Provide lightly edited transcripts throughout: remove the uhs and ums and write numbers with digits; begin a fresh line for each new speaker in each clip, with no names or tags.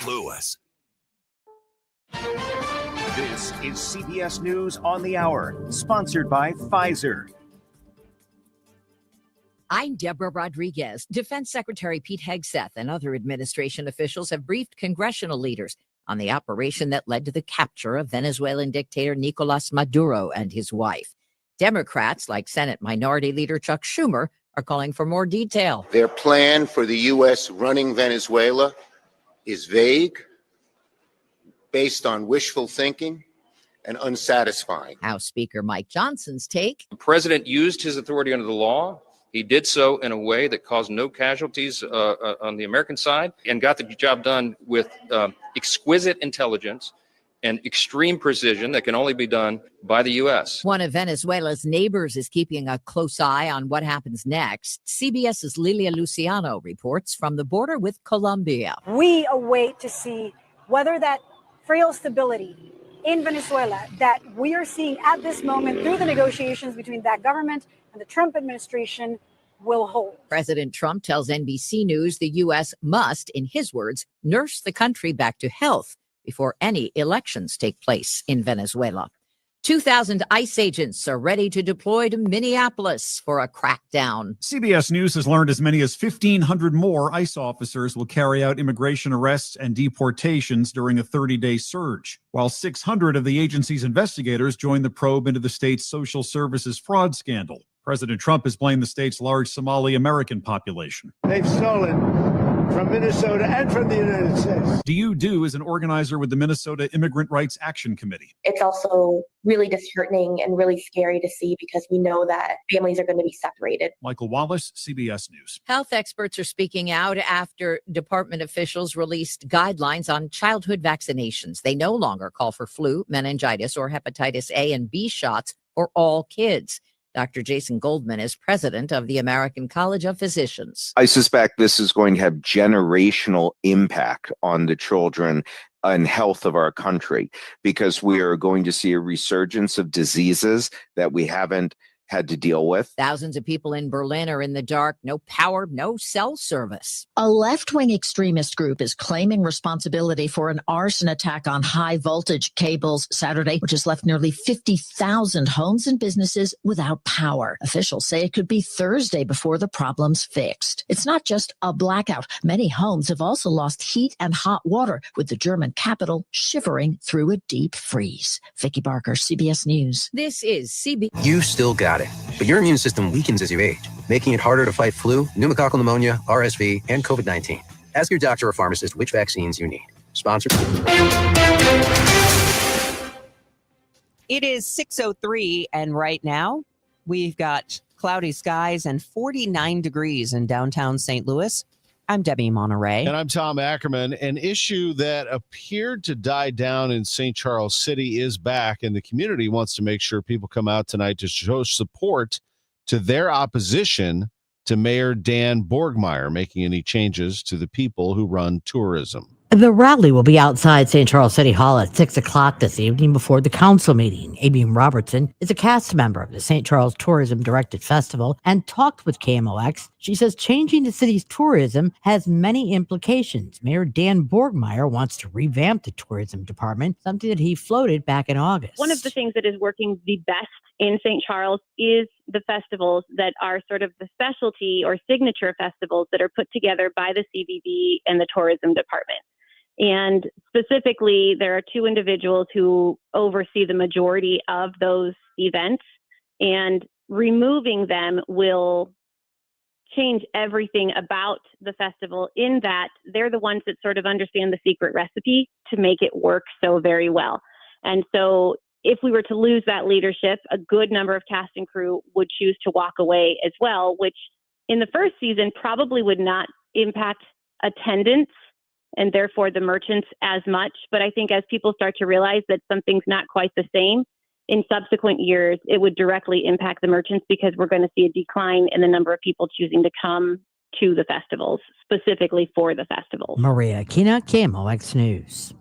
St. Louis. This is CBS News on the Hour, sponsored by Pfizer.
I'm Deborah Rodriguez. Defense Secretary Pete Hegseth and other administration officials have briefed congressional leaders on the operation that led to the capture of Venezuelan dictator Nicolas Maduro and his wife. Democrats, like Senate Minority Leader Chuck Schumer, are calling for more detail.
Their plan for the U.S. running Venezuela is vague, based on wishful thinking, and unsatisfying.
House Speaker Mike Johnson's take.
The president used his authority under the law. He did so in a way that caused no casualties on the American side and got the job done with exquisite intelligence and extreme precision that can only be done by the U.S.
One of Venezuela's neighbors is keeping a close eye on what happens next. CBS's Lilia Luciano reports from the border with Colombia.
We await to see whether that frail stability in Venezuela that we are seeing at this moment through the negotiations between that government and the Trump administration will hold.
President Trump tells NBC News the U.S. must, in his words, nurse the country back to health before any elections take place in Venezuela. 2,000 ICE agents are ready to deploy to Minneapolis for a crackdown.
CBS News has learned as many as 1,500 more ICE officers will carry out immigration arrests and deportations during a 30-day surge, while 600 of the agency's investigators join the probe into the state's social services fraud scandal. President Trump has blamed the state's large Somali American population.
They've stolen from Minnesota and from the United States.
DU is an organizer with the Minnesota Immigrant Rights Action Committee.
It's also really disheartening and really scary to see because we know that families are going to be separated.
Michael Wallace, CBS News.
Health experts are speaking out after department officials released guidelines on childhood vaccinations. They no longer call for flu, meningitis, or hepatitis A and B shots for all kids. Dr. Jason Goldman is president of the American College of Physicians.
I suspect this is going to have generational impact on the children and health of our country because we are going to see a resurgence of diseases that we haven't had to deal with.
Thousands of people in Berlin are in the dark. No power, no cell service.
A left-wing extremist group is claiming responsibility for an arson attack on high-voltage cables Saturday, which has left nearly 50,000 homes and businesses without power. Officials say it could be Thursday before the problem's fixed. It's not just a blackout. Many homes have also lost heat and hot water, with the German capital shivering through a deep freeze. Vicki Barker, CBS News.
This is CBS.
You still got it, but your immune system weakens as you age, making it harder to fight flu, pneumococcal pneumonia, RSV, and COVID-19. Ask your doctor or pharmacist which vaccines you need. Sponsored.
It is 6:03, and right now we've got cloudy skies and 49 degrees in downtown St. Louis. I'm Debbie Monterrey.
And I'm Tom Ackerman. An issue that appeared to die down in St. Charles City is back, and the community wants to make sure people come out tonight to show support to their opposition to Mayor Dan Borgmeyer making any changes to the people who run tourism.
The rally will be outside St. Charles City Hall at 6 o'clock this evening before the council meeting. Amy Robertson is a cast member of the St. Charles Tourism Directed Festival and talked with KMOX. She says changing the city's tourism has many implications. Mayor Dan Borgmeyer wants to revamp the tourism department, something that he floated back in August.
One of the things that is working the best in St. Charles is the festivals that are sort of the specialty or signature festivals that are put together by the CVB and the tourism department. And specifically, there are two individuals who oversee the majority of those events, and removing them will change everything about the festival in that they're the ones that sort of understand the secret recipe to make it work so very well. And so if we were to lose that leadership, a good number of cast and crew would choose to walk away as well, which in the first season probably would not impact attendance and therefore the merchants as much. But I think as people start to realize that something's not quite the same, in subsequent years, it would directly impact the merchants because we're going to see a decline in the number of people choosing to come to the festivals, specifically for the festivals.
Maria Kina, KMOX News.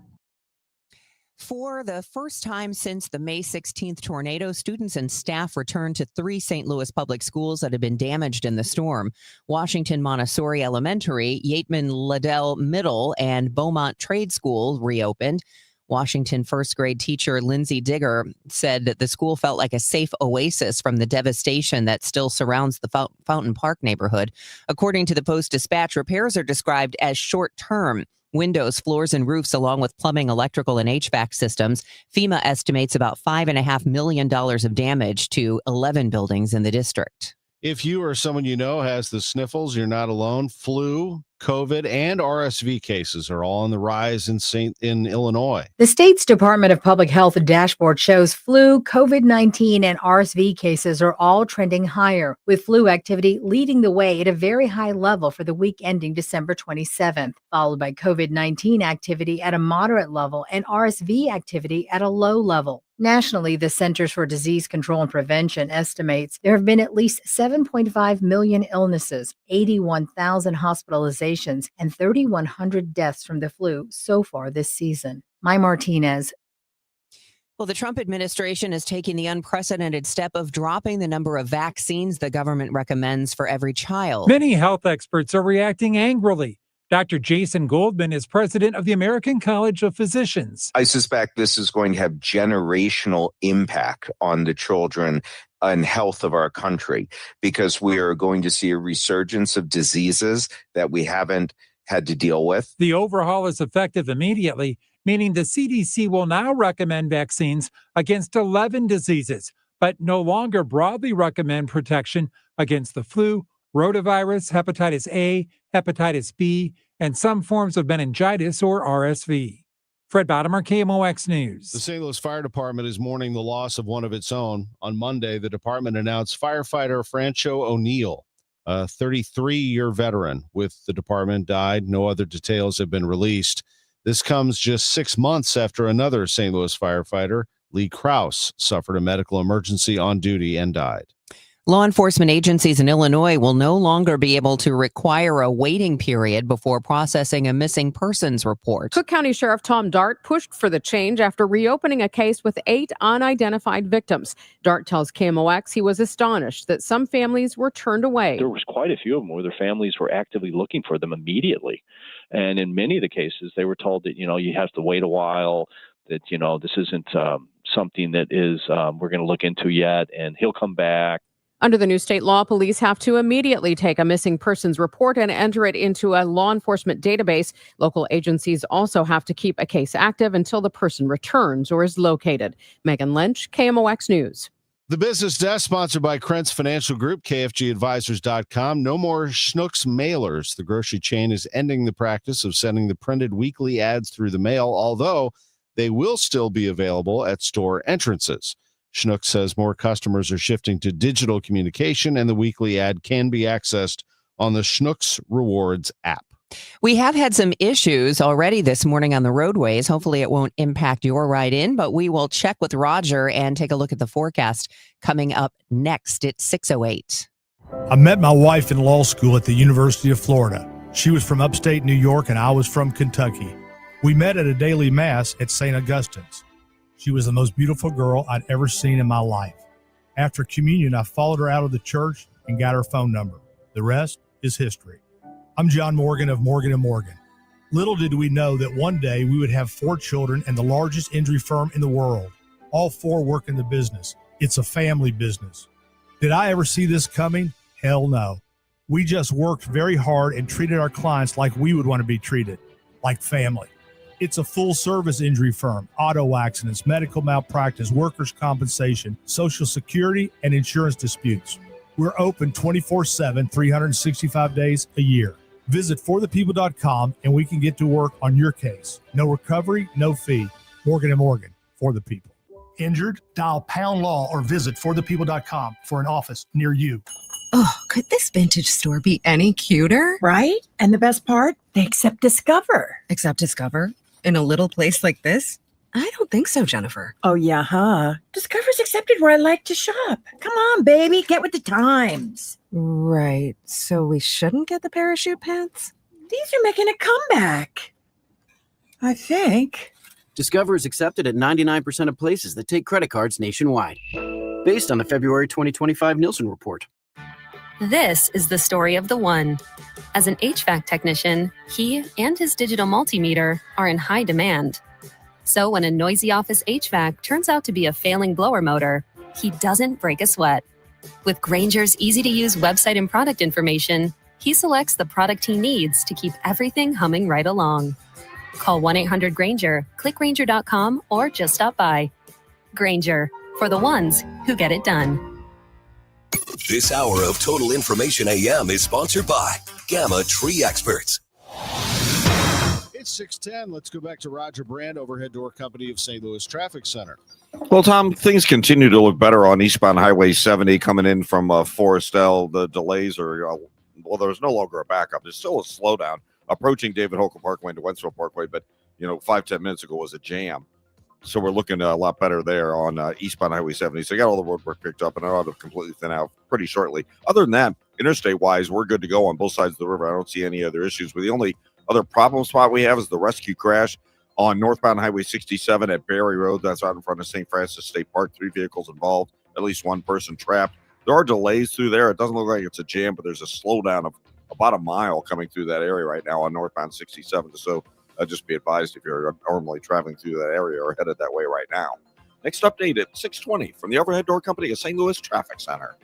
For the first time since the May 16th tornado, students and staff returned to 3 St. Louis public schools that had been damaged in the storm. Washington Montessori Elementary, Yateman Liddell Middle, and Beaumont Trade School reopened. Washington first grade teacher Lindsay Digger said that the school felt like a safe oasis from the devastation that still surrounds the Fountain Park neighborhood. According to the Post-Dispatch, repairs are described as short-term. Windows, floors, and roofs, along with plumbing, electrical, and HVAC systems. FEMA estimates about $5.5 million of damage to 11 buildings in the district.
If you or someone you know has the sniffles, you're not alone. Flu, COVID, and RSV cases are all on the rise in Illinois.
The state's Department of Public Health dashboard shows flu, COVID-19, and RSV cases are all trending higher, with flu activity leading the way at a very high level for the week ending December 27th, followed by COVID-19 activity at a moderate level and RSV activity at a low level. Nationally, the Centers for Disease Control and Prevention estimates there have been at least 7.5 million illnesses, 81,000 hospitalizations, and 3,100 deaths from the flu so far this season. Mai Martinez.
Well, the Trump administration is taking the unprecedented step of dropping the number of vaccines the government recommends for every child.
Many health experts are reacting angrily. Dr. Jason Goldman is president of the American College of Physicians.
I suspect this is going to have generational impact on the children and health of our country, because we are going to see a resurgence of diseases that we haven't had to deal with.
The overhaul is effective immediately, meaning the CDC will now recommend vaccines against 11 diseases, but no longer broadly recommend protection against the flu, rotavirus, hepatitis A, hepatitis B, and some forms of meningitis or RSV. Fred Bottomer, KMOX News.
The St. Louis Fire Department is mourning the loss of one of its own. On Monday, the department announced firefighter Francho O'Neill, a 33-year veteran with the department, died. No other details have been released. This comes just 6 months after another St. Louis firefighter, Lee Krause, suffered a medical emergency on duty and died.
Law enforcement agencies in Illinois will no longer be able to require a waiting period before processing a missing persons report.
Cook County Sheriff Tom Dart pushed for the change after reopening a case with 8 unidentified victims. Dart tells KMOX he was astonished that some families were turned away.
There was quite a few of them where their families were actively looking for them immediately. And in many of the cases, they were told that, you have to wait a while, that, this isn't something that is we're going to look into yet, and he'll come back.
Under the new state law, police have to immediately take a missing persons report and enter it into a law enforcement database. Local agencies also have to keep a case active until the person returns or is located. Megan Lynch, KMOX News.
The Business Desk, sponsored by Krentz Financial Group, KFGadvisors.com. No more Schnucks mailers. The grocery chain is ending the practice of sending the printed weekly ads through the mail, although they will still be available at store entrances. Schnucks says more customers are shifting to digital communication, and the weekly ad can be accessed on the Schnucks Rewards app.
We have had some issues already this morning on the roadways. Hopefully it won't impact your ride in, but we will check with Roger and take a look at the forecast coming up next at 6:08.
I met my wife in law school at the University of Florida. She was from upstate New York and I was from Kentucky. We met at a daily mass at St. Augustine's. She was the most beautiful girl I'd ever seen in my life. After communion, I followed her out of the church and got her phone number. The rest is history. I'm John Morgan of Morgan & Morgan. Little did we know that one day we would have 4 children and the largest injury firm in the world. All 4 work in the business. It's a family business. Did I ever see this coming? Hell no. We just worked very hard and treated our clients like we would want to be treated, like family. It's a full-service injury firm, auto accidents, medical malpractice, workers' compensation, Social Security, and insurance disputes. We're open 24/7, 365 days a year. Visit forthepeople.com and we can get to work on your case. No recovery, no fee. Morgan & Morgan, for the people. Injured? Dial pound law or visit forthepeople.com for an office near you.
Oh, could this vintage store be any cuter? Right? And the best part? They accept Discover. Accept Discover? In a little place like this? I don't think so, Jennifer. Oh, yeah, huh? Discover's accepted where I like to shop. Come on, baby, get with the times. Right. So we shouldn't get the parachute pants? These are making a comeback. I think.
Discover is accepted at 99% of places that take credit cards nationwide, based on the February 2025 Nielsen report.
This is the story of the one. As an HVAC technician, he and his digital multimeter are in high demand. So when a noisy office HVAC turns out to be a failing blower motor, he doesn't break a sweat. With Grainger's easy-to-use website and product information, he selects the product he needs to keep everything humming right along. Call 1-800-GRAINGER, click Grainger.com, or just stop by. Grainger, for the ones who get it done.
This hour of Total Information AM is sponsored by Gamma Tree Experts.
It's 6:10. Let's go back to Roger Brand, overhead door company of St. Louis Traffic Center.
Well, Tom, things continue to look better on eastbound Highway 70 coming in from Forestel. The delays are, there's no longer a backup. There's still a slowdown approaching David Holcomb Parkway into Wentzville Parkway, but, 5-10 minutes ago was a jam. So we're looking a lot better there on eastbound Highway 70. So you got all the road work picked up, and it ought to completely thin out pretty shortly. Other than that, interstate-wise, we're good to go on both sides of the river. I don't see any other issues. But the only other problem spot we have is the rescue crash on northbound Highway 67 at Berry Road. That's out in front of St. Francis State Park. 3 vehicles involved, at least 1 person trapped. There are delays through there. It doesn't look like it's a jam, but there's a slowdown of about a mile coming through that area right now on northbound 67. So just be advised if you're normally traveling through that area or headed that way right now. Next update at 6:20 from the Overhead Door Company of St. Louis Traffic Center.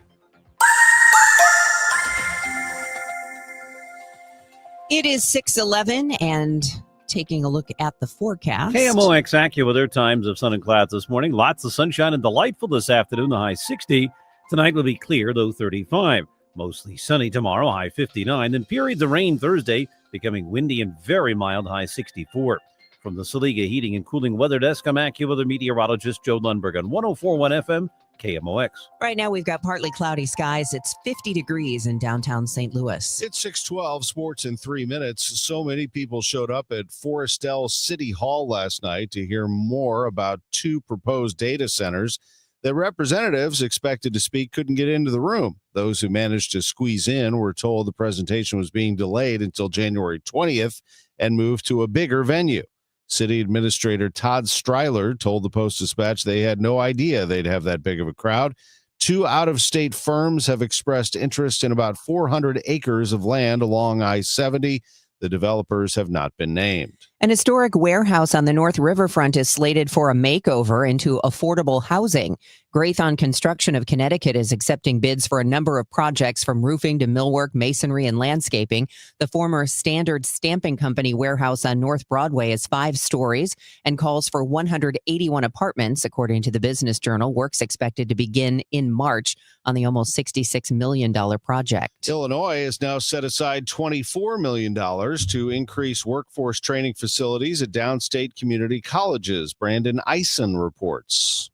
It is 6:11 and taking a look at the forecast.
KMOX AccuWeather, times of sun and clouds this morning. Lots of sunshine and delightful this afternoon, the high 60. Tonight will be clear, low 35. Mostly sunny tomorrow, high 59. Then periods of rain Thursday, becoming windy and very mild, high 64. From the Saliga Heating and Cooling Weather Desk, I'm AccuWeather meteorologist Joe Lundberg on 104.1 FM, KMOX.
Right now, we've got partly cloudy skies. It's 50 degrees in downtown St. Louis.
It's 6:12, sports in 3 minutes. So many people showed up at Forestel City Hall last night to hear more about 2 proposed data centers that representatives expected to speak couldn't get into the room. Those who managed to squeeze in were told the presentation was being delayed until January 20th and moved to a bigger venue. City Administrator Todd Stryler told the Post-Dispatch they had no idea they'd have that big of a crowd. 2 out-of-state firms have expressed interest in about 400 acres of land along I-70. The developers have not been named.
An historic warehouse on the North Riverfront is slated for a makeover into affordable housing. Graython Construction of Connecticut is accepting bids for a number of projects from roofing to millwork, masonry, and landscaping. The former Standard Stamping Company warehouse on North Broadway is 5 stories and calls for 181 apartments, according to the Business Journal. Work's expected to begin in March on the almost $66 million project.
Illinois has now set aside $24 million to increase workforce training facilities at downstate community colleges. Brandon Eisen reports.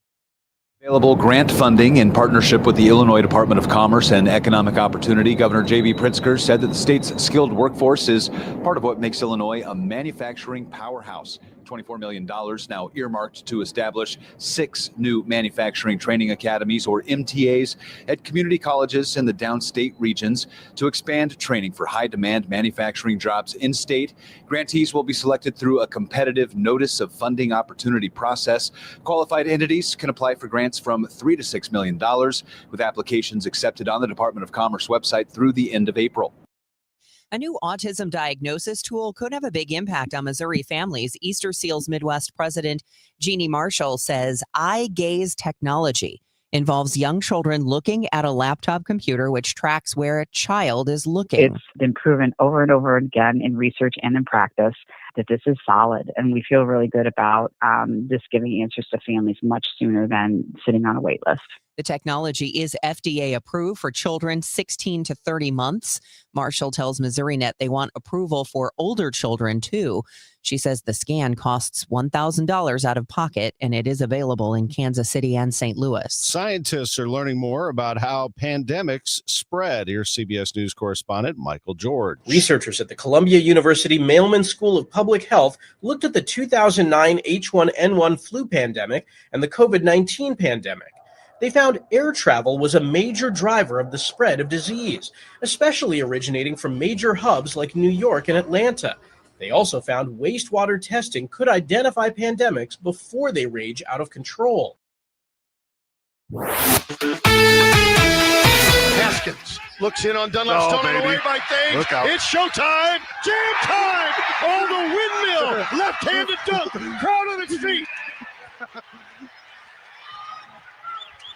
Available grant funding in partnership with the Illinois Department of Commerce and Economic Opportunity. Governor J.B. Pritzker said that the state's skilled workforce is part of what makes Illinois a manufacturing powerhouse. $24 million now earmarked to establish 6 new manufacturing training academies, or MTAs, at community colleges in the downstate regions to expand training for high-demand manufacturing jobs in-state. Grantees will be selected through a competitive notice of funding opportunity process. Qualified entities can apply for grants from $3 to $6 million, with applications accepted on the Department of Commerce website through the end of April.
A new autism diagnosis tool could have a big impact on Missouri families. Easter Seals Midwest President Jeannie Marshall says eye gaze technology involves young children looking at a laptop computer which tracks where a child is looking.
It's been proven over and over again in research and in practice that this is solid, and we feel really good about this giving answers to families much sooner than sitting on a wait list.
The technology is FDA approved for children 16 to 30 months. Marshall tells MissouriNet they want approval for older children, too. She says the scan costs $1,000 out of pocket, and it is available in Kansas City and St. Louis.
Scientists are learning more about how pandemics spread. Here's CBS News correspondent Michael George.
Researchers at the Columbia University Mailman School of Public Health looked at the 2009 H1N1 flu pandemic and the COVID-19 pandemic. They found air travel was a major driver of the spread of disease, especially originating from major hubs like New York and Atlanta. They also found wastewater testing could identify pandemics before they rage out of control.
Haskins looks in on Dunlap's thrown away by Thames. It's showtime. Jam time. Oh, the windmill. Left-handed dunk. Crowd on its feet.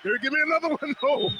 Here, give me another one. No.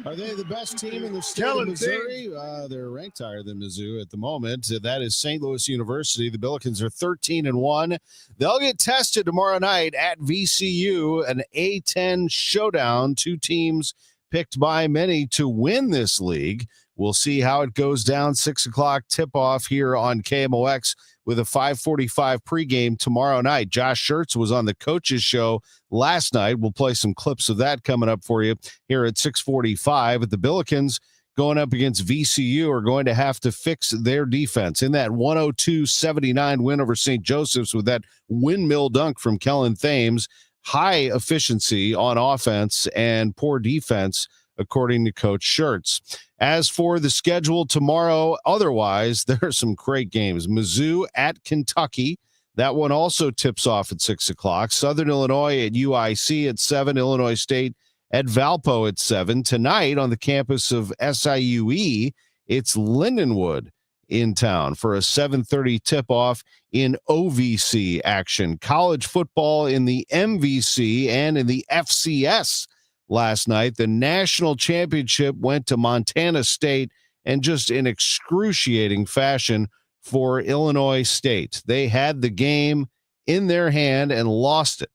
Are they the best team in the state of Missouri? They're ranked higher than Mizzou at the moment. That is St. Louis University. The Billikens are 13-1. They'll get tested tomorrow night at VCU, an A-10 showdown. Two teams picked by many to win this league. We'll see how it goes down. 6 o'clock tip-off here on KMOX with a 5:45 pregame tomorrow night. Josh Schertz was on the coaches show last night. We'll play some clips of that coming up for you here at 6:45. But the Billikens going up against VCU are going to have to fix their defense. In that 102-79 win over St. Joseph's with that windmill dunk from Kellen Thames, high efficiency on offense and poor defense, according to Coach Schertz. As for the schedule tomorrow, otherwise, there are some great games. Mizzou at Kentucky. That one also tips off at 6 o'clock. Southern Illinois at UIC at 7. Illinois State at Valpo at 7. Tonight on the campus of SIUE, it's Lindenwood in town for a 7:30 tip-off in OVC action. College football in the MVC and in the FCS last night. The national championship went to Montana State, and just in excruciating fashion for Illinois State. They had the game in their hand and lost it.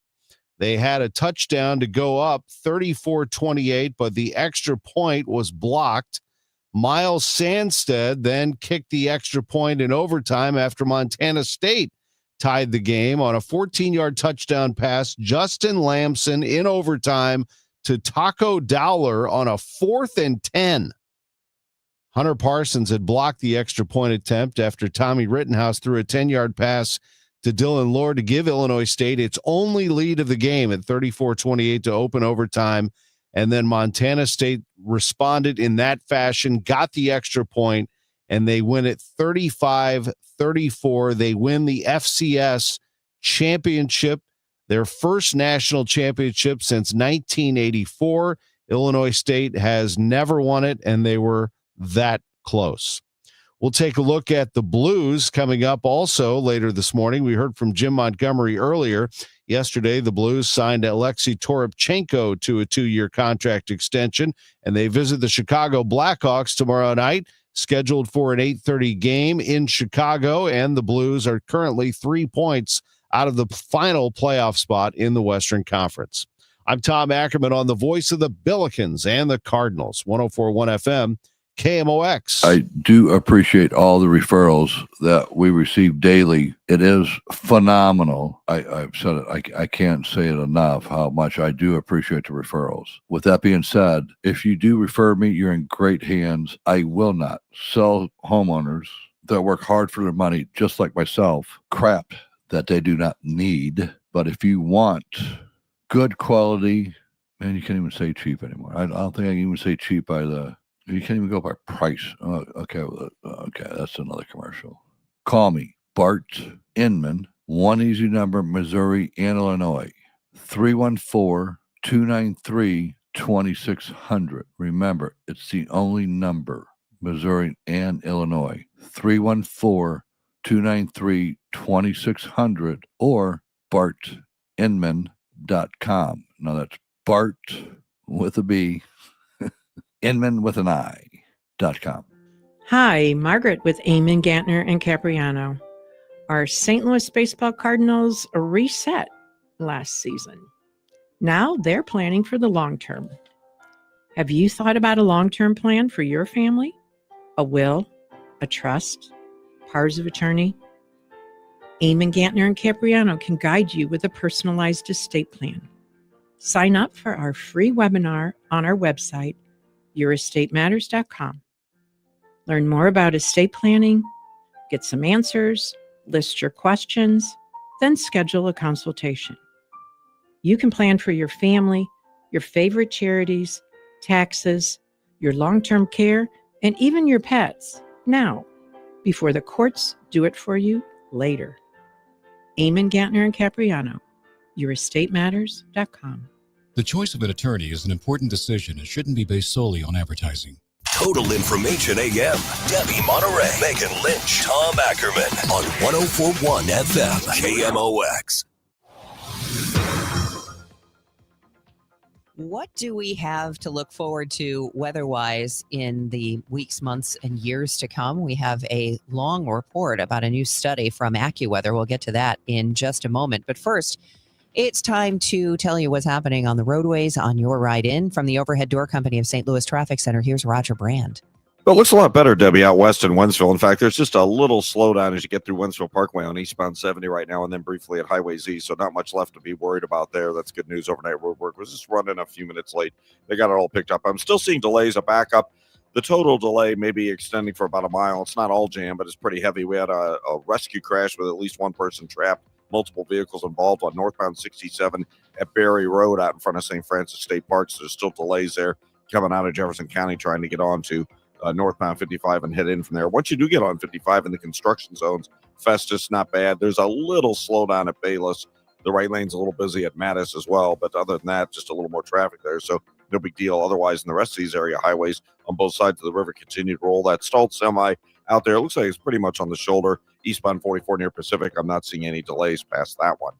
They had a touchdown to go up 34-28, but the extra point was blocked. Miles Sandstead then kicked the extra point in overtime after Montana State tied the game on a 14-yard touchdown pass. Justin Lamson in overtime to Taco Dowler on a 4th and 10. Hunter Parsons had blocked the extra point attempt after Tommy Rittenhouse threw a 10-yard pass to Dylan Lord to give Illinois State its only lead of the game at 34-28 to open overtime. And then Montana State responded in that fashion, got the extra point, and they win it 35-34. They win the FCS championship, their first national championship since 1984. Illinois State has never won it, and they were that close. We'll take a look at the Blues coming up also later this morning. We heard from Jim Montgomery earlier. Yesterday, the Blues signed Alexei Toropchenko to a 2-year contract extension, and they visit the Chicago Blackhawks tomorrow night, scheduled for an 8:30 game in Chicago, and the Blues are currently 3 points out of the final playoff spot in the Western Conference. I'm Tom Ackerman on the voice of the Billikens and the Cardinals, 104.1 FM, KMOX.
I do appreciate all the referrals that we receive daily. It is phenomenal. I've said it. I can't say it enough how much I do appreciate the referrals. With that being said, if you do refer me, you're in great hands. I will not sell homeowners that work hard for their money, just like myself, crap that they do not need. But if you want good quality, man, you can't even say cheap anymore. I don't think I can even say cheap by the... You can't even go by price. Okay, that's another commercial. Call me, Bart Inman, one easy number, Missouri and Illinois, 314-293-2600. Remember, it's the only number, Missouri and Illinois, 314-293-2600 or bartinman.com. Now that's Bart with a B, Inman with an I.com.
Hi, Margaret with Eamon, Gantner, and Capriano. Our St. Louis Baseball Cardinals reset last season. Now they're planning for the long term. Have you thought about a long-term plan for your family? A will, a trust, powers of attorney? Eamon, Gantner, and Capriano can guide you with a personalized estate plan. Sign up for our free webinar on our website, YourEstateMatters.com. Learn more about estate planning, get some answers, list your questions, then schedule a consultation. You can plan for your family, your favorite charities, taxes, your long-term care, and even your pets now, before the courts do it for you later. Eamon, Gantner, and Capriano, yourestateMatters.com.
The choice of an attorney is an important decision and shouldn't be based solely on advertising.
Total Information AM. Debbie Monterrey, Megan Lynch, Tom Ackerman on 104.1 FM KMOX.
What do we have to look forward to weather-wise in the weeks, months, and years to come? We have a long report about a new study from AccuWeather. We'll get to that in just a moment. But first, it's time to tell you what's happening on the roadways on your ride in. From the Overhead Door Company of St. Louis Traffic Center, here's Roger Brand.
Well, it looks a lot better, Debbie, out west in Wentzville. In fact, there's just a little slowdown as you get through Wentzville Parkway on eastbound 70 right now, and then briefly at Highway Z, so not much left to be worried about there. That's good news. Overnight road work was just running a few minutes late. They got it all picked up. I'm still seeing delays, a backup. The total delay may be extending for about a mile. It's not all jam, but it's pretty heavy. We had a rescue crash with at least one person trapped, multiple vehicles involved on northbound 67 at Berry Road out in front of St. Francis State Park. So there's still delays there coming out of Jefferson County trying to get on to northbound 55 and head in from there. Once you do get on 55 in the construction zones, Festus, not bad. There's a little slowdown at Bayless. The right lane's a little busy at Mattis as well, but other than that, just a little more traffic there. So no big deal. Otherwise, in the rest of these area highways on both sides of the river, continue to roll. That stalled semi out there, it looks like it's pretty much on the shoulder. Eastbound 44 near Pacific, I'm not seeing any delays past that one.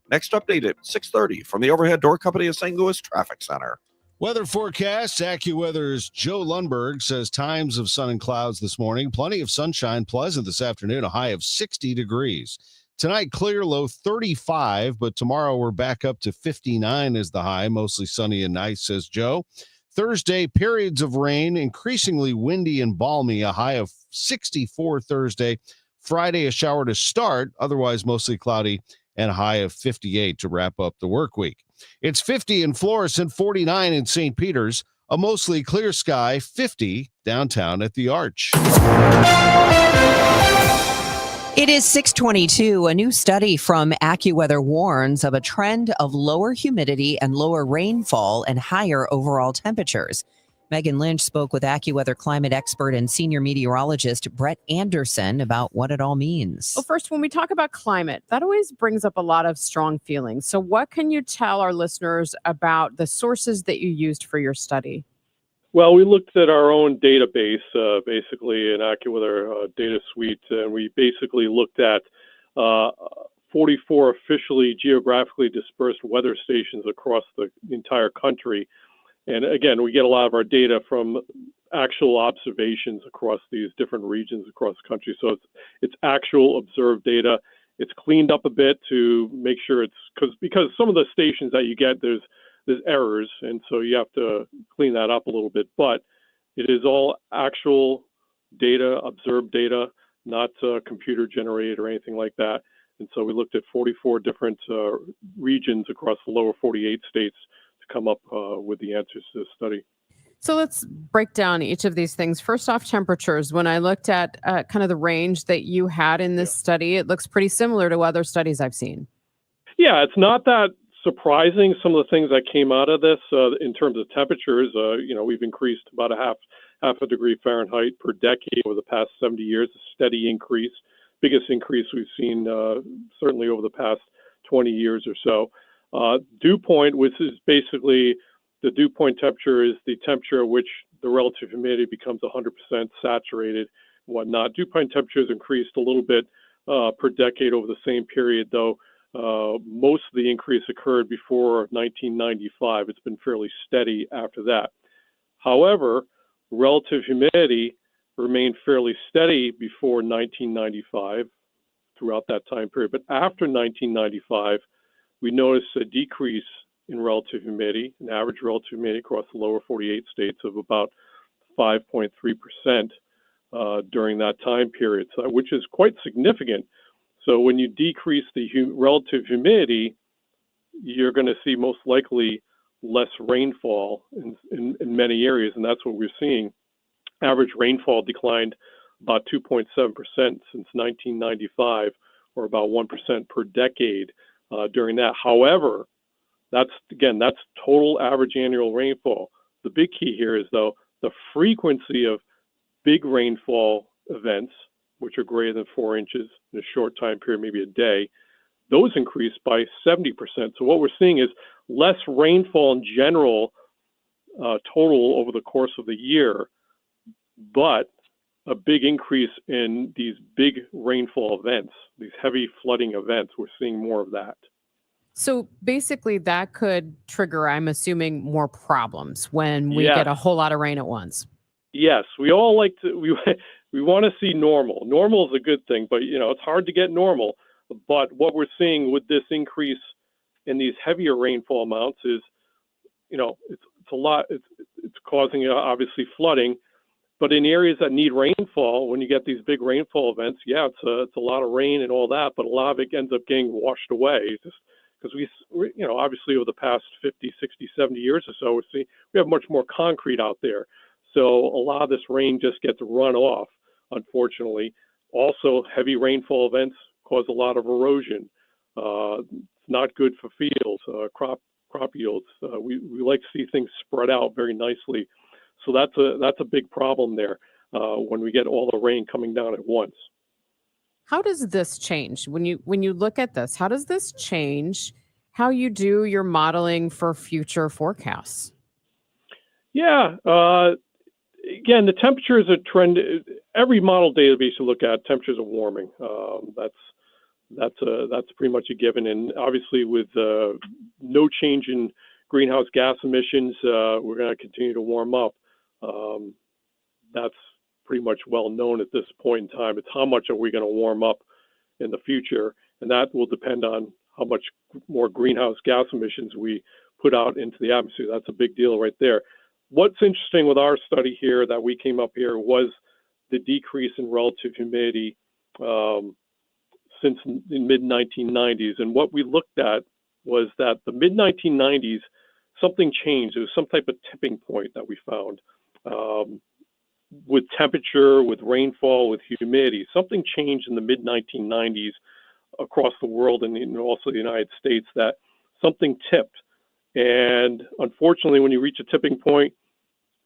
Next update at 6:30 from the Overhead Door Company of St. Louis Traffic Center.
Weather forecast. AccuWeather's Joe Lundberg says times of sun and clouds this morning. Plenty of sunshine, pleasant this afternoon, a high of 60 degrees. Tonight, clear, low 35, but tomorrow we're back up to 59 as the high, mostly sunny and nice, says Joe. Thursday, periods of rain, increasingly windy and balmy, a high of 64 Thursday. Friday, a shower to start, otherwise mostly cloudy, and a high of 58 to wrap up the work week. It's 50 in Florissant, 49 in St. Peter's, a mostly clear sky, 50 downtown at the Arch.
It is 6:22. A new study from AccuWeather warns of a trend of lower humidity and lower rainfall and higher overall temperatures. Megan Lynch spoke with AccuWeather climate expert and senior meteorologist Brett Anderson about what it all means.
Well, first, when we talk about climate, that always brings up a lot of strong feelings. So what can you tell our listeners about the sources that you used for your study?
Well, we looked at our own database, basically an AccuWeather data suite, and we basically looked at 44 officially geographically dispersed weather stations across the entire country. And again, we get a lot of our data from actual observations across these different regions across the country. So it's actual observed data. It's cleaned up a bit to make sure because some of the stations that you get, there's errors, and so you have to clean that up a little bit. But it is all actual data, observed data, not computer generated or anything like that. And so we looked at 44 different regions across the lower 48 states to come up with the answers to this study.
So let's break down each of these things. First off, temperatures. When I looked at kind of the range that you had in this study, it looks pretty similar to other studies I've seen.
Yeah, it's not that surprising. Some of the things that came out of this in terms of temperatures, we've increased about a half a degree Fahrenheit per decade over the past 70 years, a steady increase, biggest increase we've seen certainly over the past 20 years or so. Dew point, which is basically the dew point temperature, is the temperature at which the relative humidity becomes 100% saturated and whatnot. Dew point temperature has increased a little bit per decade over the same period, though. Most of the increase occurred before 1995. It's been fairly steady after that. However, relative humidity remained fairly steady before 1995 throughout that time period. But after 1995, we noticed a decrease in relative humidity, an average relative humidity across the lower 48 states of about 5.3% during that time period, which is quite significant. So when you decrease the relative humidity, you're going to see most likely less rainfall in many areas, and that's what we're seeing. Average rainfall declined about 2.7% since 1995, or about 1% per decade during that. However, that's total average annual rainfall. The big key here is, though, the frequency of big rainfall events which are greater than 4 inches in a short time period, maybe a day, those increased by 70%. So what we're seeing is less rainfall in general, total over the course of the year, but a big increase in these big rainfall events, these heavy flooding events. We're seeing more of that.
So basically, that could trigger, I'm assuming, more problems when we
Yes.
get a whole lot of rain at once.
Yes, we all like to, we want to see normal. Normal is a good thing, but it's hard to get normal. But what we're seeing with this increase in these heavier rainfall amounts is, it's a lot. It's causing obviously flooding, but in areas that need rainfall, when you get these big rainfall events, yeah, it's a lot of rain and all that, but a lot of it ends up getting washed away. Just because we obviously over the past 50, 60, 70 years or so, we have much more concrete out there. So a lot of this rain just gets run off, unfortunately. Also, heavy rainfall events cause a lot of erosion. It's not good for fields, crop yields. We like to see things spread out very nicely. So that's a big problem there when we get all the rain coming down at once.
How does this change when you look at this? How does this change how you do your modeling for future forecasts?
Yeah. Again, the temperature is a trend. Every model database you look at, temperatures are warming. That's pretty much a given. And obviously, with no change in greenhouse gas emissions, we're going to continue to warm up. That's pretty much well known at this point in time. It's how much are we going to warm up in the future, and that will depend on how much more greenhouse gas emissions we put out into the atmosphere. That's a big deal right there. What's interesting with our study here that we came up here was the decrease in relative humidity since the mid-1990s. And what we looked at was that the mid-1990s, something changed. There was some type of tipping point that we found with temperature, with rainfall, with humidity. Something changed in the mid-1990s across the world and also the United States, that something tipped. And unfortunately, when you reach a tipping point,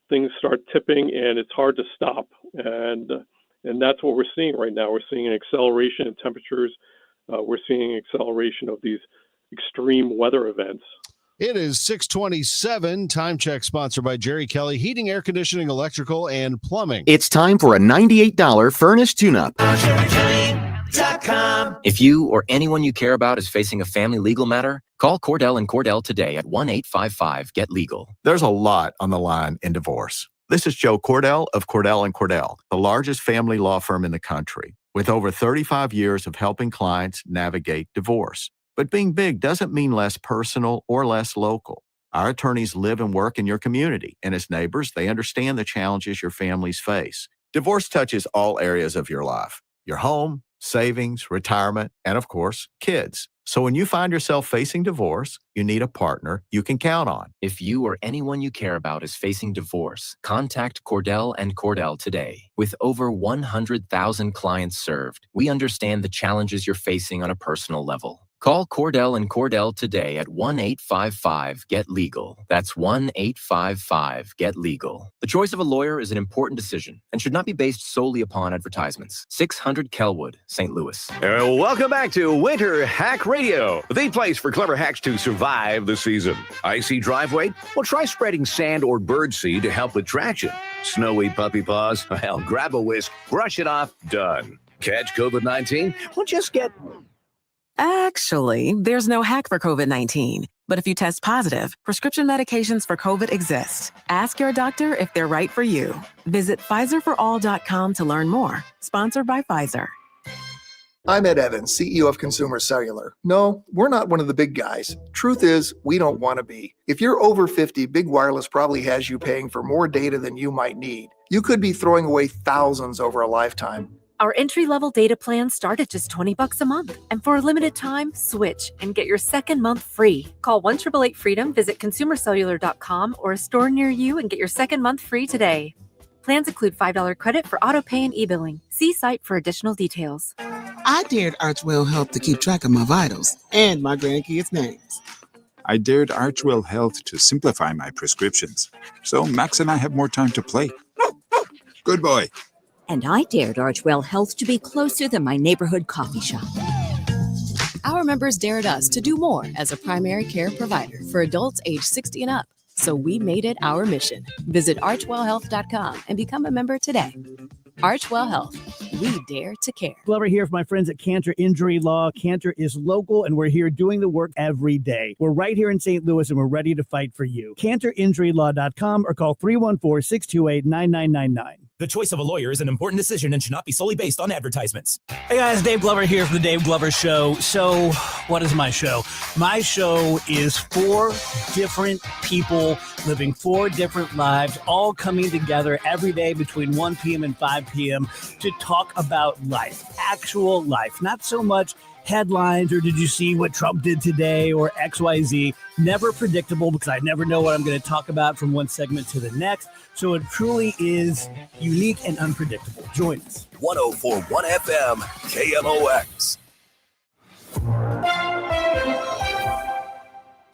things start tipping and it's hard to stop. And that's what we're seeing right now. We're seeing an acceleration in temperatures. We're seeing an acceleration of these extreme weather events.
It is 6:27. Time check sponsored by Jerry Kelly Heating, Air Conditioning, Electrical, and Plumbing.
It's time for a $98 furnace tune-up. If you or anyone you care about is facing a family legal matter, call Cordell & Cordell today at 1-855-GET-LEGAL.
There's a lot on the line in divorce. This is Joe Cordell of Cordell & Cordell, the largest family law firm in the country, with over 35 years of helping clients navigate divorce. But being big doesn't mean less personal or less local. Our attorneys live and work in your community, and as neighbors, they understand the challenges your families face. Divorce touches all areas of your life: your home, savings, retirement, and of course, kids. So when you find yourself facing divorce, you need a partner you can count on.
If you or anyone you care about is facing divorce, contact Cordell & Cordell today. With over 100,000 clients served, we understand the challenges you're facing on a personal level. Call Cordell & Cordell today at 1-855-GET-LEGAL. That's 1-855-GET-LEGAL. The choice of a lawyer is an important decision and should not be based solely upon advertisements. 600 Kelwood, St. Louis.
Welcome back to Winter Hack Radio, the place for clever hacks to survive the season. Icy driveway? Well, try spreading sand or birdseed to help with traction. Snowy puppy paws? Well, grab a whisk, brush it off, done. Catch COVID-19? Well, just get...
Actually, there's no hack for COVID-19. But if you test positive, prescription medications for COVID exist. Ask your doctor if they're right for you. Visit PfizerForAll.com to learn more. Sponsored by Pfizer.
I'm Ed Evans, CEO of Consumer Cellular. No, we're not one of the big guys. Truth is, we don't want to be. If you're over 50, Big Wireless probably has you paying for more data than you might need. You could be throwing away thousands over a lifetime.
Our entry-level data plans start at just $20 a month. And for a limited time, switch and get your second month free. Call 1-888-FREEDOM, visit consumercellular.com or a store near you and get your second month free today. Plans include $5 credit for auto pay and e-billing. See site for additional details.
I dared Archwell Health to keep track of my vitals and my grandkids' names.
I dared Archwell Health to simplify my prescriptions, so Max and I have more time to play. Good boy.
And I dared Archwell Health to be closer than my neighborhood coffee shop. Our members dared us to do more as a primary care provider for adults age 60 and up. So we made it our mission. Visit archwellhealth.com and become a member today. Archwell Health. We dare to care.
Glover here for my friends at Cantor Injury Law. Cantor is local, and we're here doing the work every day. We're right here in St. Louis, and we're ready to fight for you. CantorInjuryLaw.com or call 314-628-9999.
The choice of a lawyer is an important decision and should not be solely based on advertisements.
Hey guys, Dave Glover here for the Dave Glover Show. So, what is my show? My show is 4 different people living 4 different lives, all coming together every day between 1 p.m. and 5 p.m. to talk about life, actual life, not so much headlines or did you see what Trump did today or XYZ. Never predictable because I never know what I'm going to talk about from one segment to the next. So it truly is unique and unpredictable. Join us.
104.1 FM, KMOX.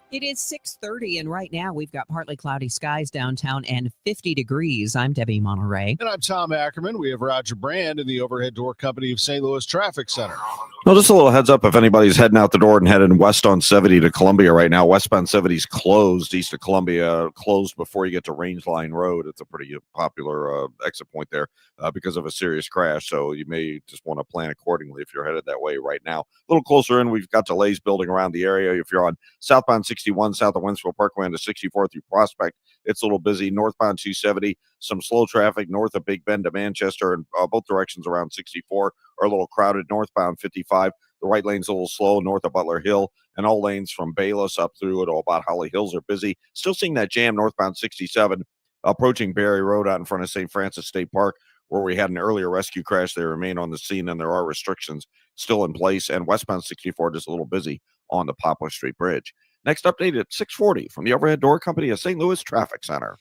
It is 6:30, and right now we've got partly cloudy skies downtown and 50 degrees. I'm Debbie Monterrey.
And I'm Tom Ackerman. We have Roger Brand in the Overhead Door Company of St. Louis Traffic Center.
Well, just a little heads up if anybody's heading out the door and heading west on 70 to Columbia right now. Westbound 70 is closed. East of Columbia closed before you get to Range Line Road. It's a pretty popular exit point there because of a serious crash. So you may just want to plan accordingly if you're headed that way right now. A little closer in, we've got delays building around the area. If you're on southbound 61 south of Wentzville Parkway into 64 through Prospect, it's a little busy. Northbound 270, some slow traffic north of Big Bend to Manchester, and both directions around 64 are a little crowded. Northbound 55, the right lane's a little slow north of Butler Hill, and all lanes from Bayless up through to about Holly Hills are busy. Still seeing that jam northbound 67, approaching Berry Road out in front of St. Francis State Park, where we had an earlier rescue crash. They remain on the scene, and there are restrictions still in place. And westbound 64 just a little busy on the Poplar Street Bridge. Next update at 6:40 from the Overhead Door Company of St. Louis Traffic Center.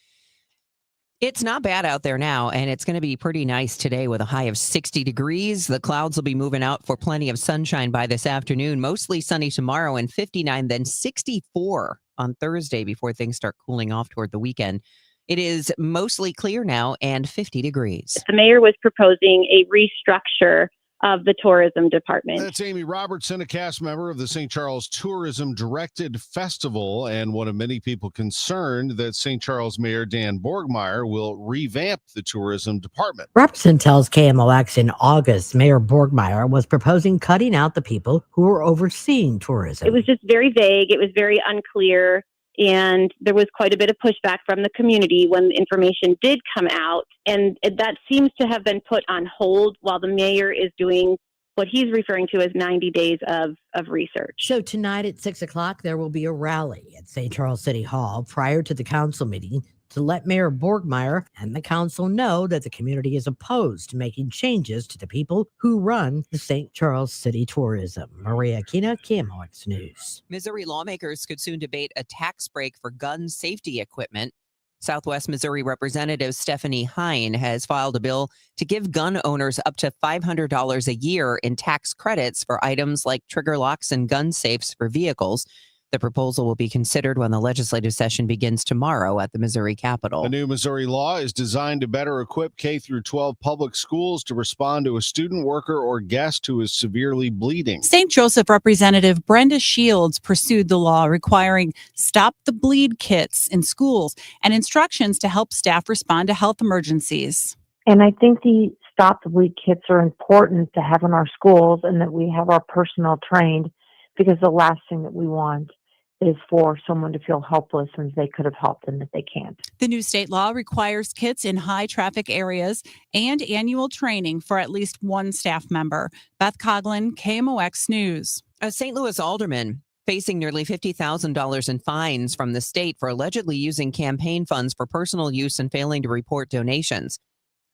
It's not bad out there now, and it's going to be pretty nice today with a high of 60 degrees. The clouds will be moving out for plenty of sunshine by this afternoon. Mostly sunny tomorrow and 59, then 64 on Thursday before things start cooling off toward the weekend. It is mostly clear now and 50 degrees.
The mayor was proposing a restructure of the tourism department.
That's Amy Robertson, a cast member of the St. Charles Tourism Directed Festival, and one of many people concerned that St. Charles Mayor Dan Borgmeyer will revamp the tourism department.
Robertson tells KMOX in August Mayor Borgmeyer was proposing cutting out the people who were overseeing tourism.
It was just very vague. It was very unclear. And there was quite a bit of pushback from the community when the information did come out. And that seems to have been put on hold while the mayor is doing what he's referring to as 90 days of research.
So tonight at 6 o'clock, there will be a rally at St. Charles City Hall prior to the council meeting to let Mayor Borgmeyer and the council know that the community is opposed to making changes to the people who run the St. Charles City Tourism. Maria Kina, KMOX News.
Missouri lawmakers could soon debate a tax break for gun safety equipment. Southwest Missouri Representative Stephanie Hine has filed a bill to give gun owners up to $500 a year in tax credits for items like trigger locks and gun safes for vehicles. The proposal will be considered when the legislative session begins tomorrow at the Missouri Capitol.
The new Missouri law is designed to better equip K through 12 public schools to respond to a student, worker, or guest who is severely bleeding.
St. Joseph Representative Brenda Shields pursued the law requiring stop the bleed kits in schools and instructions to help staff respond to health emergencies.
And I think the stop the bleed kits are important to have in our schools and that we have our personnel trained, because the last thing that we want is for someone to feel helpless when they could have helped and that they can't.
The new state law requires kits in high traffic areas and annual training for at least one staff member. Beth Coughlin, KMOX News.
A St. Louis alderman facing nearly $50,000 in fines from the state for allegedly using campaign funds for personal use and failing to report donations.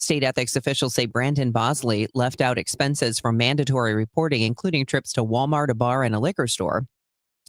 State ethics officials say Brandon Bosley left out expenses from mandatory reporting, including trips to Walmart, a bar, and a liquor store.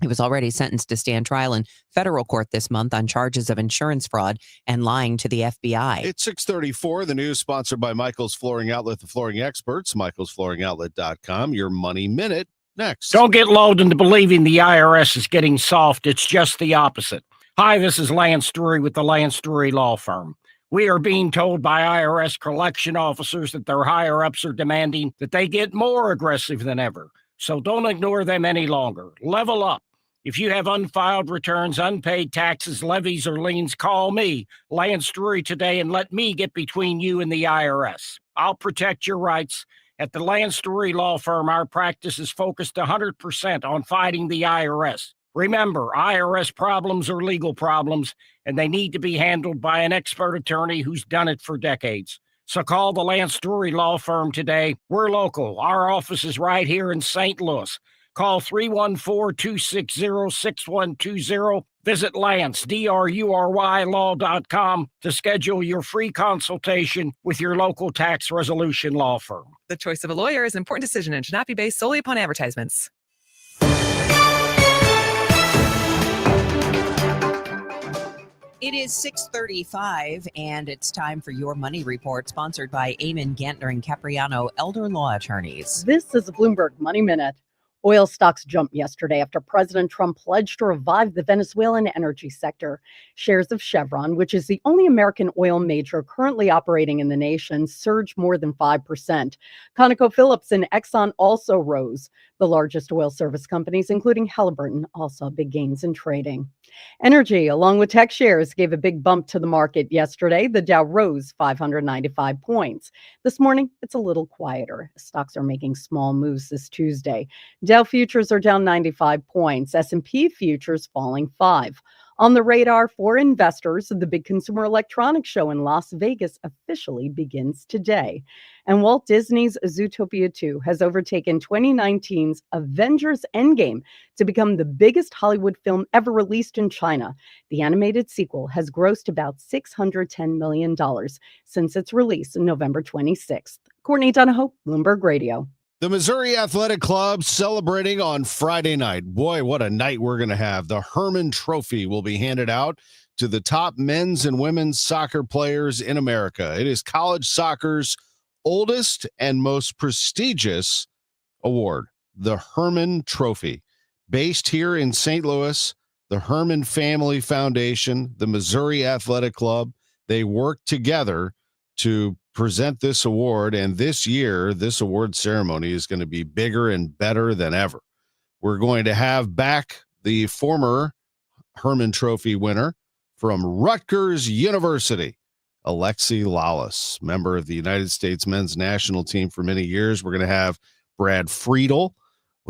He was already sentenced to stand trial in federal court this month on charges of insurance fraud and lying to the FBI.
It's 6:34. The news sponsored by Michael's Flooring Outlet, the flooring experts, michaelsflooringoutlet.com. Your Money Minute next.
Don't get lulled into believing the IRS is getting soft. It's just the opposite. Hi, this is Lance Drury with the Lance Drury Law Firm. We are being told by IRS collection officers that their higher-ups are demanding that they get more aggressive than ever. So don't ignore them any longer. Level up. If you have unfiled returns, unpaid taxes, levies, or liens, call me, Lance Drury, today, and let me get between you and the IRS. I'll protect your rights. At the Lance Drury Law Firm, our practice is focused 100% on fighting the IRS. Remember, IRS problems are legal problems, and they need to be handled by an expert attorney who's done it for decades. So call the Lance Drury Law Firm today. We're local. Our office is right here in St. Louis. Call 314-260-6120. Visit Lance, DRURY law.com to schedule your free consultation with your local tax resolution law firm.
The choice of a lawyer is an important decision and should not be based solely upon advertisements.
It is 6:35, and it's time for your Money Report, sponsored by Eamon Gantner and Capriano Elder Law Attorneys.
This is a Bloomberg Money Minute. Oil stocks jumped yesterday after President Trump pledged to revive the Venezuelan energy sector. Shares of Chevron, which is the only American oil major currently operating in the nation, surged more than 5%. ConocoPhillips and Exxon also rose. The largest oil service companies, including Halliburton, also big gains in trading. Energy, along with tech shares, gave a big bump to the market yesterday. The Dow rose 595 points. This morning, it's a little quieter. Stocks are making small moves this Tuesday. Dow futures are down 95 points. S&P futures falling 5. On the radar for investors, the big Consumer Electronics Show in Las Vegas officially begins today. And Walt Disney's Zootopia 2 has overtaken 2019's Avengers Endgame to become the biggest Hollywood film ever released in China. The animated sequel has grossed about $610 million since its release on November 26th. Courtney Donahoe, Bloomberg Radio.
The Missouri Athletic Club celebrating on Friday night. Boy, what a night we're going to have. The Herman Trophy will be handed out to the top men's and women's soccer players in America. It is college soccer's oldest and most prestigious award, the Herman Trophy. Based here in St. Louis, the Herman Family Foundation, the Missouri Athletic Club, they work together to present this award, and this year, this award ceremony is going to be bigger and better than ever. We're going to have back the former Herman Trophy winner from Rutgers University, Alexi Lawless, member of the United States men's national team for many years. We're going to have Brad Friedel,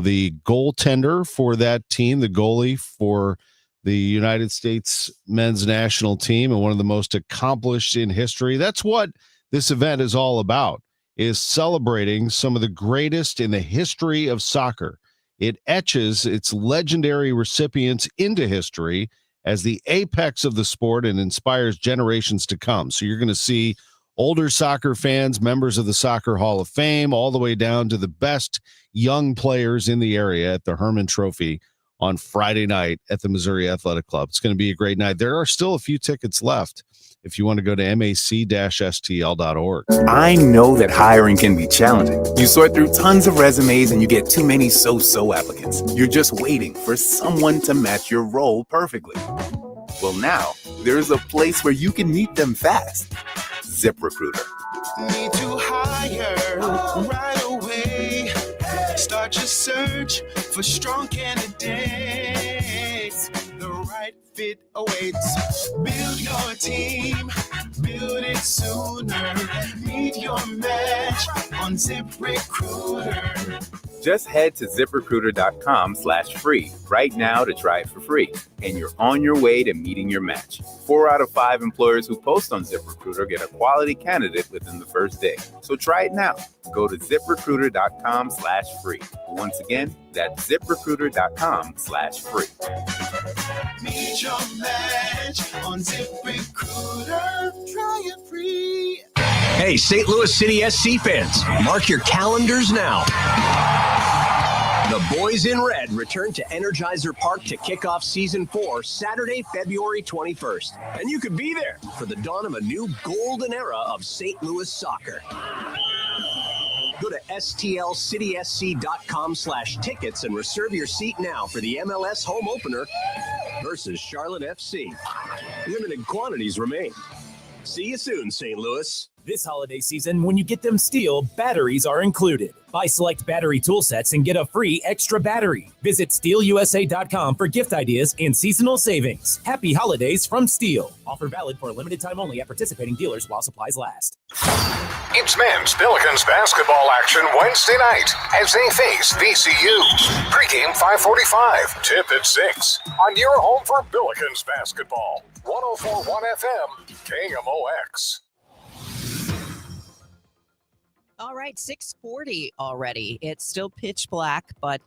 the goaltender for that team, the goalie for the United States men's national team, and one of the most accomplished in history. That's what this event is all about, is celebrating some of the greatest in the history of soccer. It etches its legendary recipients into history as the apex of the sport and inspires generations to come. So you're going to see older soccer fans, members of the Soccer Hall of Fame, all the way down to the best young players in the area at the Herman Trophy on Friday night at the Missouri Athletic Club. It's going to be a great night. There are still a few tickets left if you want to go to mac-stl.org.
I know that hiring can be challenging. You sort through tons of resumes and you get too many so-so applicants. You're just waiting for someone to match your role perfectly. Well, now there's a place where you can meet them fast. ZipRecruiter.
Need to hire right away. Start your search for strong candidates. The right fit awaits. Build your team, build it sooner. Meet your match on ZipRecruiter.
Just head to ZipRecruiter.com/free right now to try it for free. And you're on your way to meeting your match. 4 out of 5 employers who post on ZipRecruiter get a quality candidate within the first day. So try it now. Go to ZipRecruiter.com/free. Once again, that's ZipRecruiter.com/free.
Meet your match on ZipRecruiter. Try it free.
Hey, St. Louis City SC fans, mark your calendars now. The Boys in Red return to Energizer Park to kick off Season 4 Saturday, February 21st. And you could be there for the dawn of a new golden era of St. Louis soccer. Go to stlcitysc.com/tickets and reserve your seat now for the MLS home opener versus Charlotte FC. Limited quantities remain. See you soon, St. Louis.
This holiday season, when you get them Steel, batteries are included. Buy select battery tool sets and get a free extra battery. Visit SteelUSA.com for gift ideas and seasonal savings. Happy holidays from Steel. Offer valid for a limited time only at participating dealers while supplies last.
It's men's Billikens basketball action Wednesday night as they face VCU. Pregame 5:45, tip at 6 on your home for Billikens basketball. 104.1 FM, KMOX.
All right, 6:40 already. It's still pitch black, but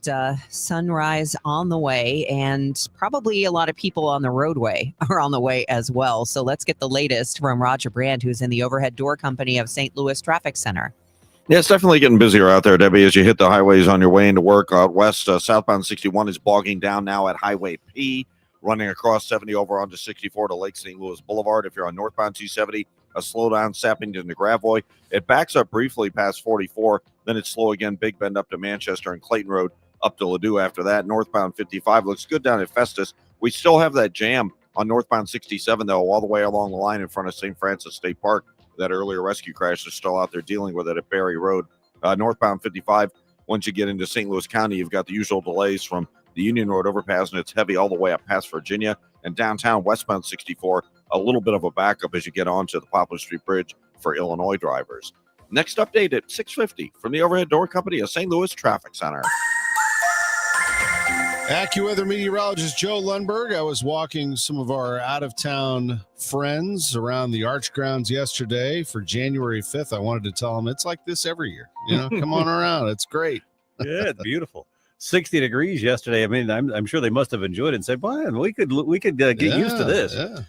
sunrise on the way, and probably a lot of people on the roadway are on the way as well. So let's get the latest from Roger Brand, who's in the overhead door company of St. Louis Traffic Center.
Yeah, it's definitely getting busier out there, Debbie, as you hit the highways on your way into work out west. Southbound 61 is bogging down now at Highway P, running across 70 over onto 64 to Lake St. Louis Boulevard. If you're on northbound 270, a slowdown sapping into Gravois. It backs up briefly past 44. Then it's slow again. Big Bend up to Manchester and Clayton Road up to Ladue after that. Northbound 55 looks good down at Festus. We still have that jam on northbound 67, though, all the way along the line in front of St. Francis State Park. That earlier rescue crash is still out there dealing with it at Berry Road. Northbound 55, once you get into St. Louis County, you've got the usual delays from the Union Road overpass, and it's heavy all the way up past Virginia. And downtown westbound 64, a little bit of a backup as you get onto the Poplar Street Bridge for Illinois drivers. Next update at 6:50 from the overhead door company of St. Louis Traffic Center.
AccuWeather meteorologist Joe Lundberg. I was walking some of our out-of-town friends around the Arch grounds yesterday for January 5th. I wanted to tell them it's like this every year. Come on around. It's great.
Yeah, it's beautiful. 60 degrees yesterday. I mean, I'm sure they must have enjoyed it and said, "Man, we could get used to this."
Yeah.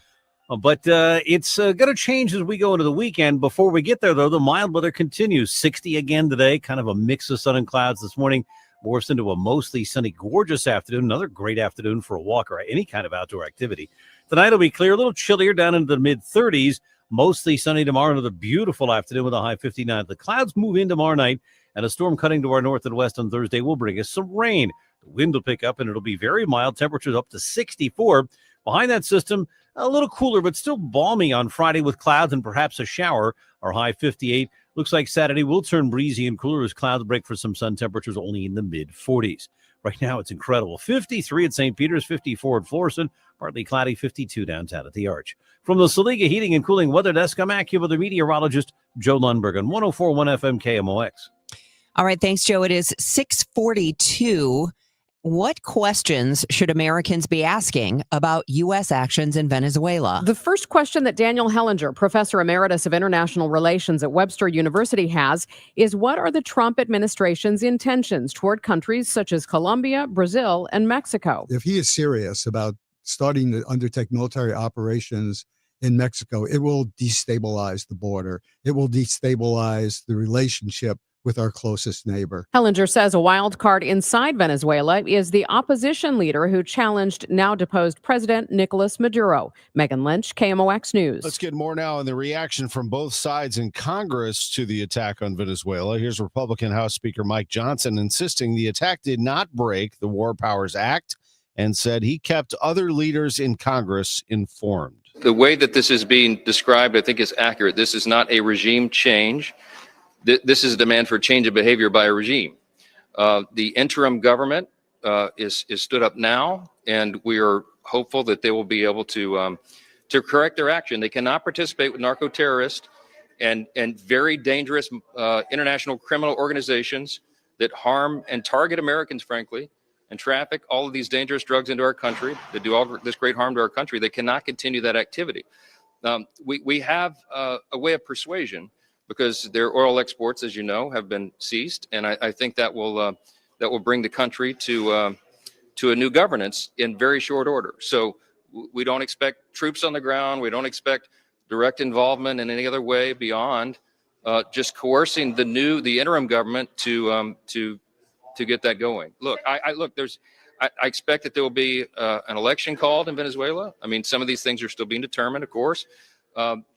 But it's going to change as we go into the weekend. Before we get there, though, the mild weather continues. 60 again today, kind of a mix of sun and clouds this morning. Morphs into a mostly sunny, gorgeous afternoon. Another great afternoon for a walk or any kind of outdoor activity. Tonight will be clear, a little chillier down into the mid-30s. Mostly sunny tomorrow. Another beautiful afternoon with a high 59. The clouds move in tomorrow night, and a storm cutting to our north and west on Thursday will bring us some rain. The wind will pick up, and it'll be very mild. Temperatures up to 64. Behind that system, a little cooler, but still balmy on Friday with clouds and perhaps a shower. Our high 58. Looks like Saturday will turn breezy and cooler as clouds break for some sun. Temperatures only in the mid-40s. Right now, it's incredible. 53 at St. Peter's, 54 at Florissant, partly cloudy, 52 downtown at the Arch. From the Saliga Heating and Cooling Weather Desk, I'm AccuWeather meteorologist Joe Lundberg on 104.1 FM KMOX.
All right, thanks, Joe. It is 6:42. What questions should Americans be asking about U.S. actions in Venezuela?
The first question that Daniel Hellinger, Professor Emeritus of International Relations at Webster University, has is what are the Trump administration's intentions toward countries such as Colombia, Brazil, and Mexico?
If he is serious about starting to undertake military operations in Mexico, it will destabilize the border. It will destabilize the relationship with our closest neighbor.
Hellinger says a wild card inside Venezuela is the opposition leader who challenged now deposed President Nicolas Maduro. Megan Lynch, KMOX News.
Let's get more now on the reaction from both sides in Congress to the attack on Venezuela. Here's Republican House Speaker Mike Johnson insisting the attack did not break the War Powers Act and said he kept other leaders in Congress informed.
The way that this is being described, I think, is accurate. This is not a regime change. This is a demand for change of behavior by a regime. The interim government is stood up now, and we are hopeful that they will be able to correct their action. They cannot participate with narco-terrorists and very dangerous international criminal organizations that harm and target Americans, frankly, and traffic all of these dangerous drugs into our country, that do all this great harm to our country. They cannot continue that activity. We have a way of persuasion, because their oil exports, as you know, have been ceased, and I think that will bring the country to a new governance in very short order. So we don't expect troops on the ground. We don't expect direct involvement in any other way beyond just coercing the interim government to get that going. Look, I expect that there will be an election called in Venezuela. I mean, some of these things are still being determined, of course.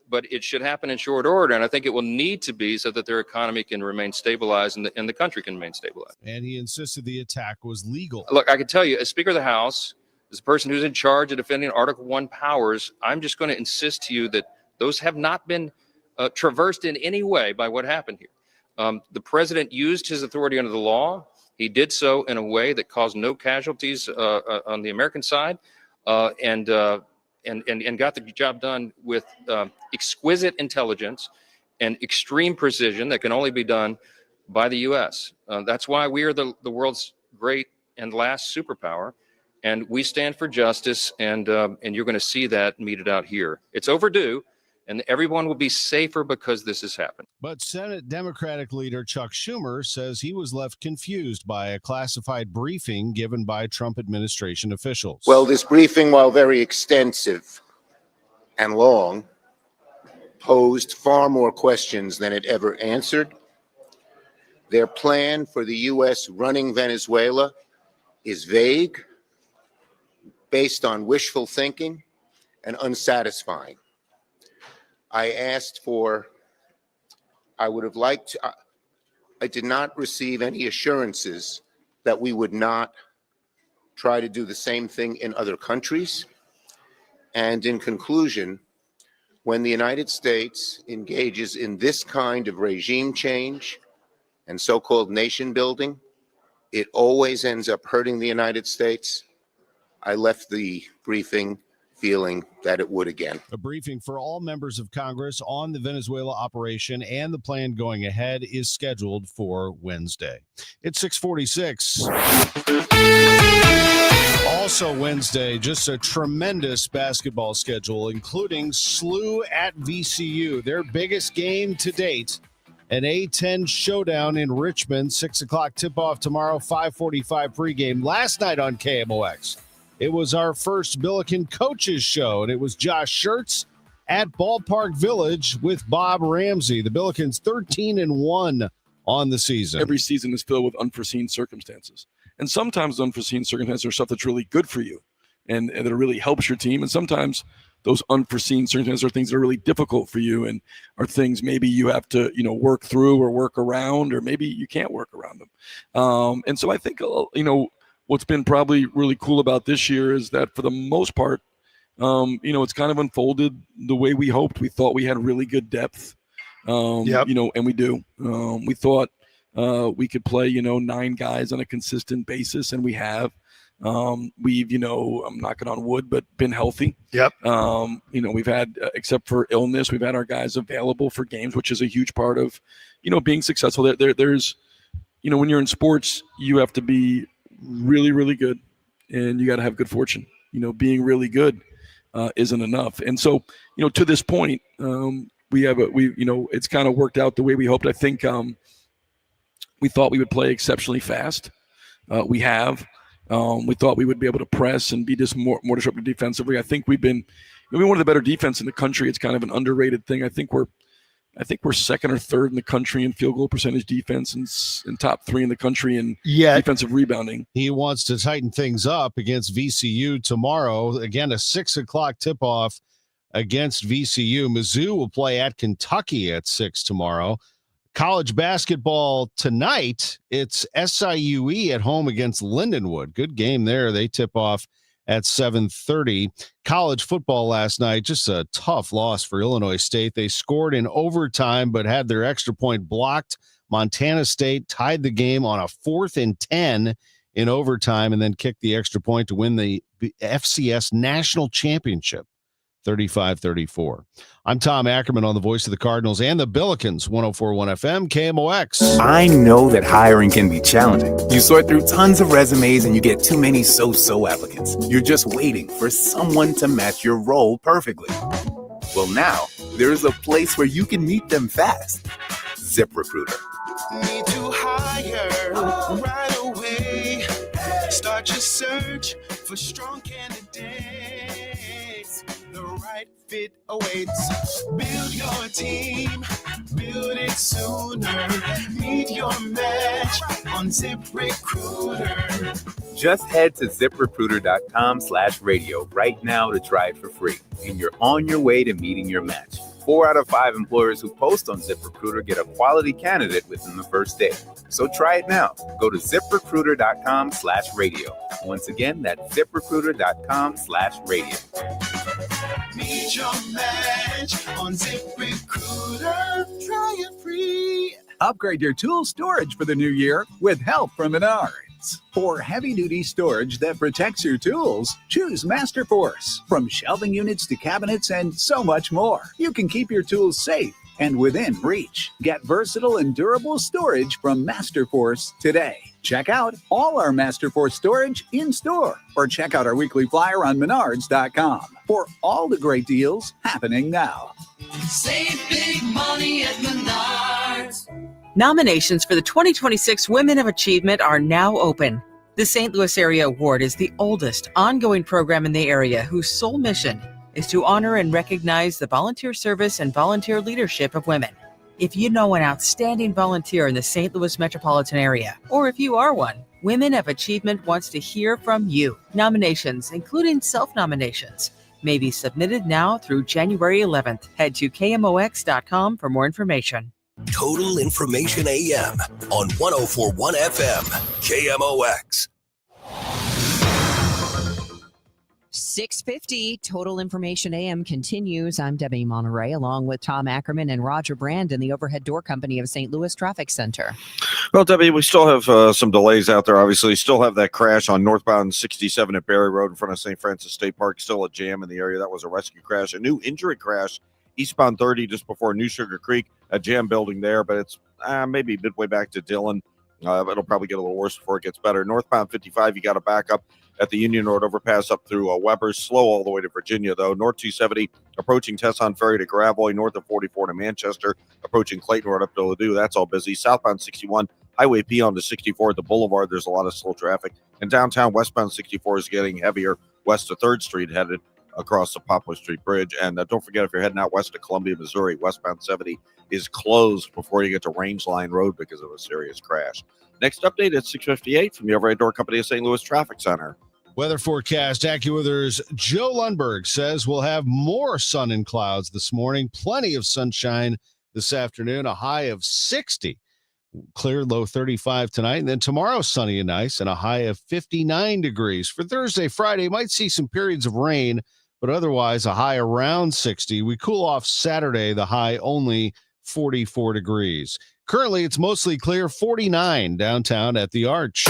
But it should happen in short order, and I think it will need to be so that their economy can remain stabilized and the country can remain stabilized.
And he insisted the attack was legal.
Look, I can tell you, as Speaker of the House, as a person who's in charge of defending Article I powers, I'm just going to insist to you that Those have not been traversed in any way by what happened here. The president used his authority under the law. He did so in a way that caused no casualties on the American side, and got the job done with exquisite intelligence and extreme precision that can only be done by the U.S. That's why we are the world's great and last superpower, and we stand for justice, and you're going to see that meted out here. It's overdue, and everyone will be safer because this has happened.
But Senate Democratic leader Chuck Schumer says he was left confused by a classified briefing given by Trump administration officials.
Well, this briefing, while very extensive and long, posed far more questions than it ever answered. Their plan for the U.S. running Venezuela is vague, based on wishful thinking, and unsatisfying. I did not receive any assurances that we would not try to do the same thing in other countries. And in conclusion, when the United States engages in this kind of regime change and so-called nation building, it always ends up hurting the United States. I left the briefing feeling that it would again.
A briefing for all members of Congress on the Venezuela operation and the plan going ahead is scheduled for Wednesday. It's 6:46. Also Wednesday, just a tremendous basketball schedule, including SLU at VCU, their biggest game to date. An A-10 showdown in Richmond, 6 o'clock tip-off tomorrow, 5:45 pregame. Last night on KMOX, it was our first Billiken Coaches Show, and it was Josh Schertz at Ballpark Village with Bob Ramsey. The Billikens 13-1 on the season.
Every season is filled with unforeseen circumstances. And sometimes unforeseen circumstances are stuff that's really good for you and that really helps your team. And sometimes those unforeseen circumstances are things that are really difficult for you and are things maybe you have to, work through or work around, or maybe you can't work around them. And so I think, what's been probably really cool about this year is that for the most part, it's kind of unfolded the way we hoped. We thought we had really good depth, and we do. We thought we could play, 9 guys on a consistent basis, and we have. We've, I'm knocking on wood, but been healthy.
Yep.
We've had, except for illness, we've had our guys available for games, which is a huge part of, being successful. There's, when you're in sports, you have to be really, really good, and you got to have good fortune. Being really good isn't enough. And so, to this point, it's kind of worked out the way we hoped. I think we thought we would play exceptionally fast. We have. We thought we would be able to press and be just more disruptive defensively. I think we've been one of the better defense in the country. It's kind of an underrated thing. I think we're second or third in the country in field goal percentage defense and top 3 in the country in defensive rebounding.
He wants to tighten things up against VCU tomorrow. Again, a 6 o'clock tip-off against VCU. Mizzou will play at Kentucky at 6 tomorrow. College basketball tonight, it's SIUE at home against Lindenwood. Good game there. They tip off at 7:30. College football last night, just a tough loss for Illinois State. They scored in overtime but had their extra point blocked. Montana State tied the game on a 4th and 10 in overtime and then kicked the extra point to win the FCS National Championship. 35-34. I'm Tom Ackerman on the Voice of the Cardinals and the Billikens, 104.1 FM, KMOX.
I know that hiring can be challenging. You sort through tons of resumes and you get too many so-so applicants. You're just waiting for someone to match your role perfectly. Well, now there's a place where you can meet them fast. ZipRecruiter.
Need to hire right away. Start your search for strong candidates. The right fit awaits. Build your team, build it sooner. Meet your match on ZipRecruiter.
Just head to ZipRecruiter.com/radio right now to try it for free. And you're on your way to meeting your match. 4 out of 5 employers who post on ZipRecruiter get a quality candidate within the first day. So try it now. Go to ZipRecruiter.com/radio. Once again, that's ZipRecruiter.com/radio.
Meet your match on ZipRecruiter. Try it free.
Upgrade your tool storage for the new year with help from Menards. For heavy-duty storage that protects your tools, choose Masterforce. From shelving units to cabinets and so much more, you can keep your tools safe and within reach. Get versatile and durable storage from Masterforce today. Check out all our Masterforce storage in store or check out our weekly flyer on Menards.com for all the great deals happening now.
Save big money at Menards.
Nominations for the 2026 Women of Achievement are now open. The St. Louis Area Award is the oldest ongoing program in the area whose sole mission is to honor and recognize the volunteer service and volunteer leadership of women. If you know an outstanding volunteer in the St. Louis metropolitan area, or if you are one, Women of Achievement wants to hear from you. Nominations, including self-nominations, may be submitted now through January 11th. Head to KMOX.com for more information.
Total Information AM on 104.1 FM, KMOX.
6:50 Total Information AM continues. I'm Debbie Monterrey, along with Tom Ackerman and Roger Brand in the Overhead Door Company of St. Louis Traffic Center.
Well, Debbie, we still have some delays out there. Obviously, still have that crash on northbound 67 at Berry Road in front of St. Francis State Park. Still a jam in the area. That was a rescue crash. A new injury crash eastbound 30 just before New Sugar Creek. A jam building there, but it's maybe midway back to Dillon. It'll probably get a little worse before it gets better. Northbound 55, you got to back up at the Union Road overpass up through Weber. Slow all the way to Virginia, though. North 270 approaching Tesson Ferry to Gravois. North of 44 to Manchester. Approaching Clayton Road up to Ladue. That's all busy. Southbound 61, Highway P on to 64 at the Boulevard. There's a lot of slow traffic. And downtown westbound 64 is getting heavier west of 3rd Street headed across the Poplar Street Bridge. And don't forget, if you're heading out west to Columbia, Missouri, westbound 70 is closed before you get to Range Line Road because of a serious crash. Next update at 6:58 from the Overhead Door Company of St. Louis Traffic Center.
Weather forecast. AccuWeather's Joe Lundberg says we'll have more sun and clouds this morning. Plenty of sunshine this afternoon. A high of 60. Clear, low 35 tonight. And then tomorrow, sunny and nice, and a high of 59 degrees. For Thursday, Friday, might see some periods of rain, but otherwise a high around 60. We cool off Saturday, the high only 44 degrees. Currently, it's mostly clear, 49 downtown at the Arch.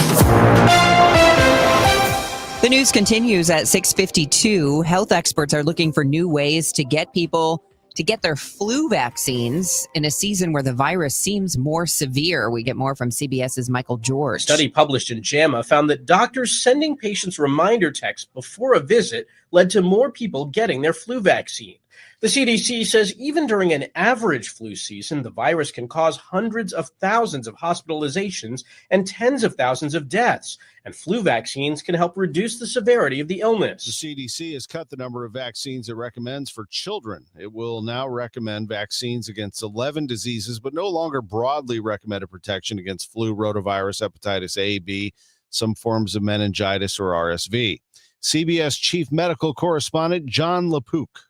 The news continues at 6:52. Health experts are looking for new ways to get people to get their flu vaccines in a season where the virus seems more severe. We get more from CBS's Michael George.
A study published in JAMA found that doctors sending patients reminder texts before a visit led to more people getting their flu vaccine. The CDC says even during an average flu season, the virus can cause hundreds of thousands of hospitalizations and tens of thousands of deaths. And flu vaccines can help reduce the severity of the illness.
The CDC has cut the number of vaccines it recommends for children. It will now recommend vaccines against 11 diseases, but no longer broadly recommended protection against flu, rotavirus, hepatitis A, B, some forms of meningitis, or RSV. CBS Chief Medical Correspondent John LaPook.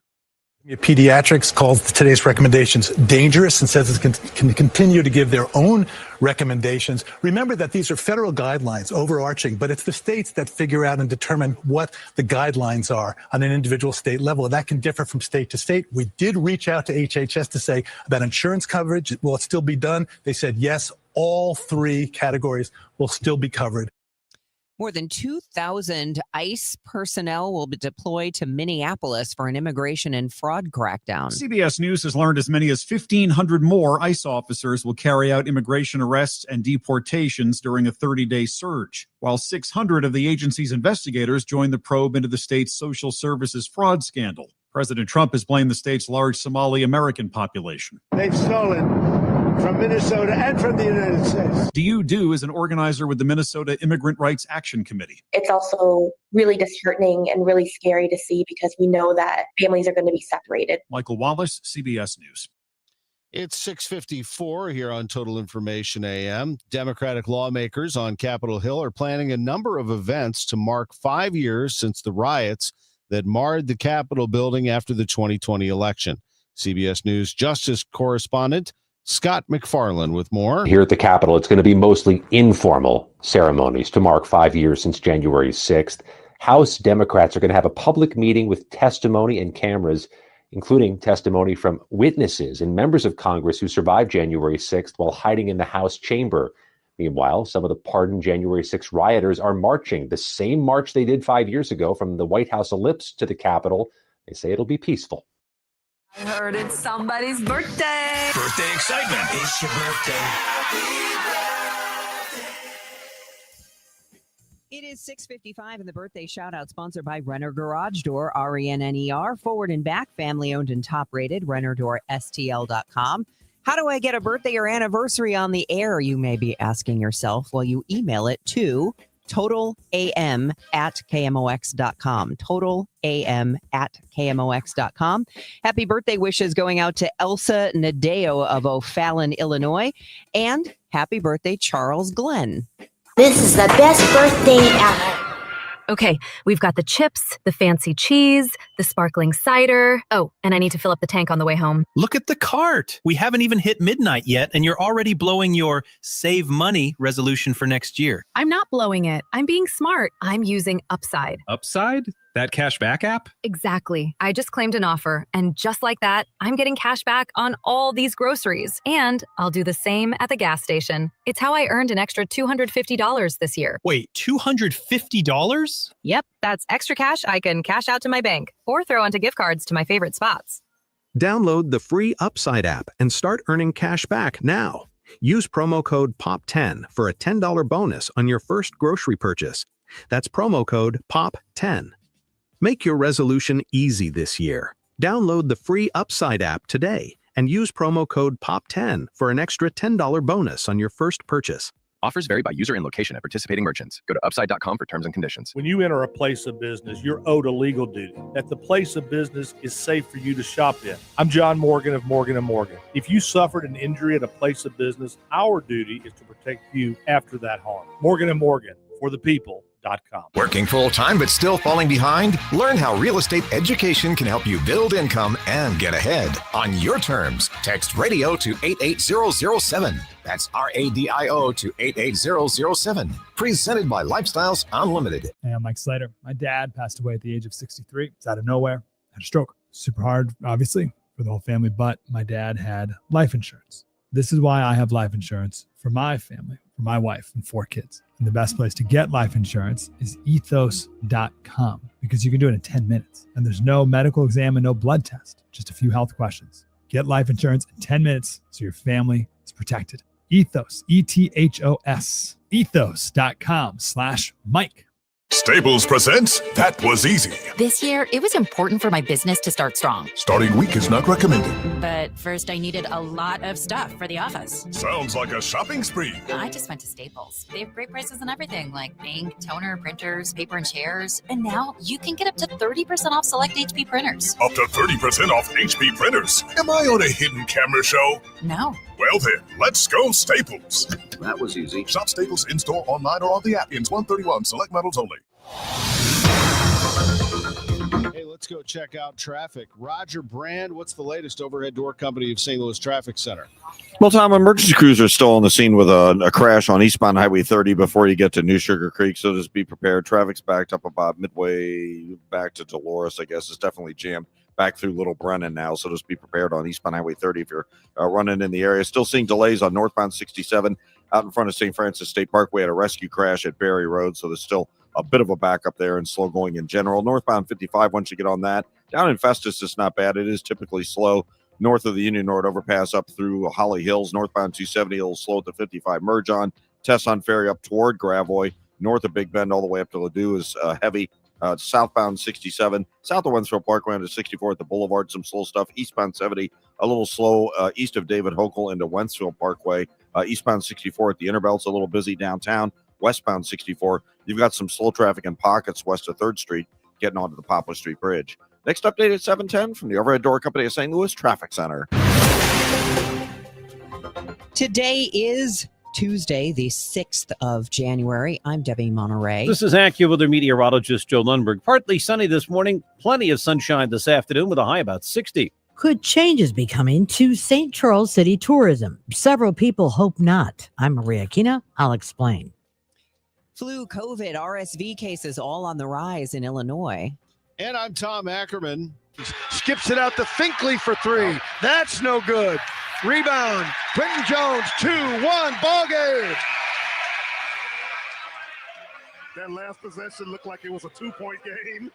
Pediatrics calls today's recommendations dangerous and says it can continue to give their own recommendations. Remember that these are federal guidelines, overarching, but it's the states that figure out and determine what the guidelines are on an individual state level. That can differ from state to state. We did reach out to HHS to say about insurance coverage, will it still be done? They said yes, all three categories will still be covered.
More than 2,000 ICE personnel will be deployed to Minneapolis for an immigration and fraud crackdown.
CBS News has learned as many as 1,500 more ICE officers will carry out immigration arrests and deportations during a 30-day surge, while 600 of the agency's investigators join the probe into the state's social services fraud scandal. President Trump has blamed the state's large Somali American population.
They've stolen from Minnesota and from the United States.
DU is an organizer with the Minnesota Immigrant Rights Action Committee.
It's also really disheartening and really scary to see because we know that families are going to be separated.
Michael Wallace, CBS News.
It's 6:54 here on Total Information AM. Democratic lawmakers on Capitol Hill are planning a number of events to mark 5 years since the riots that marred the Capitol building after the 2020 election. CBS News Justice correspondent Scott McFarland with more.
Here at the Capitol, it's going to be mostly informal ceremonies to mark 5 years since January 6th.
House Democrats are going to have a public meeting with testimony and cameras, including testimony from witnesses and members of Congress who survived January 6th while hiding in the House chamber. Meanwhile, some of the pardoned January 6th rioters are marching the same march they did 5 years ago from the White House ellipse to the Capitol. They say it'll be peaceful.
I heard it's somebody's birthday.
Birthday excitement. It's your birthday.
It is 6:55 and the birthday shout out sponsored by Renner Garage Door, RENNER, forward and back, family owned and top rated, RennerDoorSTL.com. How do I get a birthday or anniversary on the air, you may be asking yourself? Well, you email it to totalam@kmox.com. totalam@kmox.com. Happy birthday wishes going out to Elsa Nadeo of O'Fallon, Illinois. And happy birthday, Charles Glenn.
This is the best birthday ever.
Okay, we've got the chips, the fancy cheese, the sparkling cider. Oh, and I need to fill up the tank on the way home.
Look at the cart. We haven't even hit midnight yet, and you're already blowing your save money resolution for next year.
I'm not blowing it. I'm being smart. I'm using Upside.
Upside? That cash back app?
Exactly. I just claimed an offer, and just like that, I'm getting cash back on all these groceries. And I'll do the same at the gas station. It's how I earned an extra $250 this year.
Wait, $250?
Yep, that's extra cash I can cash out to my bank or throw onto gift cards to my favorite spots.
Download the free Upside app and start earning cash back now. Use promo code POP10 for a $10 bonus on your first grocery purchase. That's promo code POP10. Make your resolution easy this year. Download the free Upside app today and use promo code POP10 for an extra $10 bonus on your first purchase.
Offers vary by user and location at participating merchants. Go to upside.com for terms and conditions.
When you enter a place of business, you're owed a legal duty that the place of business is safe for you to shop in. I'm John Morgan of Morgan & Morgan. If you suffered an injury at a place of business, our duty is to protect you after that harm. Morgan & Morgan, for the people.
Working full-time but still falling behind? Learn how real estate education can help you build income and get ahead on your terms. Text radio to 88007. That's RADIO to 88007. Presented by Lifestyles Unlimited.
Hey, I'm Mike Slater. My dad passed away at the age of 63. It's out of nowhere. Had a stroke. Super hard, obviously, for the whole family, but my dad had life insurance. This is why I have life insurance for my family, for my wife and 4 kids. And the best place to get life insurance is ethos.com because you can do it in 10 minutes. And there's no medical exam and no blood test, just a few health questions. Get life insurance in 10 minutes so your family is protected. Ethos, ETHOS, ethos.com/Mike.
Staples presents That Was Easy.
This year, it was important for my business to start strong.
Starting week is not recommended.
But first, I needed a lot of stuff for the office.
Sounds like a shopping spree.
I just went to Staples. They have great prices on everything, like ink, toner, printers, paper, and chairs. And now you can get up to 30% off select HP printers.
Up to 30% off HP printers. Am I on a hidden camera show?
No.
Well then, let's go Staples.
That was easy.
Shop Staples in-store, online, or on the app. Ends 131. Select models only.
Hey, let's go check out traffic. Roger Brand, what's the latest overhead door company of St. Louis Traffic Center?
Well, Tom, emergency crews are still on the scene with a crash on eastbound Highway 30 before you get to New Sugar Creek, so just be prepared. Traffic's backed up about midway back to Dolores, I guess. It's definitely jammed back through Little Brennan now, so just be prepared on eastbound Highway 30 if you're running in the area. Still seeing delays on northbound 67 out in front of St. Francis State Parkway at a rescue crash at Berry Road, so there's still a bit of a backup there and slow going in general. Northbound 55, once you get on that. Down in Festus, it's not bad. It is typically slow north of the Union Road overpass up through Holly Hills. Northbound 270, a little slow at the 55 merge on. Tesson Ferry up toward Gravois. North of Big Bend all the way up to Ladue is heavy. Southbound 67, south of Wensville Parkway to 64 at the Boulevard, some slow stuff. Eastbound 70, a little slow east of David Hochul into Wentzville Parkway. Eastbound 64 at the Interbelt's a little busy downtown. Westbound 64, you've got some slow traffic in pockets west of 3rd Street getting onto the Poplar Street Bridge. Next update at 7:10 from the Overhead Door Company of St. Louis Traffic Center.
Today is Tuesday, the 6th of January. I'm Debbie Monterrey.
This is AccuWeather meteorologist Joe Lundberg. Partly sunny this morning, plenty of sunshine this afternoon with a high about 60.
Could changes be coming to St. Charles City tourism? Several people hope not. I'm Maria Kina. I'll explain.
Flu, COVID, RSV cases all on the rise in Illinois.
And I'm Tom Ackerman.
Skips it out to Finkley for three. That's no good. Rebound. Quentin Jones, 2-1, ball game.
That last possession looked like it was a 2-point game.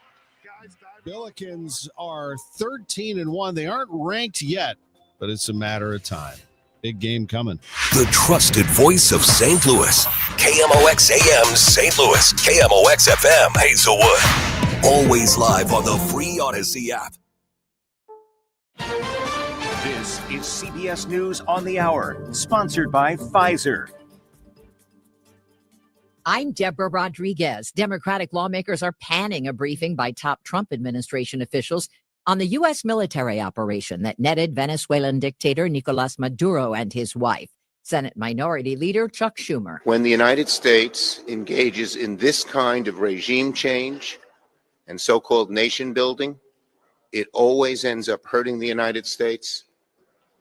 Billikens are 13-1. They aren't ranked yet, but it's a matter of time. Big game coming.
The trusted voice of St. Louis. KMOX AM St. Louis. KMOX FM Hazelwood. Always live on the free Odyssey app.
This is CBS News on the Hour, sponsored by Pfizer.
I'm Deborah Rodriguez. Democratic lawmakers are panning a briefing by top Trump administration officials on the U.S. military operation that netted Venezuelan dictator Nicolas Maduro and his wife. Senate Minority Leader Chuck Schumer.
When the United States engages in this kind of regime change and so-called nation building, it always ends up hurting the United States.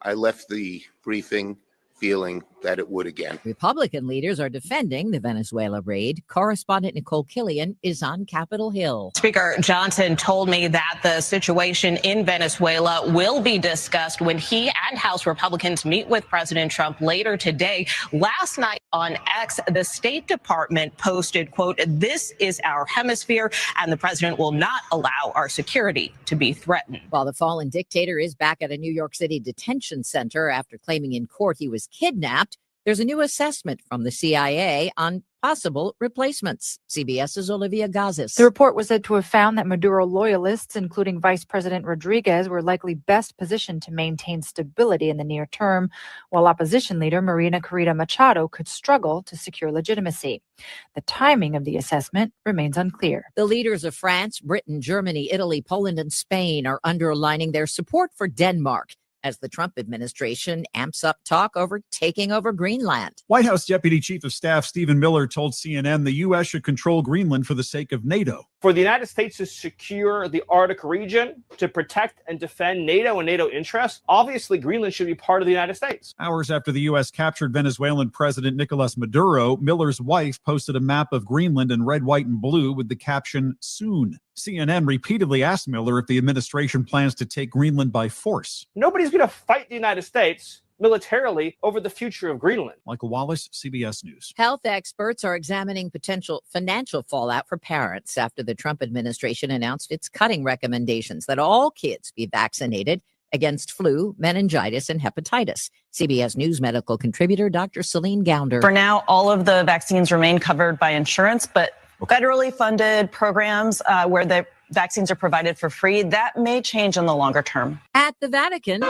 I left the briefing feeling that it would again.
Republican leaders are defending the Venezuela raid. Correspondent Nicole Killian is on Capitol Hill.
Speaker Johnson told me that the situation in Venezuela will be discussed when he and House Republicans meet with President Trump later today. Last night on X, the State Department posted, quote, "This is our hemisphere, and the president will not allow our security to be threatened."
While the fallen dictator is back at a New York City detention center after claiming in court he was kidnapped, there's a new assessment from the CIA on possible replacements. CBS's Olivia Gazis.
The report was said to have found that Maduro loyalists, including Vice President Rodriguez, were likely best positioned to maintain stability in the near term, while opposition leader Marina Corrida Machado could struggle to secure legitimacy. The timing of the assessment remains unclear.
The leaders of France, Britain, Germany, Italy, Poland, and Spain are underlining their support for Denmark as the Trump administration amps up talk over taking over Greenland.
White House Deputy Chief of Staff Stephen Miller told CNN the U.S. should control Greenland for the sake of NATO.
For the United States to secure the Arctic region, to protect and defend NATO and NATO interests, obviously Greenland should be part of the United States.
Hours after the U.S. captured Venezuelan President Nicolas Maduro, Miller's wife posted a map of Greenland in red, white, and blue with the caption, "Soon." CNN repeatedly asked Miller if the administration plans to take Greenland by force.
Nobody's going to fight the United States militarily over the future of Greenland.
Michael Wallace, CBS News.
Health experts are examining potential financial fallout for parents after the Trump administration announced it's cutting recommendations that all kids be vaccinated against flu, meningitis, and hepatitis. CBS News medical contributor Dr. Celine Gounder.
For now, all of the vaccines remain covered by insurance, but federally funded programs where the vaccines are provided for free, that may change in the longer term.
At the Vatican,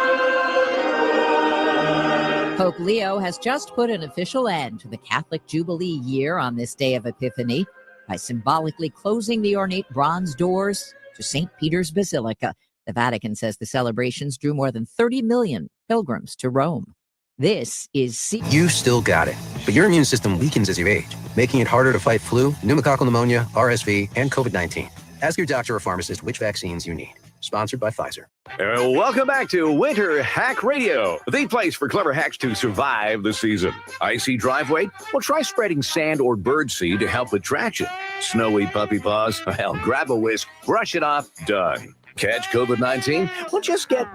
Pope Leo has just put an official end to the Catholic Jubilee year on this day of Epiphany by symbolically closing the ornate bronze doors to St. Peter's Basilica. The Vatican says the celebrations drew more than 30 million pilgrims to Rome. This is
You still got it, but your immune system weakens as you age, making it harder to fight flu, pneumococcal pneumonia, RSV, and COVID-19. Ask your doctor or pharmacist which vaccines you need. Sponsored by Pfizer.
Welcome back to Winter Hack Radio, the place for clever hacks to survive the season. Icy driveway? Well, try spreading sand or birdseed to help with traction. Snowy puppy paws? Well, grab a whisk, brush it off, done. Catch COVID-19? Well, just get...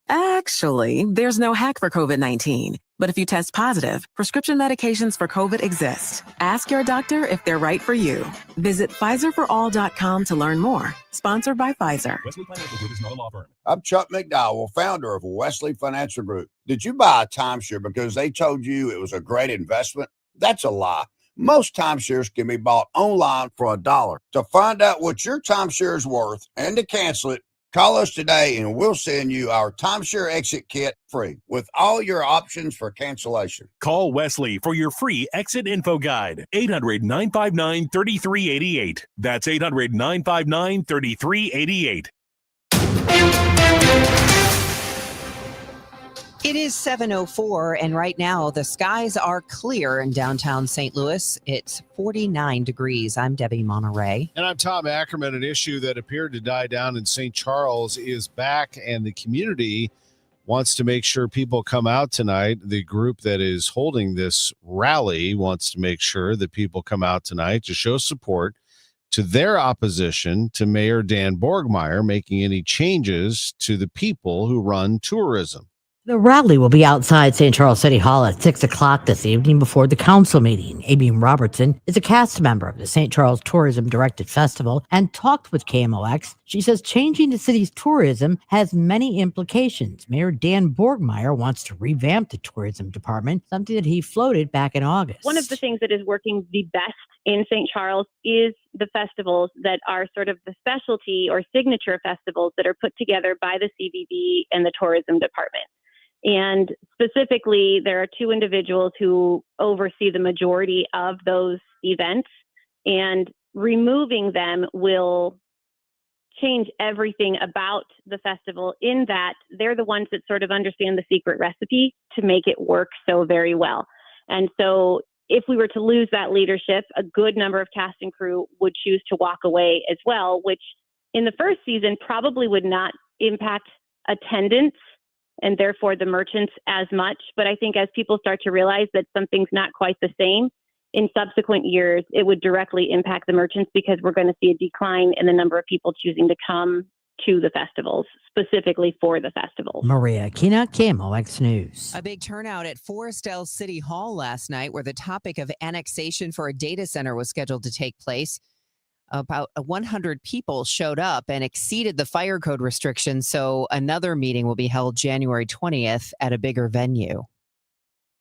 Actually, there's no hack for COVID-19. But if you test positive, prescription medications for COVID exist. Ask your doctor if they're right for you. Visit PfizerForAll.com to learn more. Sponsored by Pfizer.
Wesley Financial Group is not a law firm. I'm Chuck McDowell, founder of Wesley Financial Group. Did you buy a timeshare because they told you it was a great investment? That's a lie. Most timeshares can be bought online for $1. To find out what your timeshare is worth and to cancel it, call us today and we'll send you our timeshare exit kit free with all your options for cancellation.
Call Wesley for your free exit info guide. 800-959-3388. That's 800-959-3388.
It is 7:04, and right now the skies are clear in downtown St. Louis. It's 49 degrees. I'm Debbie Monterrey.
And I'm Tom Ackerman. An issue that appeared to die down in St. Charles is back, and the community wants to make sure people come out tonight. The group that is holding this rally wants to make sure that people come out tonight to show support to their opposition to Mayor Dan Borgmeyer making any changes to the people who run tourism.
The rally will be outside St. Charles City Hall at 6 o'clock this evening before the council meeting. Amy Robertson is a cast member of the St. Charles Tourism Directed Festival and talked with KMOX. She says changing the city's tourism has many implications. Mayor Dan Borgmeyer wants to revamp the tourism department, something that he floated back in August.
One of the things that is working the best in St. Charles is the festivals that are sort of the specialty or signature festivals that are put together by the CVB and the tourism department. And specifically, there are two individuals who oversee the majority of those events, and removing them will change everything about the festival in that they're the ones that sort of understand the secret recipe to make it work so very well. And so if we were to lose that leadership, a good number of cast and crew would choose to walk away as well, which in the first season probably would not impact attendance and therefore the merchants as much. But I think as people start to realize that something's not quite the same, in subsequent years, it would directly impact the merchants because we're going to see a decline in the number of people choosing to come to the festivals, specifically for the festivals.
Maria Kina, KMOX News.
A big turnout at Forestell City Hall last night where the topic of annexation for a data center was scheduled to take place. About 100 people showed up and exceeded the fire code restrictions, so another meeting will be held January 20th at a bigger venue.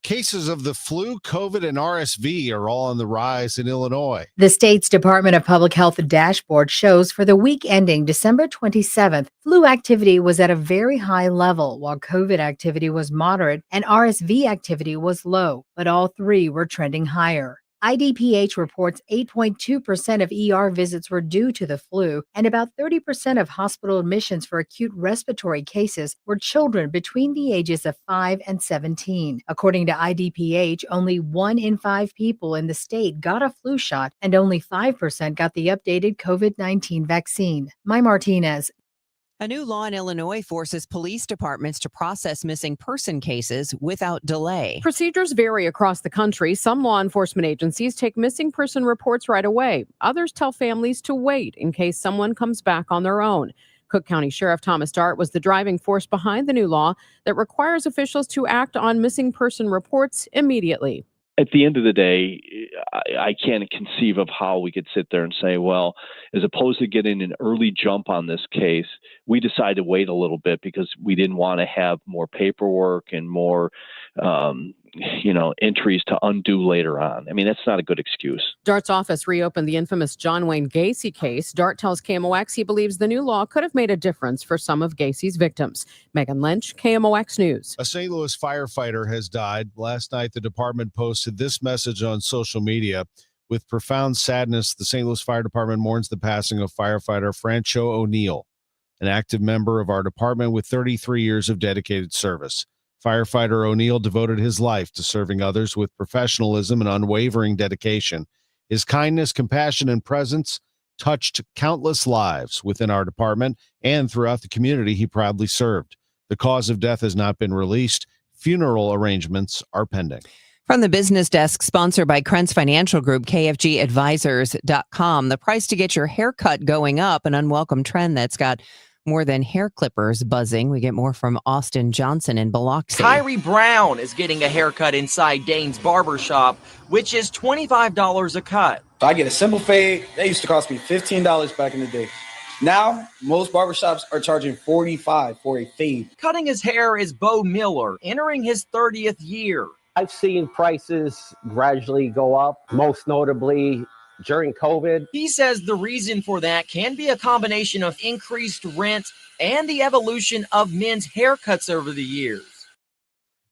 Cases of the flu, COVID, and RSV are all on the rise in Illinois.
The state's Department of Public Health dashboard shows for the week ending December 27th, flu activity was at a very high level, while COVID activity was moderate and RSV activity was low, but all three were trending higher. IDPH reports 8.2% of ER visits were due to the flu, and about 30% of hospital admissions for acute respiratory cases were children between the ages of 5 and 17. According to IDPH, only 1 in 5 people in the state got a flu shot, and only 5% got the updated COVID-19 vaccine. Mai Martinez.
A new law in Illinois forces police departments to process missing person cases without delay.
Procedures vary across the country. Some law enforcement agencies take missing person reports right away. Others tell families to wait in case someone comes back on their own. Cook County Sheriff Thomas Dart was the driving force behind the new law that requires officials to act on missing person reports immediately.
At the end of the day, I can't conceive of how we could sit there and say, well, as opposed to getting an early jump on this case, we decided to wait a little bit because we didn't want to have more paperwork and more, entries to undo later on. I mean, that's not a good excuse.
Dart's office reopened the infamous John Wayne Gacy case. Dart tells KMOX he believes the new law could have made a difference for some of Gacy's victims. Megan Lynch, KMOX News.
A St. Louis firefighter has died. Last night, the department posted this message on social media. With profound sadness, the St. Louis Fire Department mourns the passing of firefighter Francho O'Neill, an active member of our department with 33 years of dedicated service. Firefighter O'Neill devoted his life to serving others with professionalism and unwavering dedication. His kindness, compassion, and presence touched countless lives within our department and throughout the community he proudly served. The cause of death has not been released. Funeral arrangements are pending.
From the business desk, sponsored by Krentz Financial Group, KFGadvisors.com. The price to get your haircut going up, an unwelcome trend that's got more than hair clippers buzzing. We get more from Austin Johnson in Biloxi.
Tyree Brown is getting a haircut inside Dane's Barbershop, which is $25 a cut.
I get a simple fade. That used to cost me $15 back in the day. Now, most barbershops are charging $45 for a fade.
Cutting his hair is Bo Miller, entering his 30th year.
I've seen prices gradually go up, most notably during COVID.
He says the reason for that can be a combination of increased rent and the evolution of men's haircuts over the years.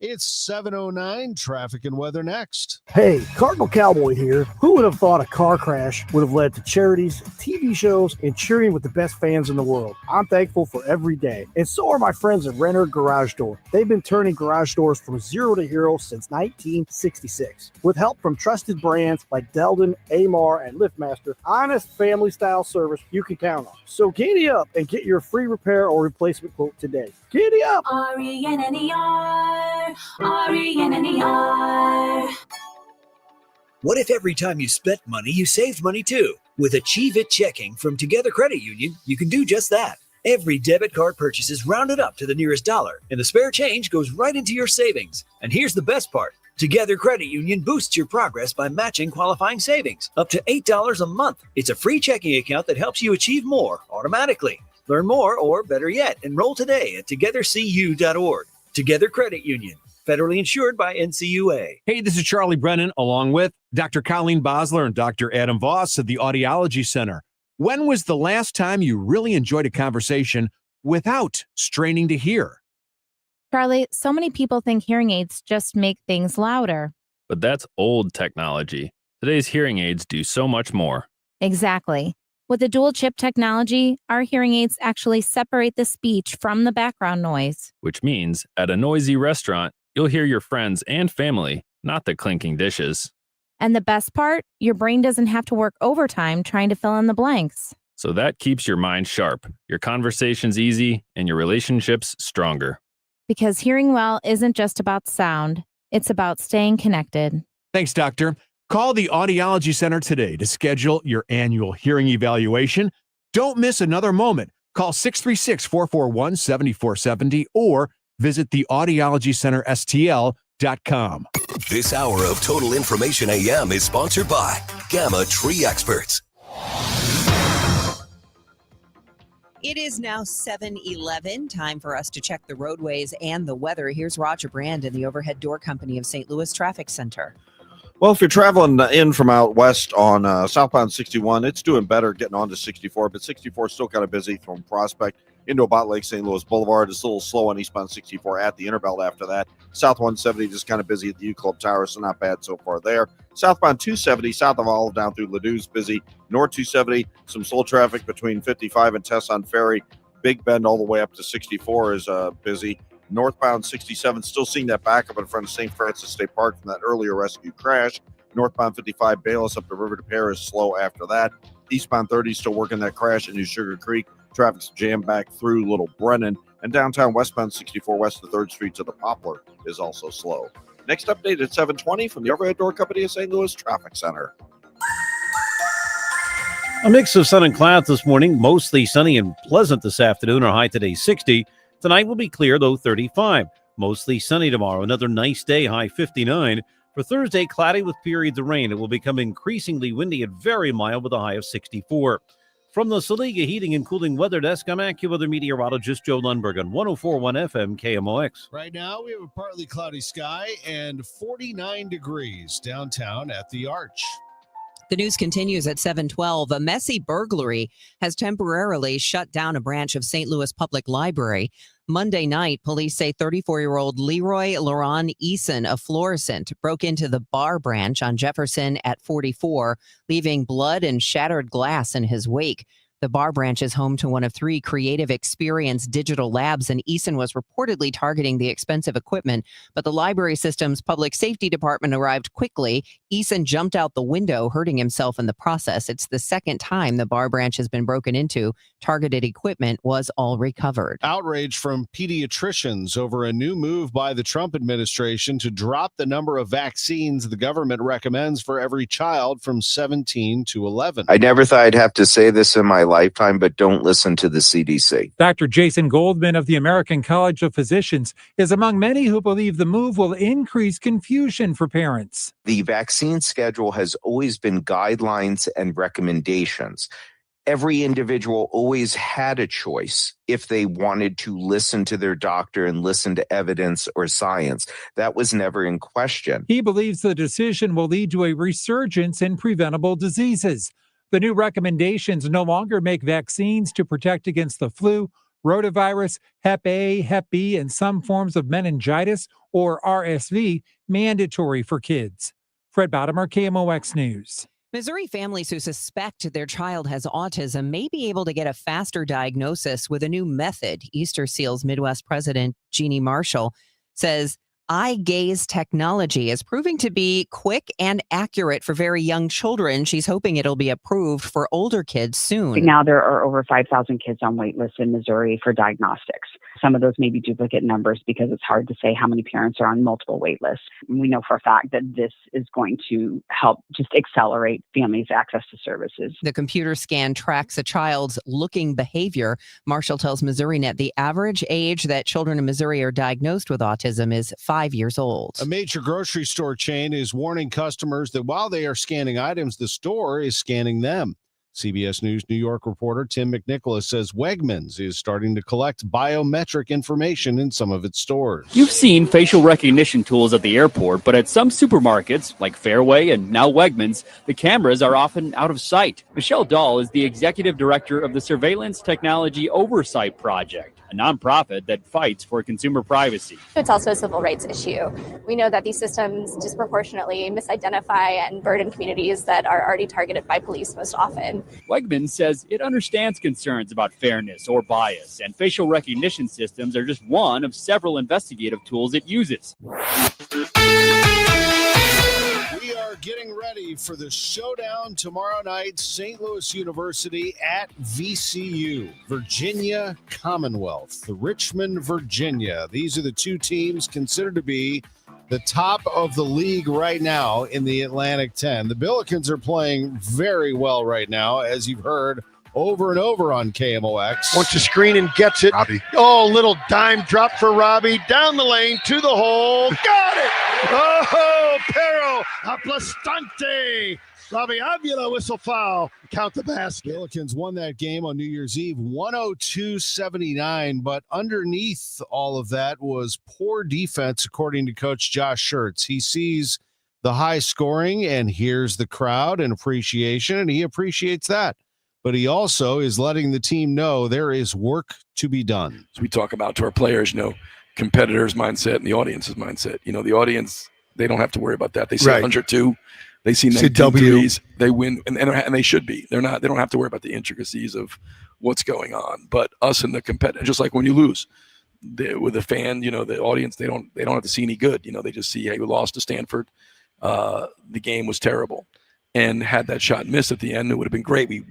It's 7:09. Traffic and weather next.
Hey, Cardinal Cowboy here. Who would have thought a car crash would have led to charities, TV shows, and cheering with the best fans in the world? I'm thankful for every day. And so are my friends at Renner Garage Door. They've been turning garage doors from zero to hero since 1966. With help from trusted brands like Delden, Amar, and LiftMaster, honest family-style service you can count on. So giddy up and get your free repair or replacement quote today. Giddy up!
RENNER, RENNER. What if every time you spent money, you saved money too? With Achieve It Checking from Together Credit Union, you can do just that. Every debit card purchase is rounded up to the nearest dollar, and the spare change goes right into your savings. And here's the best part. Together Credit Union boosts your progress by matching qualifying savings up to $8 a month. It's a free checking account that helps you achieve more automatically. Learn more, or better yet, enroll today at togethercu.org. Together Credit Union, federally insured by NCUA.
Hey, this is Charlie Brennan, along with Dr. Colleen Bosler and Dr. Adam Voss at the Audiology Center. When was the last time you really enjoyed a conversation without straining to hear?
Charlie, so many people think hearing aids just make things louder.
But that's old technology. Today's hearing aids do so much more.
Exactly. With the dual chip technology, our hearing aids actually separate the speech from the background noise.
Which means at a noisy restaurant, you'll hear your friends and family, not the clinking dishes.
And the best part, your brain doesn't have to work overtime trying to fill in the blanks.
So that keeps your mind sharp, your conversations easy, and your relationships stronger.
Because hearing well isn't just about sound, it's about staying connected.
Thanks, Doctor. Call the Audiology Center today to schedule your annual hearing evaluation. Don't miss another moment. Call 636-441-7470 or visit theaudiologycenterstl.com.
This hour of Total Information AM is sponsored by Gamma Tree Experts.
It is now 7:11. Time for us to check the roadways and the weather. Here's Roger Brand in the Overhead Door Company of St. Louis Traffic Center.
Well, if you're traveling in from out west on southbound 61, it's doing better getting on to 64, but 64 is still kind of busy from Prospect into about Lake St. Louis Boulevard. It's a little slow on eastbound 64 at the Interbelt after that. South 170 just kind of busy at the U-Club Tower, so not bad so far there. Southbound 270, south of Olive down through Ladou's busy. North 270, some slow traffic between 55 and Tesson Ferry. Big Bend all the way up to 64 is busy. Northbound 67, still seeing that backup in front of St. Francis State Park from that earlier rescue crash. Northbound 55, Bayless up to River de Pere is slow after that. Eastbound 30 still working that crash in New Sugar Creek. Traffic's jammed back through Little Brennan. And downtown westbound 64 west of 3rd Street to the Poplar is also slow. Next update at 7:20 from the Overhead Door Company of St. Louis Traffic Center.
A mix of sun and clouds this morning, mostly sunny and pleasant this afternoon. Our high today 60. Tonight will be clear, though 35. Mostly sunny tomorrow. Another nice day, high 59. For Thursday, cloudy with periods of rain. It will become increasingly windy and very mild with a high of 64. From the Saliga Heating and Cooling Weather Desk, I'm AccuWeather meteorologist Joe Lundberg on 104.1 FM KMOX.
Right now, we have a partly cloudy sky and 49 degrees downtown at the Arch.
The news continues at 7:12. A messy burglary has temporarily shut down a branch of St. Louis Public Library. Monday night, police say 34-year-old Leroy Laron Eason of Florissant broke into the bar branch on Jefferson at 44, leaving blood and shattered glass in his wake. The bar branch is home to one of 3 Creative Experience digital labs, and Eason was reportedly targeting the expensive equipment, but the library system's public safety department arrived quickly. Eason jumped out the window, hurting himself in the process. It's the second time the bar branch has been broken into. Targeted equipment was all recovered.
Outrage from pediatricians over a new move by the Trump administration to drop the number of vaccines the government recommends for every child from 17 to 11.
I never thought I'd have to say this in my lifetime, but don't listen to the CDC.
Dr. Jason Goldman of the American College of Physicians is among many who believe the move will increase confusion for parents.
The vaccine schedule has always been guidelines and recommendations. Every individual always had a choice if they wanted to listen to their doctor and listen to evidence or science. That was never in question.
He believes the decision will lead to a resurgence in preventable diseases. The new recommendations no longer make vaccines to protect against the flu, rotavirus, Hep A, Hep B, and some forms of meningitis or RSV mandatory for kids. Fred Bottomer, KMOX News.
Missouri families who suspect their child has autism may be able to get a faster diagnosis with a new method. Easter Seals Midwest President Jeannie Marshall says eye gaze technology is proving to be quick and accurate for very young children. She's hoping it'll be approved for older kids soon.
Now there are over 5,000 kids on wait lists in Missouri for diagnostics. Some of those may be duplicate numbers because it's hard to say how many parents are on multiple wait lists. We know for a fact that this is going to help just accelerate families' access to services.
The computer scan tracks a child's looking behavior. Marshall tells MissouriNet the average age that children in Missouri are diagnosed with autism is 5 years old.
A major grocery store chain is warning customers that while they are scanning items, the store is scanning them. CBS News New York reporter Tim McNicholas says Wegmans is starting to collect biometric information in some of its stores.
You've seen facial recognition tools at the airport, but at some supermarkets, like Fairway and now Wegmans, the cameras are often out of sight. Michelle Dahl is the executive director of the Surveillance Technology Oversight Project, a nonprofit that fights for consumer privacy.
It's also a civil rights issue. We know that these systems disproportionately misidentify and burden communities that are already targeted by police most often.
Wegmans says it understands concerns about fairness or bias, and facial recognition systems are just one of several investigative tools it uses.
We are getting ready for the showdown tomorrow night, St. Louis University at VCU, Virginia Commonwealth, Richmond, Virginia. These are the two teams considered to be the top of the league right now in the Atlantic 10. The Billikens are playing very well right now, as you've heard over and over on KMOX.
Wants to screen and gets it. Robbie. Oh, little dime drop for Robbie. Down the lane to the hole. Got it! Oh, Pero aplastante. Robbie Avila whistle foul. Count the basket.
Billikens won that game on New Year's Eve, 102-79. But underneath all of that was poor defense, according to Coach Josh Schertz. He sees the high scoring and hears the crowd and appreciation, and he appreciates that. But he also is letting the team know there is work to be done.
So we talk about to our players, competitors' mindset and the audience's mindset. The audience, they don't have to worry about that. They see 102. They see 19 threes, they win, and they should be. They don't have to worry about the intricacies of what's going on. But us and the competitor, just like when you lose, with the fan, the audience, they don't have to see any good. They just see, hey, we lost to Stanford. The game was terrible, and had that shot missed at the end, it would have been great. We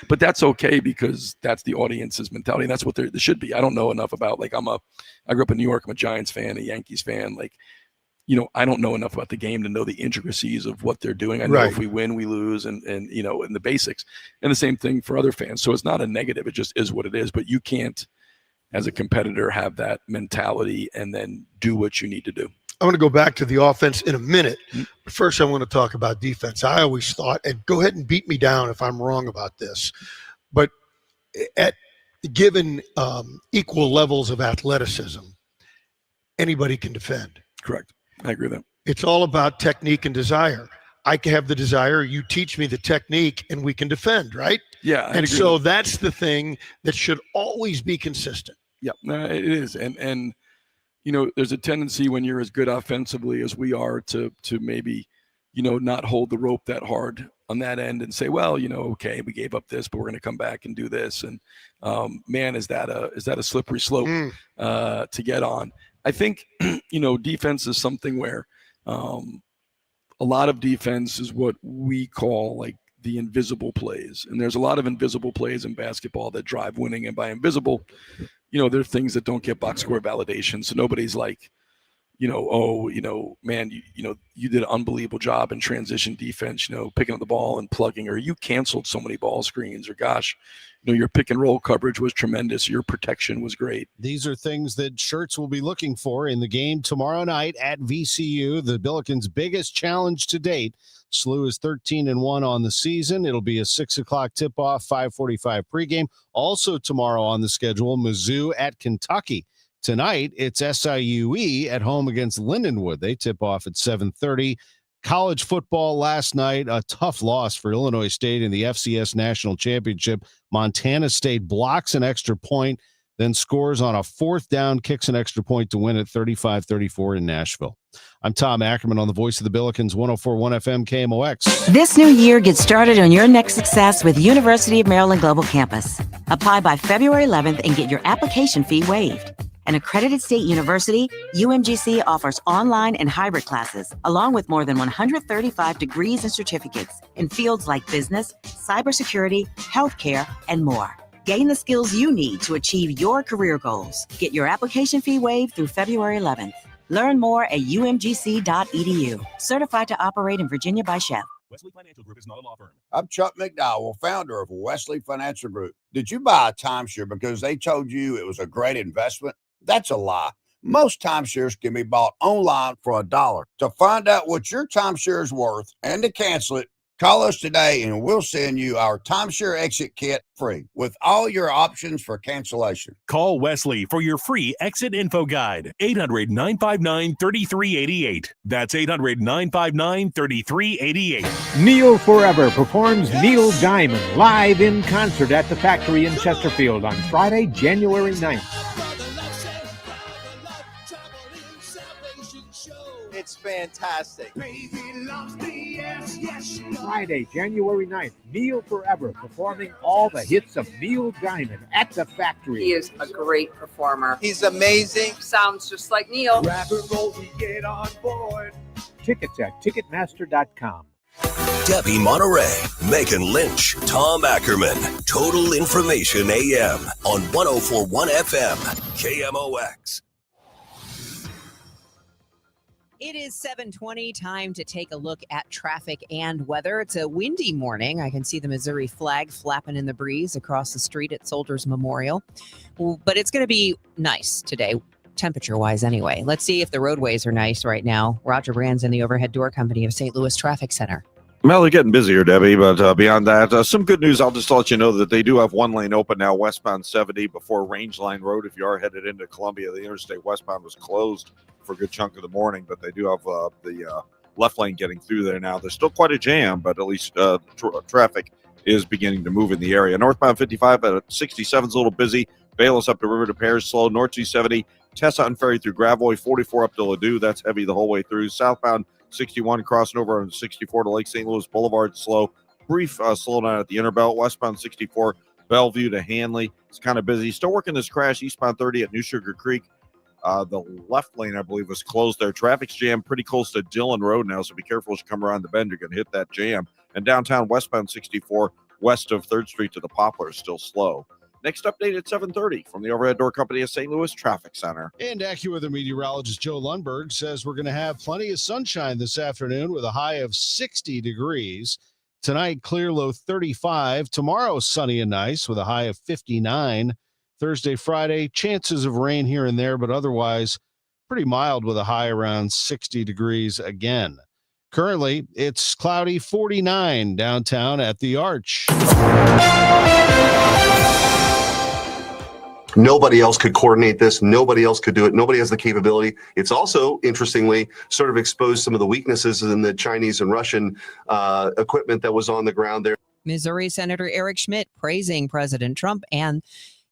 but that's okay because that's the audience's mentality. And that's what there should be. I don't know enough about I grew up in New York. I'm a Giants fan, a Yankees fan. I don't know enough about the game to know the intricacies of what they're doing. I know if we win, we lose, and in the basics. And the same thing for other fans. So it's not a negative. It just is what it is. But you can't, as a competitor, have that mentality and then do what you need to do.
I'm going to go back to the offense in a minute. But first, I want to talk about defense. I always thought, and go ahead and beat me down if I'm wrong about this, but at given equal levels of athleticism, anybody can defend.
Correct. I agree with that.
It's all about technique and desire. I can have the desire, you teach me the technique, and we can defend, right?
Yeah.
And so that's the thing that should always be consistent.
Yeah, it is. And there's a tendency when you're as good offensively as we are to maybe, not hold the rope that hard on that end and say, well, okay, we gave up this, but we're going to come back and do this. And man, is that a slippery slope to get on? I think, defense is something where a lot of defense is what we call the invisible plays. And there's a lot of invisible plays in basketball that drive winning. And by invisible, there are things that don't get box score validation. So nobody's like, man, you did an unbelievable job in transition defense, picking up the ball and plugging, or you canceled so many ball screens, or gosh, your pick and roll coverage was tremendous. Your protection was great.
These are things that Schertz will be looking for in the game tomorrow night at VCU, the Billikens' biggest challenge to date. SLU is 13-1 on the season. It'll be a 6:00 tip-off, 5:45 pregame. Also tomorrow on the schedule, Mizzou at Kentucky. Tonight, it's SIUE at home against Lindenwood. They tip off at 7:30. College football last night, a tough loss for Illinois State in the FCS National Championship. Montana State blocks an extra point, then scores on a fourth down, kicks an extra point to win at 35-34 in Nashville. I'm Tom Ackerman on the Voice of the Billikens, 104.1 FM KMOX.
This new year, get started on your next success with University of Maryland Global Campus. Apply by February 11th and get your application fee waived. An accredited state university, UMGC offers online and hybrid classes, along with more than 135 degrees and certificates in fields like business, cybersecurity, healthcare, and more. Gain the skills you need to achieve your career goals. Get your application fee waived through February 11th. Learn more at umgc.edu. Certified to operate in Virginia by Chef.
Wesley Financial Group is not a law firm. I'm Chuck McDowell, founder of Wesley Financial Group. Did you buy a timeshare because they told you it was a great investment? That's a lie. Most timeshares can be bought online for $1. To find out what your timeshare is worth and to cancel it, call us today and we'll send you our timeshare exit kit free with all your options for cancellation.
Call Wesley for your free exit info guide. 800-959-3388. That's 800-959-3388.
Neil Forever performs Neil Diamond live in concert at the Factory in Chesterfield on Friday, January 9th.
It's fantastic.
Friday, January 9th, Neil Forever performing all the hits of Neil Diamond at the Factory.
He is a great performer.
He's amazing.
Sounds just like Neil.
Grab and roll, we get on board. Tickets at Ticketmaster.com.
Debbie Monterrey, Megan Lynch, Tom Ackerman. Total Information AM on 104.1 FM KMOX.
It is 7:20, time to take a look at traffic and weather. It's a windy morning. I can see the Missouri flag flapping in the breeze across the street at Soldiers Memorial. But it's going to be nice today, temperature-wise anyway. Let's see if the roadways are nice right now. Roger Brand's in the Overhead Door Company of St. Louis Traffic Center.
Well, they're getting busier, Debbie, but beyond that, some good news. I'll just let you know that they do have one lane open now, westbound 70 before Rangeline Road. If you are headed into Columbia, the interstate westbound was closed for a good chunk of the morning, but they do have the left lane getting through there now. There's still quite a jam, but at least traffic is beginning to move in the area. Northbound 55 at 67 is a little busy. Bayless up to River to Paris, slow. North 270, Tessot Ferry through Gravois, 44 up to Ladue. That's heavy the whole way through. Southbound 61 crossing over on 64 to Lake St. Louis Boulevard, slow. Brief slowdown at the Interbelt. Westbound 64, Bellevue to Hanley. It's kind of busy. Still working this crash, eastbound 30 at New Sugar Creek. The left lane, I believe, was closed there. Traffic's jammed pretty close to Dillon Road now, so be careful as you come around the bend. You're going to hit that jam. And downtown westbound 64, west of 3rd Street to the Poplar is still slow. Next update at 7:30 from the Overhead Door Company of St. Louis Traffic Center.
And AccuWeather meteorologist Joe Lundberg says we're going to have plenty of sunshine this afternoon with a high of 60 degrees. Tonight, clear, low 35. Tomorrow, sunny and nice with a high of 59. Thursday, Friday, chances of rain here and there, but otherwise pretty mild with a high around 60 degrees again. Currently, it's cloudy, 49 downtown at the Arch.
Nobody else could coordinate this. Nobody else could do it. Nobody has the capability. It's also, interestingly, sort of exposed some of the weaknesses in the Chinese and Russian equipment that was on the ground there.
Missouri Senator Eric Schmidt praising President Trump and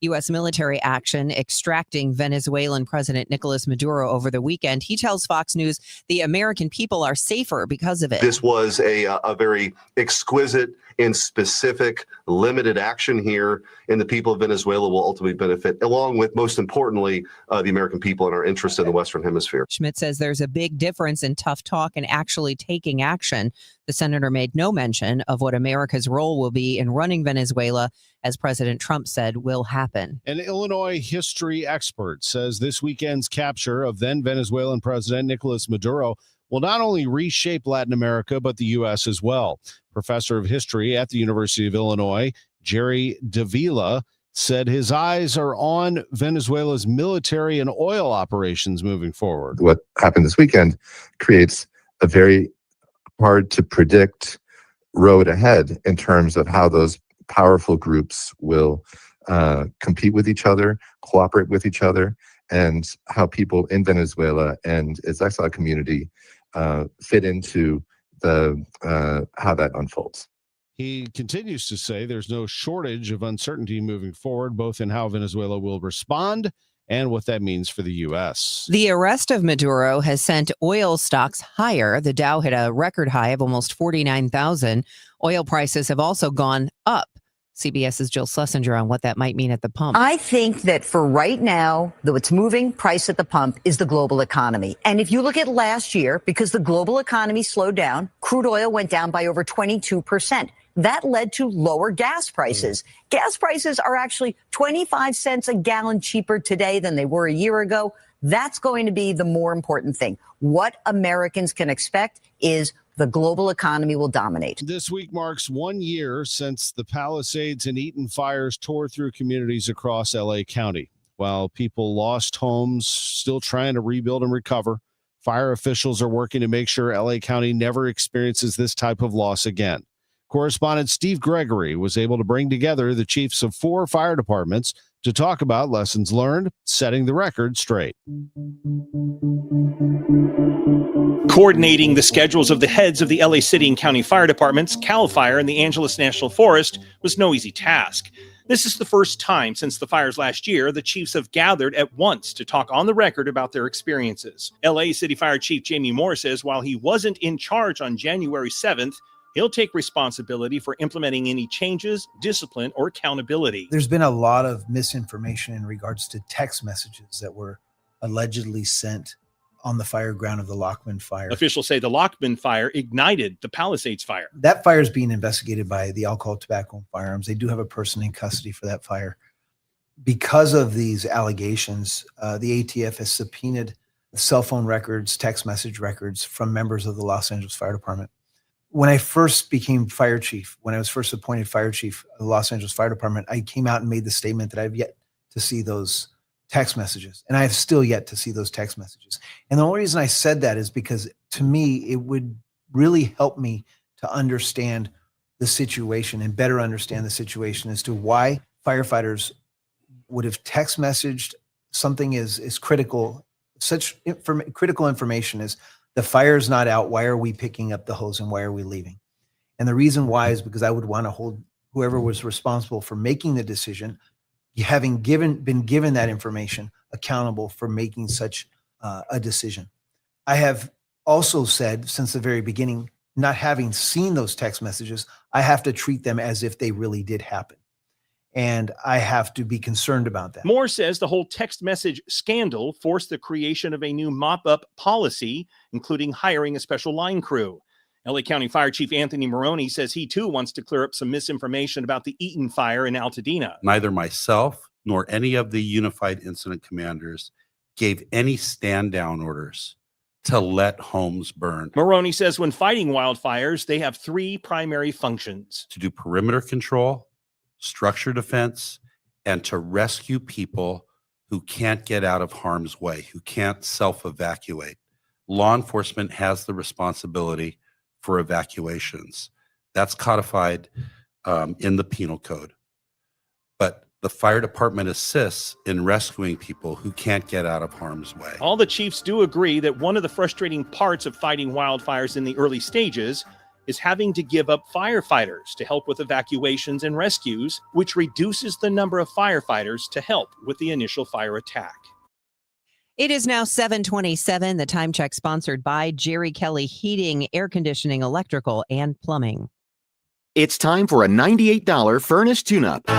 U.S. military action extracting Venezuelan President Nicolas Maduro over the weekend. He tells Fox News the American people are safer because of it.
This was a very exquisite and specific limited action here, and the people of Venezuela will ultimately benefit, along with, most importantly, the American people and our interest in the Western Hemisphere.
Schmidt says there's a big difference in tough talk and actually taking action. The senator made no mention of what America's role will be in running Venezuela, as President Trump said will happen.
An Illinois history expert says this weekend's capture of then Venezuelan President Nicolas Maduro will not only reshape Latin America, but the U.S. as well. Professor of history at the University of Illinois, Jerry Davila, said his eyes are on Venezuela's military and oil operations moving forward.
What happened this weekend creates a very hard to predict road ahead in terms of how those powerful groups will compete with each other, cooperate with each other, and how people in Venezuela and its exile community fit into how that unfolds.
He continues to say there's no shortage of uncertainty moving forward, both in how Venezuela will respond and what that means for the U.S.
The arrest of Maduro has sent oil stocks higher. The Dow hit a record high of almost 49,000. Oil prices have also gone up. CBS's Jill Schlesinger on what that might mean at the pump.
I think that for right now, what's moving price at the pump is the global economy. And if you look at last year, because the global economy slowed down, crude oil went down by over 22%. That led to lower gas prices. Gas prices are actually 25 cents a gallon cheaper today than they were a year ago. That's going to be the more important thing. What Americans can expect is the global economy will dominate.
This week marks 1 year since the Palisades and Eaton fires tore through communities across L.A. County. While people lost homes, still trying to rebuild and recover, fire officials are working to make sure L.A. County never experiences this type of loss again. Correspondent Steve Gregory was able to bring together the chiefs of 4 fire departments to talk about lessons learned, setting the record straight.
Coordinating the schedules of the heads of the LA City and County Fire Departments, CAL FIRE, and the Angeles National Forest was no easy task. This is the first time since the fires last year the chiefs have gathered at once to talk on the record about their experiences. LA City Fire Chief Jamie Moore says while he wasn't in charge on January 7th, he'll take responsibility for implementing any changes, discipline, or accountability.
There's been a lot of misinformation in regards to text messages that were allegedly sent on the fire ground of the Lockman fire.
Officials say the Lockman fire ignited the Palisades fire.
That fire is being investigated by the Alcohol, Tobacco, and Firearms. They do have a person in custody for that fire. Because of these allegations, the ATF has subpoenaed cell phone records, text message records from members of the Los Angeles Fire Department. When I first became fire chief, when I was first appointed fire chief of the Los Angeles Fire Department, I came out and made the statement that I've yet to see those text messages. And I have still yet to see those text messages. And the only reason I said that is because to me, it would really help me to understand the situation and better understand the situation as to why firefighters would have text messaged something as critical, such critical information as the fire's not out. Why are we picking up the hose and why are we leaving? And the reason why is because I would want to hold whoever was responsible for making the decision, having been given that information, accountable for making such a decision. I have also said since the very beginning, not having seen those text messages, I have to treat them as if they really did happen. And I have to be concerned about that.
Moore says the whole text message scandal forced the creation of a new mop-up policy, including hiring a special line crew. LA County Fire Chief Anthony Maroney says he too wants to clear up some misinformation about the Eaton fire in Altadena.
Neither myself nor any of the unified incident commanders gave any stand-down orders to let homes burn.
Maroney says when fighting wildfires, they have 3 primary functions:
to do perimeter control, structure defense, and to rescue people who can't get out of harm's way, who can't self-evacuate. Law enforcement has the responsibility for evacuations. That's codified in the penal code. But the fire department assists in rescuing people who can't get out of harm's way.
All the chiefs do agree that one of the frustrating parts of fighting wildfires in the early stages is having to give up firefighters to help with evacuations and rescues, which reduces the number of firefighters to help with the initial fire attack.
It is now 7:27. The time check sponsored by Jerry Kelly Heating, Air Conditioning, Electrical, and Plumbing.
It's time for a $98 furnace tune-up.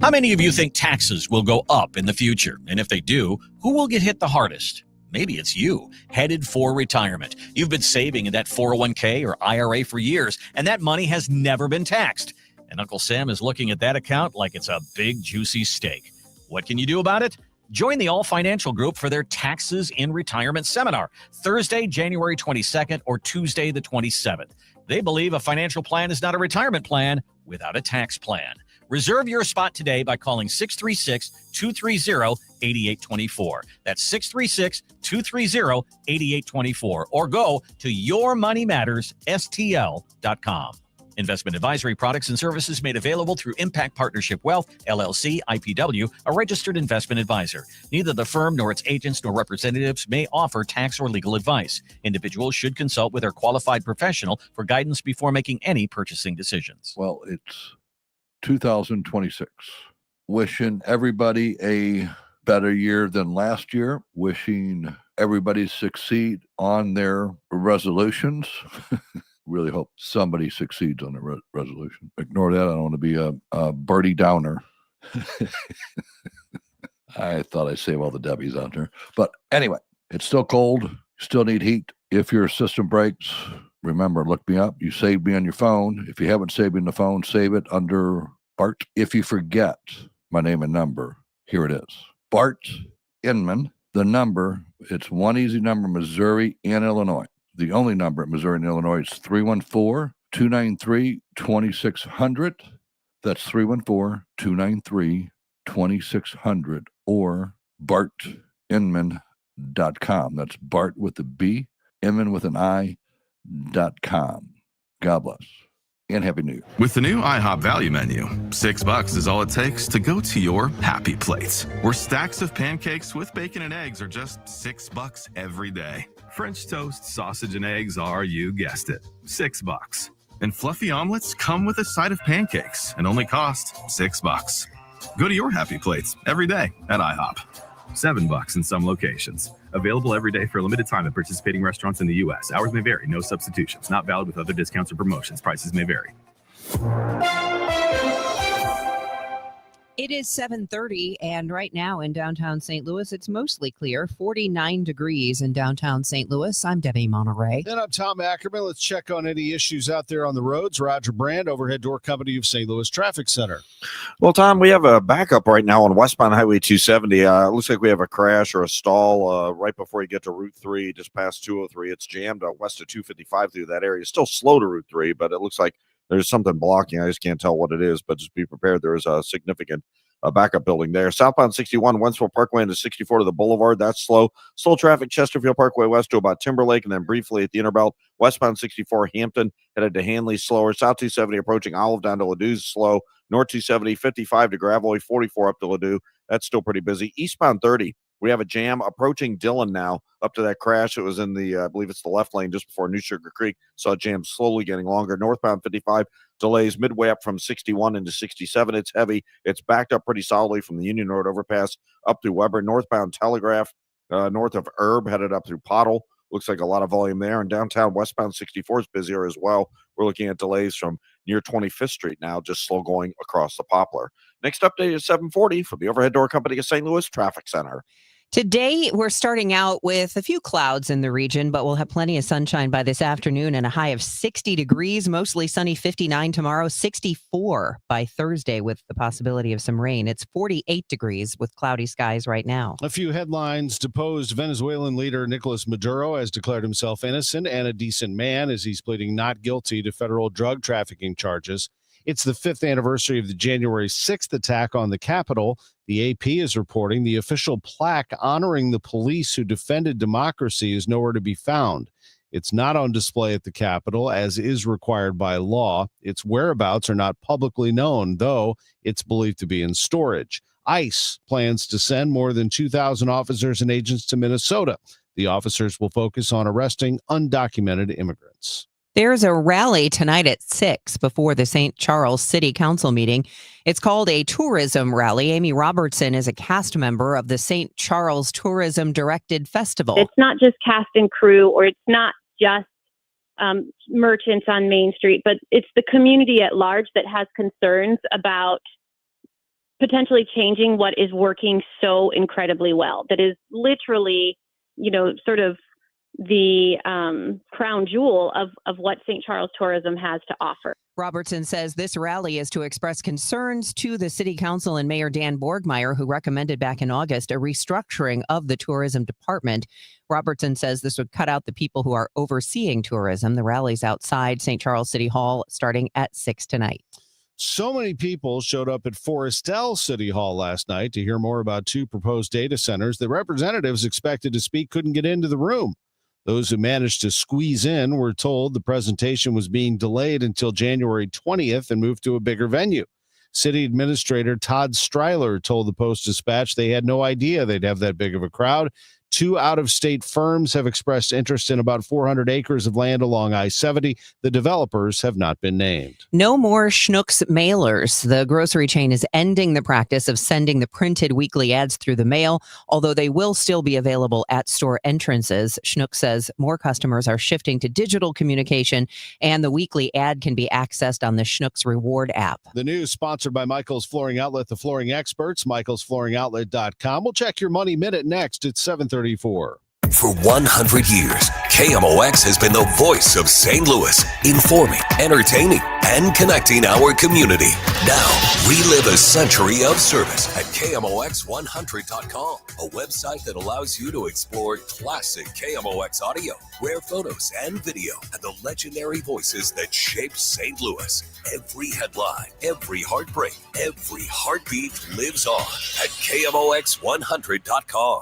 How many of you think taxes will go up in the future? And if they do, who will get hit the hardest? Maybe it's you, headed for retirement. You've been saving in that 401k or IRA for years, and that money has never been taxed. And Uncle Sam is looking at that account like it's a big, juicy steak. What can you do about it? Join the All Financial Group for their Taxes in Retirement Seminar, Thursday, January 22nd or Tuesday, the 27th. They believe a financial plan is not a retirement plan without a tax plan. Reserve your spot today by calling 636-230-8824. That's 636-230-8824. Or go to yourmoneymattersstl.com. Investment advisory products and services made available through Impact Partnership Wealth, LLC, IPW, a registered investment advisor. Neither the firm nor its agents nor representatives may offer tax or legal advice. Individuals should consult with their qualified professional for guidance before making any purchasing decisions.
Well, it's 2026. Wishing everybody a better year than last year. Wishing everybody succeed on their resolutions. Really hope somebody succeeds on their resolution. Ignore that. I don't want to be a Bertie Downer. I thought I'd save all the Debbies out there. But anyway, it's still cold. You still need heat. If your system breaks, remember, look me up. You saved me on your phone. If you haven't saved me on the phone, save it under Bart. If you forget my name and number, here it is. Bart Inman, the number, it's one easy number, Missouri and Illinois. The only number at Missouri and Illinois is 314-293-2600. That's 314-293-2600 or bartinman.com. That's Bart with a B, Inman with an I.com. God bless. And Happy New Year.
With the new IHOP value menu, $6 is all it takes to go to your happy place, where stacks of pancakes with bacon and eggs are just $6 every day. French toast, sausage, and eggs are, you guessed it, $6. And fluffy omelets come with a side of pancakes and only cost $6. Go to your happy plates every day at IHOP. $7 in some locations. Available every day for a limited time at participating restaurants in the U.S. Hours may vary. No substitutions. Not valid with other discounts or promotions. Prices may vary.
It is 7:30, and right now in downtown St. Louis, it's mostly clear, 49 degrees in downtown St. Louis. I'm Debbie Monterrey.
And I'm Tom Ackerman. Let's check on any issues out there on the roads. Roger Brand, Overhead Door Company of St. Louis Traffic Center.
Well, Tom, we have a backup right now on westbound Highway 270. It looks like we have a crash or a stall right before you get to Route 3, just past 203. It's jammed west of 255 through that area. It's still slow to Route 3, but it looks like there's something blocking. I just can't tell what it is, but just be prepared. There is a significant backup building there. Southbound 61, Wentzville Parkway into 64 to the Boulevard. That's slow. Slow traffic, Chesterfield Parkway west to about Timberlake, and then briefly at the Interbelt. Westbound 64, Hampton, headed to Hanley, slower. South 270 approaching Olive down to Ladue, slow. North 270, 55 to Gravois, 44 up to Ladue. That's still pretty busy. Eastbound 30, we have a jam approaching Dillon now up to that crash. It was in the, I believe it's the left lane just before New Sugar Creek. Saw a jam slowly getting longer. Northbound 55 delays midway up from 61 into 67. It's heavy. It's backed up pretty solidly from the Union Road overpass up through Weber. Northbound Telegraph, north of Herb, headed up through Pottle. Looks like a lot of volume there. And downtown westbound 64 is busier as well. We're looking at delays from near 25th Street now, just slow going across the Poplar. Next update is 740 from the Overhead Door Company of St. Louis Traffic Center.
Today, we're starting out with a few clouds in the region, but we'll have plenty of sunshine by this afternoon and a high of 60 degrees, mostly sunny, 59 tomorrow, 64 by Thursday with the possibility of some rain. It's 48 degrees with cloudy skies right now.
A few headlines. Deposed Venezuelan leader Nicolas Maduro has declared himself innocent and a decent man as he's pleading not guilty to federal drug trafficking charges. It's the 5th anniversary of the January 6th attack on the Capitol. The AP is reporting the official plaque honoring the police who defended democracy is nowhere to be found. It's not on display at the Capitol, as is required by law. Its whereabouts are not publicly known, though it's believed to be in storage. ICE plans to send more than 2,000 officers and agents to Minnesota. The officers will focus on arresting undocumented immigrants.
There's a rally tonight at 6 before the St. Charles City Council meeting. It's called a tourism rally. Amy Robertson is a cast member of the St. Charles Tourism Directed Festival.
It's not just cast and crew, or it's not just merchants on Main Street, but it's the community at large that has concerns about potentially changing what is working so incredibly well. That is literally, sort of the crown jewel of what St. Charles tourism has to offer.
Robertson says this rally is to express concerns to the city council and Mayor Dan Borgmeyer, who recommended back in August a restructuring of the tourism department. Robertson says this would cut out the people who are overseeing tourism. The rally's outside St. Charles City Hall starting at 6 tonight.
So many people showed up at Forestel City Hall last night to hear more about 2 proposed data centers. The representatives expected to speak couldn't get into the room. Those who managed to squeeze in were told the presentation was being delayed until January 20th and moved to a bigger venue. City Administrator Todd Stryler told the Post-Dispatch they had no idea they'd have that big of a crowd. 2 out-of-state firms have expressed interest in about 400 acres of land along I-70. The developers have not been named.
No more Schnucks mailers. The grocery chain is ending the practice of sending the printed weekly ads through the mail, although they will still be available at store entrances. Schnucks says more customers are shifting to digital communication, and the weekly ad can be accessed on the Schnucks Reward app.
The news sponsored by Michael's Flooring Outlet, the flooring experts, michaelsflooringoutlet.com. We'll check your Money Minute next at 7:34.
For 100 years, KMOX has been the voice of St. Louis, informing, entertaining, and connecting our community. Now, relive a century of service at KMOX100.com, a website that allows you to explore classic KMOX audio, rare photos and video, and the legendary voices that shaped St. Louis. Every headline, every heartbreak, every heartbeat lives on at KMOX100.com.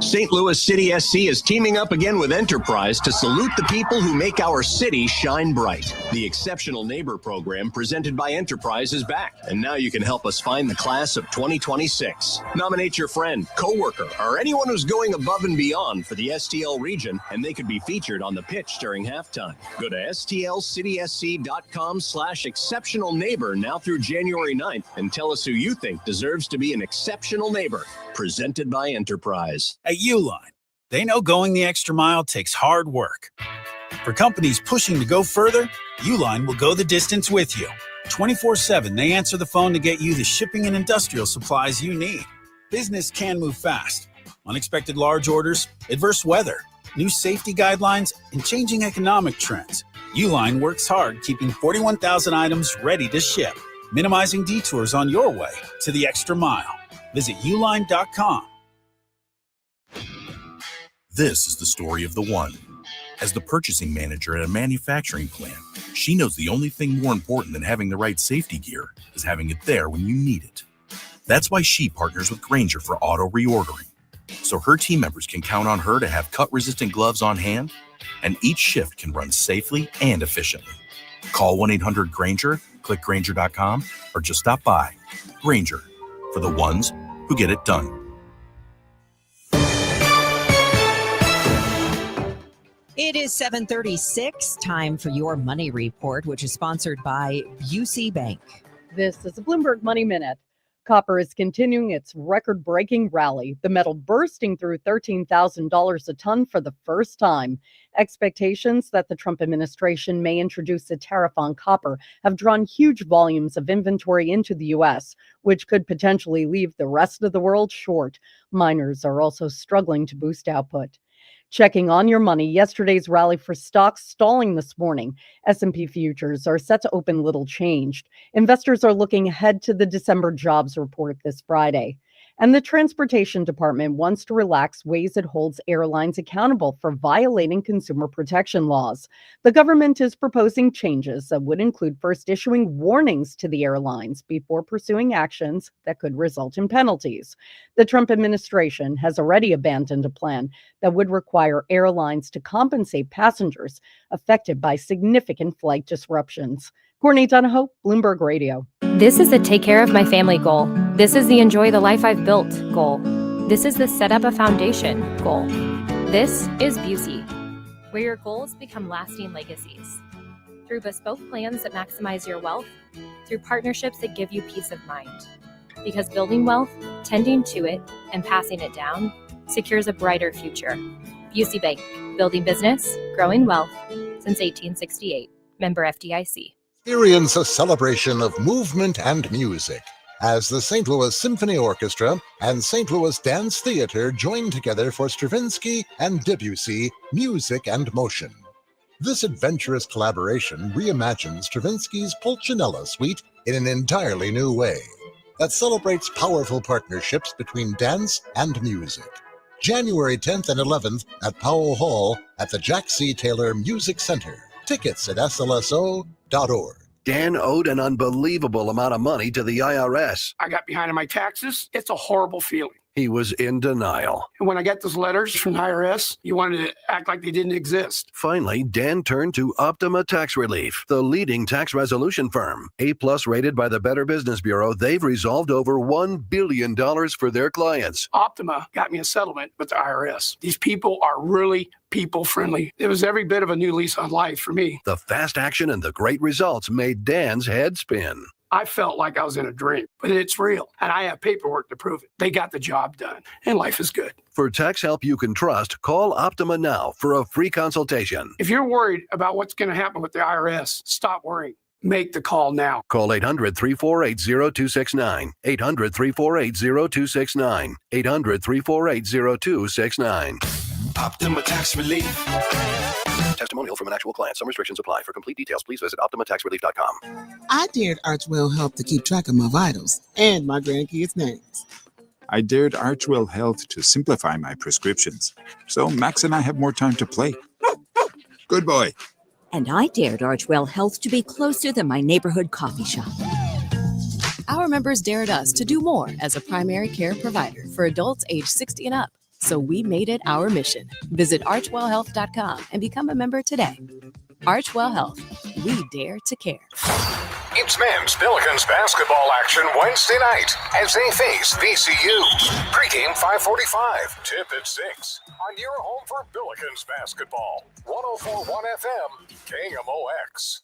St. Louis City SC is teaming up again with Enterprise to salute the people who make our city shine bright. The Exceptional Neighbor program presented by Enterprise is back, and now you can help us find the class of 2026. Nominate your friend, coworker, or anyone who's going above and beyond for the STL region, and they could be featured on the pitch during halftime. Go to stlcitysc.com/exceptional neighbor now through January 9th and tell us who you think deserves to be an exceptional neighbor. Presented by Enterprise.
At Uline, they know going the extra mile takes hard work. For companies pushing to go further, Uline will go the distance with you. 24/7, they answer the phone to get you the shipping and industrial supplies you need. Business can move fast. Unexpected large orders, adverse weather, new safety guidelines, and changing economic trends. Uline works hard keeping 41,000 items ready to ship, minimizing detours on your way to the extra mile. Visit uline.com.
This is the story of the one. As the purchasing manager at a manufacturing plant, she knows the only thing more important than having the right safety gear is having it there when you need it. That's why she partners with Grainger for auto reordering, so her team members can count on her to have cut-resistant gloves on hand, and each shift can run safely and efficiently. Call 1-800-GRAINGER, click Grainger.com, or just stop by. Grainger, for the ones who get it done.
It is 7:36, time for your money report, which is sponsored by UC Bank.
This is a Bloomberg Money Minute. Copper is continuing its record-breaking rally, the metal bursting through $13,000 a ton for the first time. Expectations that the Trump administration may introduce a tariff on copper have drawn huge volumes of inventory into the U.S., which could potentially leave the rest of the world short. Miners are also struggling to boost output. Checking on your money, yesterday's rally for stocks stalling this morning. S&P futures are set to open little changed. Investors are looking ahead to the December jobs report this Friday. And the Transportation Department wants to relax ways it holds airlines accountable for violating consumer protection laws. The government is proposing changes that would include first issuing warnings to the airlines before pursuing actions that could result in penalties. The Trump administration has already abandoned a plan that would require airlines to compensate passengers affected by significant flight disruptions. Courtney Donahoe, Bloomberg Radio.
This is the take care of my family goal. This is the enjoy the life I've built goal. This is the set up a foundation goal. This is Busey, where your goals become lasting legacies. Through bespoke plans that maximize your wealth, through partnerships that give you peace of mind. Because building wealth, tending to it, and passing it down secures a brighter future. Busey Bank, building business, growing wealth since 1868. Member FDIC.
Experience a celebration of movement and music as the St. Louis Symphony Orchestra and St. Louis Dance Theater join together for Stravinsky and Debussy Music and Motion. This adventurous collaboration reimagines Stravinsky's Pulcinella Suite in an entirely new way that celebrates powerful partnerships between dance and music. January 10th and 11th at Powell Hall at the Jack C. Taylor Music Center. Tickets at slso.org.
Dan owed an unbelievable amount of money to the IRS.
I got behind on my taxes. It's a horrible feeling.
He was in denial.
And when I got those letters from the IRS, you wanted to act like they didn't exist.
Finally, Dan turned to Optima Tax Relief, the leading tax resolution firm. A-plus rated by the Better Business Bureau, they've resolved over $1 billion for their clients.
Optima got me a settlement with the IRS. These people are really people-friendly. It was every bit of a new lease on life for me.
The fast action and the great results made Dan's head spin.
I felt like I was in a dream, but it's real, and I have paperwork to prove it. They got the job done, and life is good.
For tax help you can trust, call Optima now for a free consultation.
If you're worried about what's going to happen with the IRS, stop worrying. Make the call now.
Call 800-348-0269. 800-348-0269. 800-348-0269.
Optima Tax Relief.
Testimonial from an actual client. Some restrictions apply. For complete details, please visit OptimaTaxRelief.com.
I dared Archwell Health to keep track of my vitals and my grandkids' names.
I dared Archwell Health to simplify my prescriptions, so Max and I have more time to play. Good boy.
And I dared Archwell Health to be closer than my neighborhood coffee shop.
Our members dared us to do more as a primary care provider for adults age 60 and up. So we made it our mission. Visit archwellhealth.com and become a member today. Archwell Health. We dare to care.
It's men's Billikens basketball action Wednesday night as they face VCU. Pregame 5:45. Tip at 6 on your home for Billikens basketball. 104.1 FM, KMOX.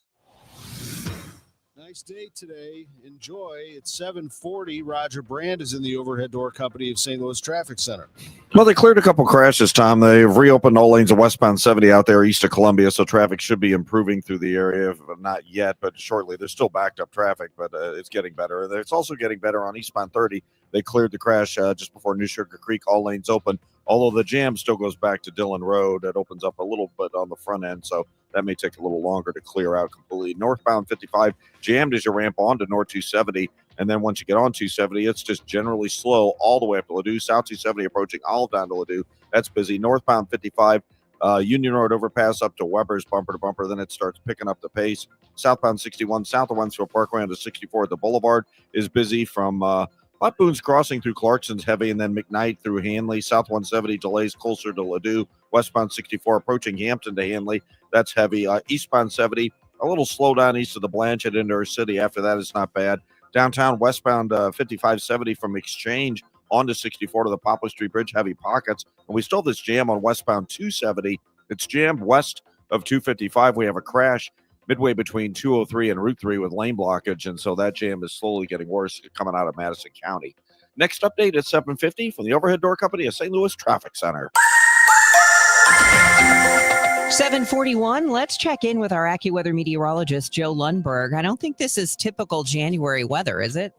Nice day today. Enjoy. It's 7:40. Roger Brand is in the overhead door company of St. Louis Traffic Center.
Well, they cleared a couple crashes, Tom. They've reopened all lanes of westbound 70 out there east of Columbia, so traffic should be improving through the area. Not yet, but shortly. There's still backed up traffic, but it's getting better. It's also getting better on eastbound 30. They cleared the crash just before New Sugar Creek. All lanes open, although the jam still goes back to Dillon Road. It opens up a little bit on the front end, so that may take a little longer to clear out completely. Northbound 55 jammed as you ramp onto North 270, and then once you get on 270, it's just generally slow all the way up to Ladue. South 270 approaching all down to Ladue. That's busy. Northbound 55, Union Road overpass up to Weber's bumper to bumper. Then it starts picking up the pace. Southbound 61, south of Wentworth Parkway onto 64 at the Boulevard is busy from about Boone's Crossing through Clarkson's heavy, and then McKnight through Hanley. South 170 delays closer to Ladue. Westbound 64 approaching Hampton to Hanley. That's heavy. Eastbound 70, a little slow down east of the Blanchard into our city. After that, it's not bad. Downtown westbound 5570 from Exchange onto 64 to the Poplar Street Bridge, heavy pockets. And we still have this jam on westbound 270. It's jammed west of 255. We have a crash midway between 203 and Route 3 with lane blockage, and so that jam is slowly getting worse coming out of Madison County. Next update at 7:50 from the overhead door company of St. Louis Traffic Center.
7:41. Let's check in with our AccuWeather meteorologist, Joe Lundberg. I don't think this is typical January weather, is it?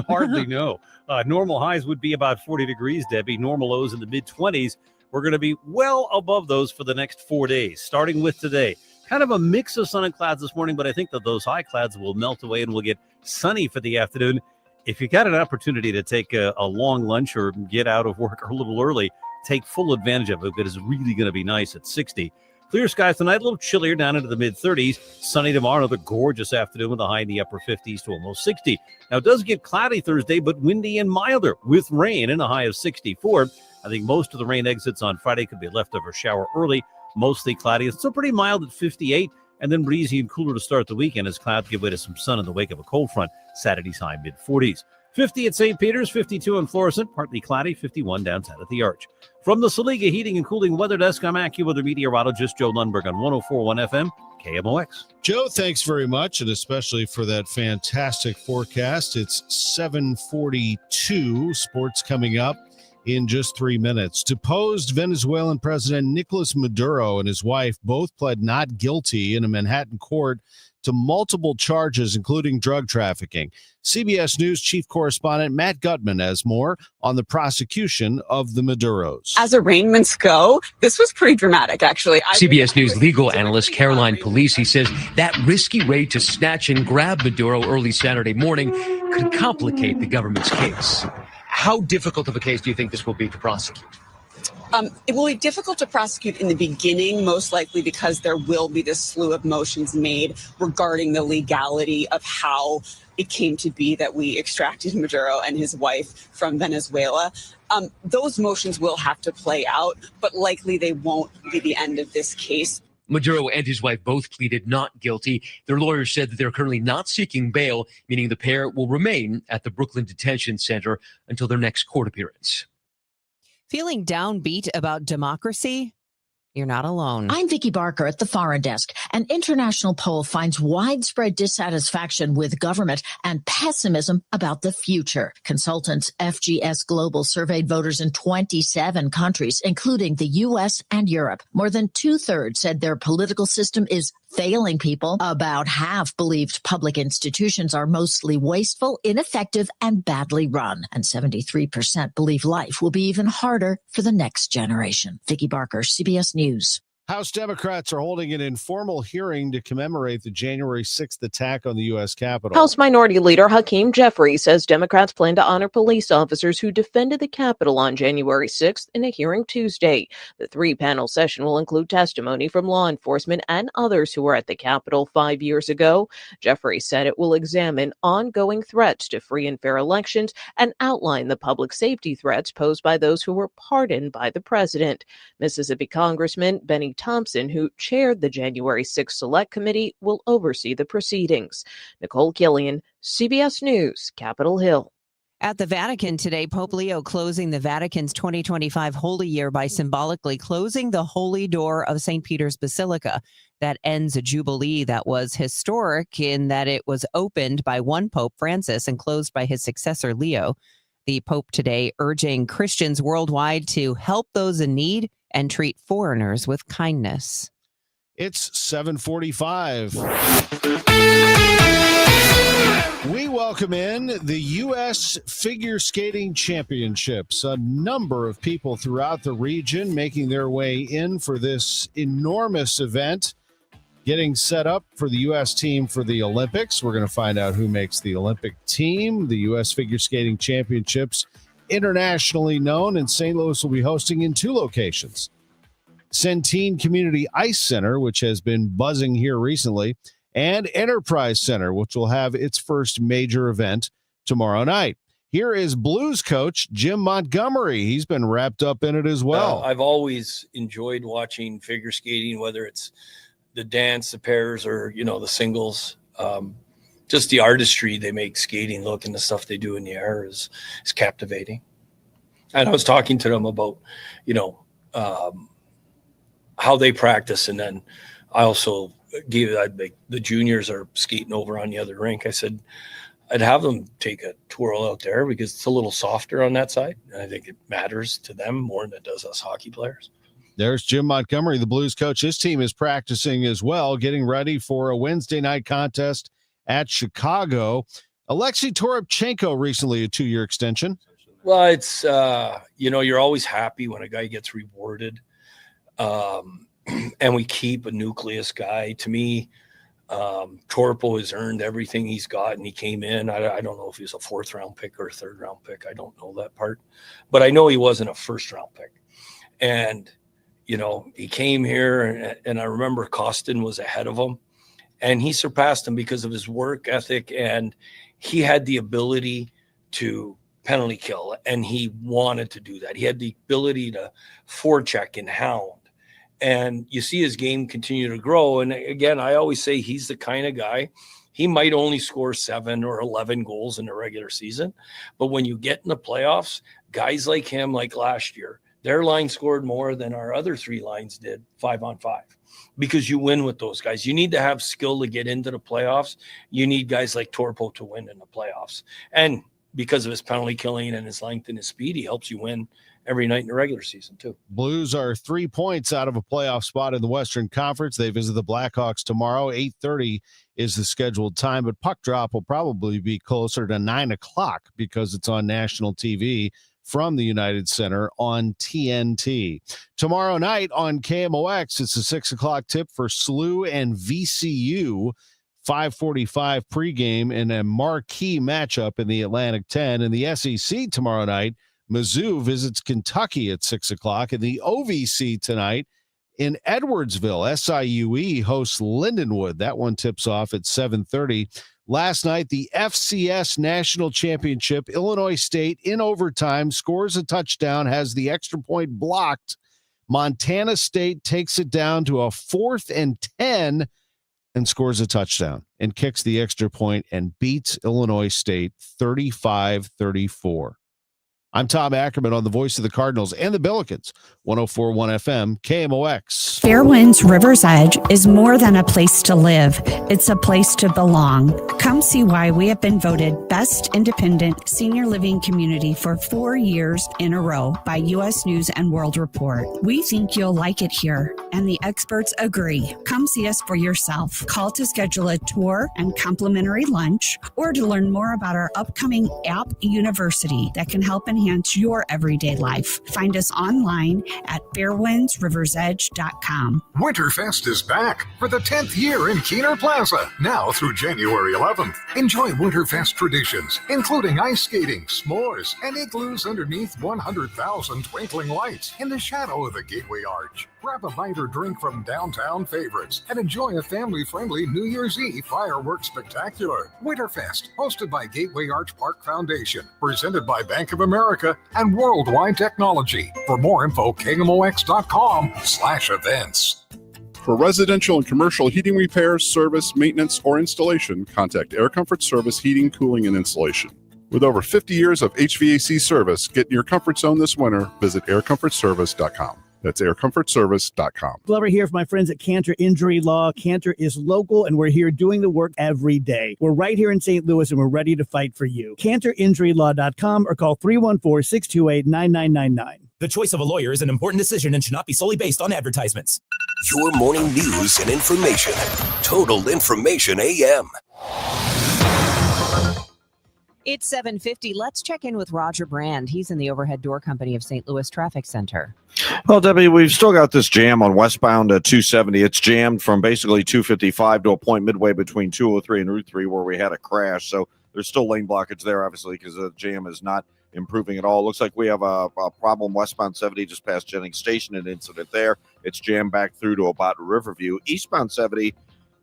Hardly, no. Normal highs would be about 40 degrees, Debbie. Normal lows in the mid-20s. We're going to be well above those for the next 4 days, starting with today. Kind of a mix of sun and clouds this morning, but I think that those high clouds will melt away and we'll get sunny for the afternoon. If you got an opportunity to take a long lunch or get out of work a little early, take full advantage of it. It is really going to be nice at 60. Clear skies tonight, a little chillier down into the mid-30s. Sunny tomorrow, another gorgeous afternoon with a high in the upper 50s to almost 60. Now, it does get cloudy Thursday, but windy and milder with rain and a high of 64. I think most of the rain exits on Friday could be a leftover shower early. Mostly cloudy. It's still pretty mild at 58, and then breezy and cooler to start the weekend as clouds give way to some sun in the wake of a cold front. Saturday's high mid-40s. 50 at St. Peter's, 52 in Florissant, partly cloudy, 51 downtown at the Arch. From the Saliga Heating and Cooling Weather Desk, I'm AccuWeather meteorologist Joe Lundberg on 104.1 FM, KMOX.
Joe, thanks very much, and especially for that fantastic forecast. It's 7:42. Sports coming up in just 3 minutes. Deposed Venezuelan President Nicolas Maduro and his wife both pled not guilty in a Manhattan court to multiple charges, including drug trafficking. CBS News chief correspondent Matt Gutman has more on the prosecution of the Maduros.
As arraignments go, this was pretty dramatic, actually.
CBS News legal analyst Caroline Polisi says that risky raid to snatch and grab Maduro early Saturday morning could complicate the government's case.
How difficult of a case do you think this will be to prosecute?
It will be difficult to prosecute in the beginning, most likely because there will be this slew of motions made regarding the legality of how it came to be that we extracted Maduro and his wife from Venezuela. Those motions will have to play out, but likely they won't be the end of this case.
Maduro and his wife both pleaded not guilty. Their lawyers said that they're currently not seeking bail, meaning the pair will remain at the Brooklyn Detention Center until their next court appearance.
Feeling downbeat about democracy? You're not alone.
I'm Vicki Barker at the Foreign Desk. An international poll finds widespread dissatisfaction with government and pessimism about the future. Consultants FGS Global surveyed voters in 27 countries, including the U.S. and Europe. More than 2/3 said their political system is failing people. About half believed public institutions are mostly wasteful, ineffective, and badly run. And 73% believe life will be even harder for the next generation. Vicki Barker, CBS News.
House Democrats are holding an informal hearing to commemorate the January 6th attack on the U.S. Capitol.
House Minority Leader Hakeem Jeffries says Democrats plan to honor police officers who defended the Capitol on January 6th in a hearing Tuesday. The three-panel session will include testimony from law enforcement and others who were at the Capitol 5 years ago. Jeffries said it will examine ongoing threats to free and fair elections and outline the public safety threats posed by those who were pardoned by the president. Mississippi Congressman Benny Thompson, who chaired the January 6th Select Committee, will oversee the proceedings. Nicole Killian, CBS News, Capitol Hill.
At the Vatican today, Pope Leo closing the Vatican's 2025 Holy Year by symbolically closing the Holy Door of St. Peter's Basilica. That ends a jubilee that was historic in that it was opened by one Pope, Francis, and closed by his successor, Leo. The Pope today urging Christians worldwide to help those in need and treat foreigners with kindness.
It's 7:45. We welcome in the U.S. Figure Skating Championships. A number of people throughout the region making their way in for this enormous event, getting set up for the U.S. team for the Olympics. We're going to find out who makes the Olympic team. The U.S. Figure Skating Championships, internationally known, and St. Louis will be hosting in two locations. Centene Community Ice Center, which has been buzzing here recently, and Enterprise Center, which will have its first major event tomorrow night. Here is Blues coach Jim Montgomery. He's been wrapped up in it as well.
I've always enjoyed watching figure skating, whether it's the dance, the pairs, or, the singles. Just the artistry they make skating look and the stuff they do in the air is captivating. And I was talking to them about, how they practice. And then I also the juniors are skating over on the other rink. I said, I'd have them take a twirl out there because it's a little softer on that side. And I think it matters to them more than it does us hockey players.
There's Jim Montgomery, the Blues coach. His team is practicing as well, getting ready for a Wednesday night contest at Chicago. Alexei Toropchenko recently a 2-year extension.
Well, it's, you're always happy when a guy gets rewarded. And we keep a nucleus guy. To me, Torpo has earned everything he's got, and he came in. I don't know if he was a 4th-round pick or a 3rd-round pick. I don't know that part. But I know he wasn't a 1st-round pick. And, he came here, and I remember Costin was ahead of him. And he surpassed him because of his work ethic, and he had the ability to penalty kill, and he wanted to do that. He had the ability to forecheck and hound. And you see his game continue to grow. And again, I always say he's the kind of guy, he might only score 7 or 11 goals in the regular season. But when you get in the playoffs, guys like him, like last year, their line scored more than our other 3 lines did 5-on-5 because you win with those guys. You need to have skill to get into the playoffs. You need guys like Torpo to win in the playoffs. And because of his penalty killing and his length and his speed, he helps you win every night in the regular season too.
Blues are 3 points out of a playoff spot in the Western Conference. They visit the Blackhawks tomorrow. 8:30 is the scheduled time, but puck drop will probably be closer to 9 o'clock because it's on national TV from the United Center on TNT. Tomorrow night on KMOX, it's a 6 o'clock tip for SLU and VCU. 5:45 pregame in a marquee matchup in the Atlantic 10. In the SEC tomorrow night, Mizzou visits Kentucky at 6 o'clock. And the OVC tonight in Edwardsville, SIUE hosts Lindenwood. That one tips off at 7:30. Last night, the FCS National Championship, Illinois State in overtime scores a touchdown, has the extra point blocked. Montana State takes it down to a 4th and 10 and scores a touchdown and kicks the extra point and beats Illinois State 35-34. I'm Tom Ackerman on the voice of the Cardinals and the Billikens, 104.1 FM, KMOX.
Fairwinds River's Edge is more than a place to live. It's a place to belong. Come see why we have been voted Best Independent Senior Living Community for 4 years in a row by U.S. News and World Report. We think you'll like it here, and the experts agree. Come see us for yourself. Call to schedule a tour and complimentary lunch, or to learn more about our upcoming App University that can help enhance your everyday life. Find us online at fairwindsriversedge.com.
Winterfest is back for the 10th year in Keener Plaza, now through January 11th. Enjoy Winterfest traditions, including ice skating, s'mores, and igloos underneath 100,000 twinkling lights in the shadow of the Gateway Arch. Grab a bite or drink from downtown favorites and enjoy a family-friendly New Year's Eve fireworks spectacular. Winterfest, hosted by Gateway Arch Park Foundation, presented by Bank of America and Worldwide Technology. For more info, KMOX.com/events.
For residential and commercial heating repairs, service, maintenance, or installation, contact Air Comfort Service Heating, Cooling, and Installation. With over 50 years of HVAC service, get in your comfort zone this winter. Visit aircomfortservice.com. That's aircomfortservice.com.
Glover here for my friends at Cantor Injury Law. Cantor is local, and we're here doing the work every day. We're right here in St. Louis, and we're ready to fight for you. CantorInjuryLaw.com or call 314-628-9999.
The choice of a lawyer is an important decision and should not be solely based on advertisements.
Your morning news and information. Total Information AM.
It's 7:50. Let's check in with Roger Brand. He's in the Overhead Door Company of St. Louis Traffic Center.
Well, Debbie, we've still got this jam on westbound 270. It's jammed from basically 255 to a point midway between 203 and Route 3 where we had a crash. So there's still lane blockage there, obviously, because the jam is not improving at all. Looks like we have a problem westbound 70 just past Jennings Station, an incident there. It's jammed back through to about Riverview. Eastbound 70,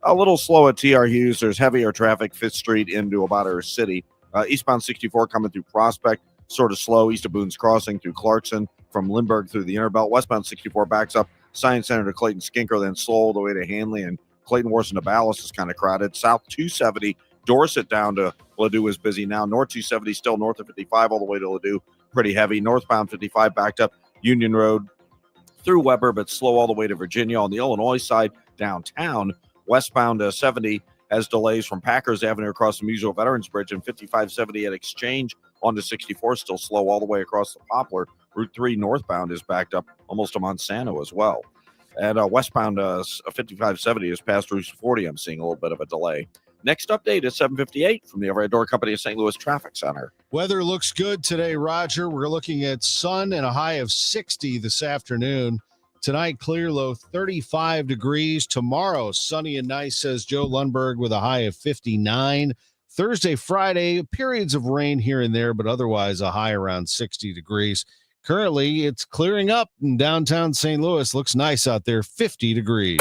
a little slow at TR Hughes. There's heavier traffic 5th Street into about our city. Eastbound 64 coming through Prospect, sort of slow east of Boone's Crossing through Clarkson, from Lindbergh through the Interbelt. Westbound 64 backs up Science Center to Clayton Skinker, then slow all the way to Hanley, and Clayton Worcester to Ballas is kind of crowded. South 270, Dorset down to Ladue is busy now. North 270 still north of 55 all the way to Ladue, pretty heavy. Northbound 55 backed up Union Road through Weber, but slow all the way to Virginia. On the Illinois side, downtown, westbound 70 has delays from Packers Avenue across the Muso Veterans Bridge, and 5570 at Exchange onto 64, still slow all the way across the Poplar. Route 3 northbound is backed up almost to Monsanto as well. And westbound 5570 is past Route 40. I'm seeing a little bit of a delay. Next update is 7:58 from the Overhead Door Company of St. Louis Traffic Center.
Weather looks good today, Roger. We're looking at sun and a high of 60 this afternoon. Tonight, clear low 35 degrees. Tomorrow, sunny and nice, says Joe Lundberg, with a high of 59. Thursday, Friday, periods of rain here and there, but otherwise a high around 60 degrees. Currently, it's clearing up in downtown St. Louis. Looks nice out there, 50 degrees.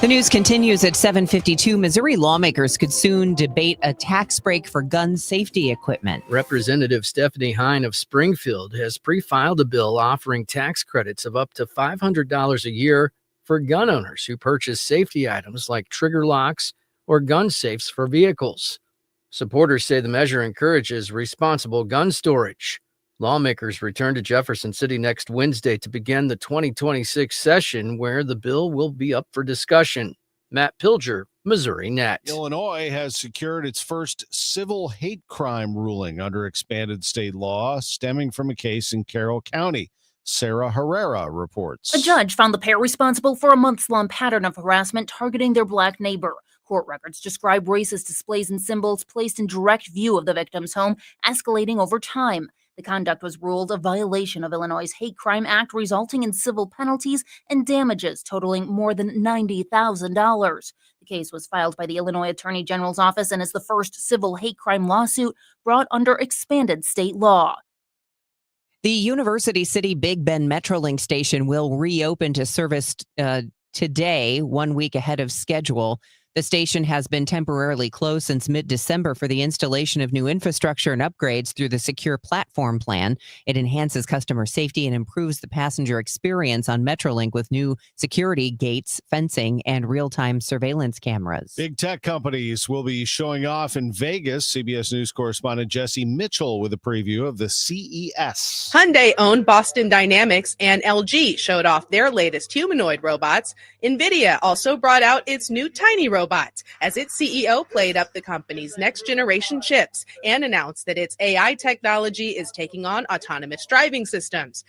The news continues at 7:52. Missouri lawmakers could soon debate a tax break for gun safety equipment.
Representative Stephanie Hine of Springfield has pre-filed a bill offering tax credits of up to $500 a year for gun owners who purchase safety items like trigger locks or gun safes for vehicles. Supporters say the measure encourages responsible gun storage. Lawmakers return to Jefferson City next Wednesday to begin the 2026 session, where the bill will be up for discussion. Matt Pilger, Missouri Net.
Illinois has secured its first civil hate crime ruling under expanded state law, stemming from a case in Carroll County. Sarah Herrera reports.
A judge found the pair responsible for a months-long pattern of harassment targeting their black neighbor. Court records describe racist displays and symbols placed in direct view of the victim's home, escalating over time. The conduct was ruled a violation of Illinois' Hate Crime Act, resulting in civil penalties and damages totaling more than $90,000. The case was filed by the Illinois Attorney General's office and is the first civil hate crime lawsuit brought under expanded state law.
The University City Big Bend Metrolink station will reopen to service today, 1 week ahead of schedule. The station has been temporarily closed since mid-December for the installation of new infrastructure and upgrades through the Secure Platform Plan. It enhances customer safety and improves the passenger experience on Metrolink with new security gates, fencing, and real-time surveillance cameras.
Big tech companies will be showing off in Vegas. CBS News correspondent Jesse Mitchell with a preview of the CES.
Hyundai-owned Boston Dynamics and LG showed off their latest humanoid robots. NVIDIA also brought out its new tiny robots as its CEO played up the company's next generation chips and announced that its AI technology is taking on autonomous driving systems.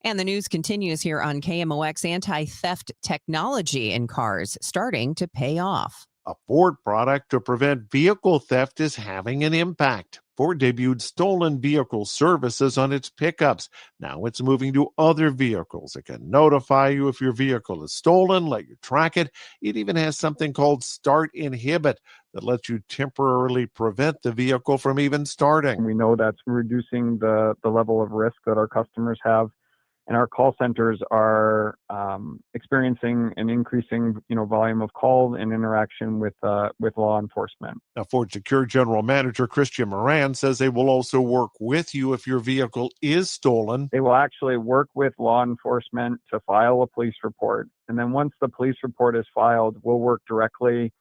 And the news continues here on KMOX. Anti-theft technology in cars starting to pay off.
A Ford product to prevent vehicle theft is having an impact. Ford debuted stolen vehicle services on its pickups. Now it's moving to other vehicles. It can notify you if your vehicle is stolen, let you track it. It even has something called Start Inhibit that lets you temporarily prevent the vehicle from even starting.
We know that's reducing the level of risk that our customers have. And our call centers are experiencing an increasing, volume of calls and interaction with law enforcement.
Now, Ford Secure General Manager Christian Moran says they will also work with you if your vehicle is stolen.
They will actually work with law enforcement to file a police report. And then once the police report is filed, we'll work directly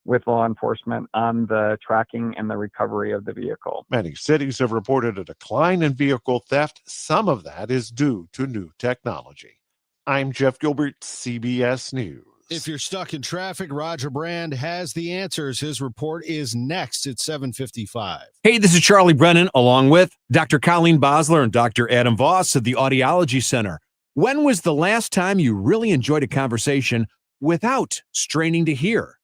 with law enforcement on the tracking and the recovery of the vehicle.
Many cities have reported a decline in vehicle theft. Some of that is due to new technology. I'm Jeff Gilbert, CBS News.
If you're stuck in traffic, Roger Brand has the answers. His report is next at 7:55.
Hey, this is Charlie Brennan, along with Dr. Colleen Bosler and Dr. Adam Voss of the Audiology Center. When was the last time you really enjoyed a conversation without straining to hear?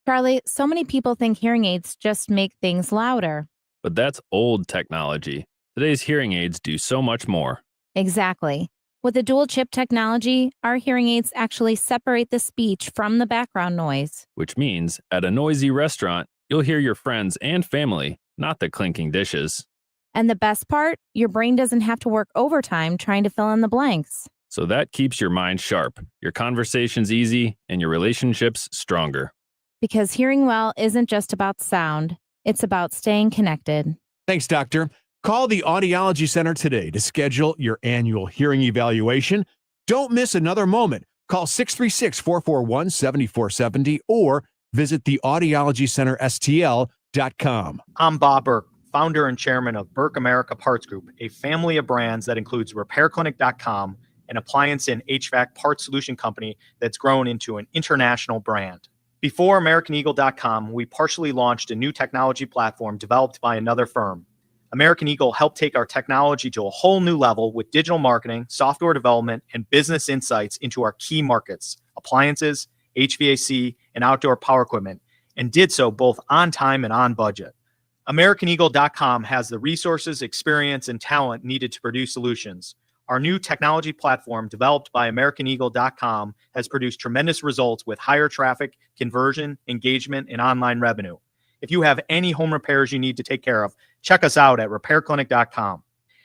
Charlie, so many people think hearing aids just make things louder.
But that's old technology. Today's hearing aids do so much more.
Exactly. With the dual chip technology, our hearing aids actually separate the speech from the background noise.
Which means at a noisy restaurant, you'll hear your friends and family, not the clinking dishes.
And the best part, your brain doesn't have to work overtime trying to fill in the blanks.
So that keeps your mind sharp, your conversations easy, and your relationships stronger.
Because hearing well isn't just about sound, it's about staying connected.
Thanks, Doctor. Call the Audiology Center today to schedule your annual hearing evaluation. Don't miss another moment. Call 636-441-7470 or visit theaudiologycenterstl.com.
I'm Bob Burke, founder and chairman of Burke America Parts Group, a family of brands that includes RepairClinic.com, an appliance and HVAC parts solution company that's grown into an international brand. Before AmericanEagle.com, we partially launched a new technology platform developed by another firm. American Eagle helped take our technology to a whole new level with digital marketing, software development, and business insights into our key markets, appliances, HVAC, and outdoor power equipment, and did so both on time and on budget. AmericanEagle.com has the resources, experience, and talent needed to produce solutions. Our new technology platform, developed by AmericanEagle.com, has produced tremendous results with higher traffic, conversion, engagement, and online revenue. If you have any home repairs you need to take care of, check us out at RepairClinic.com.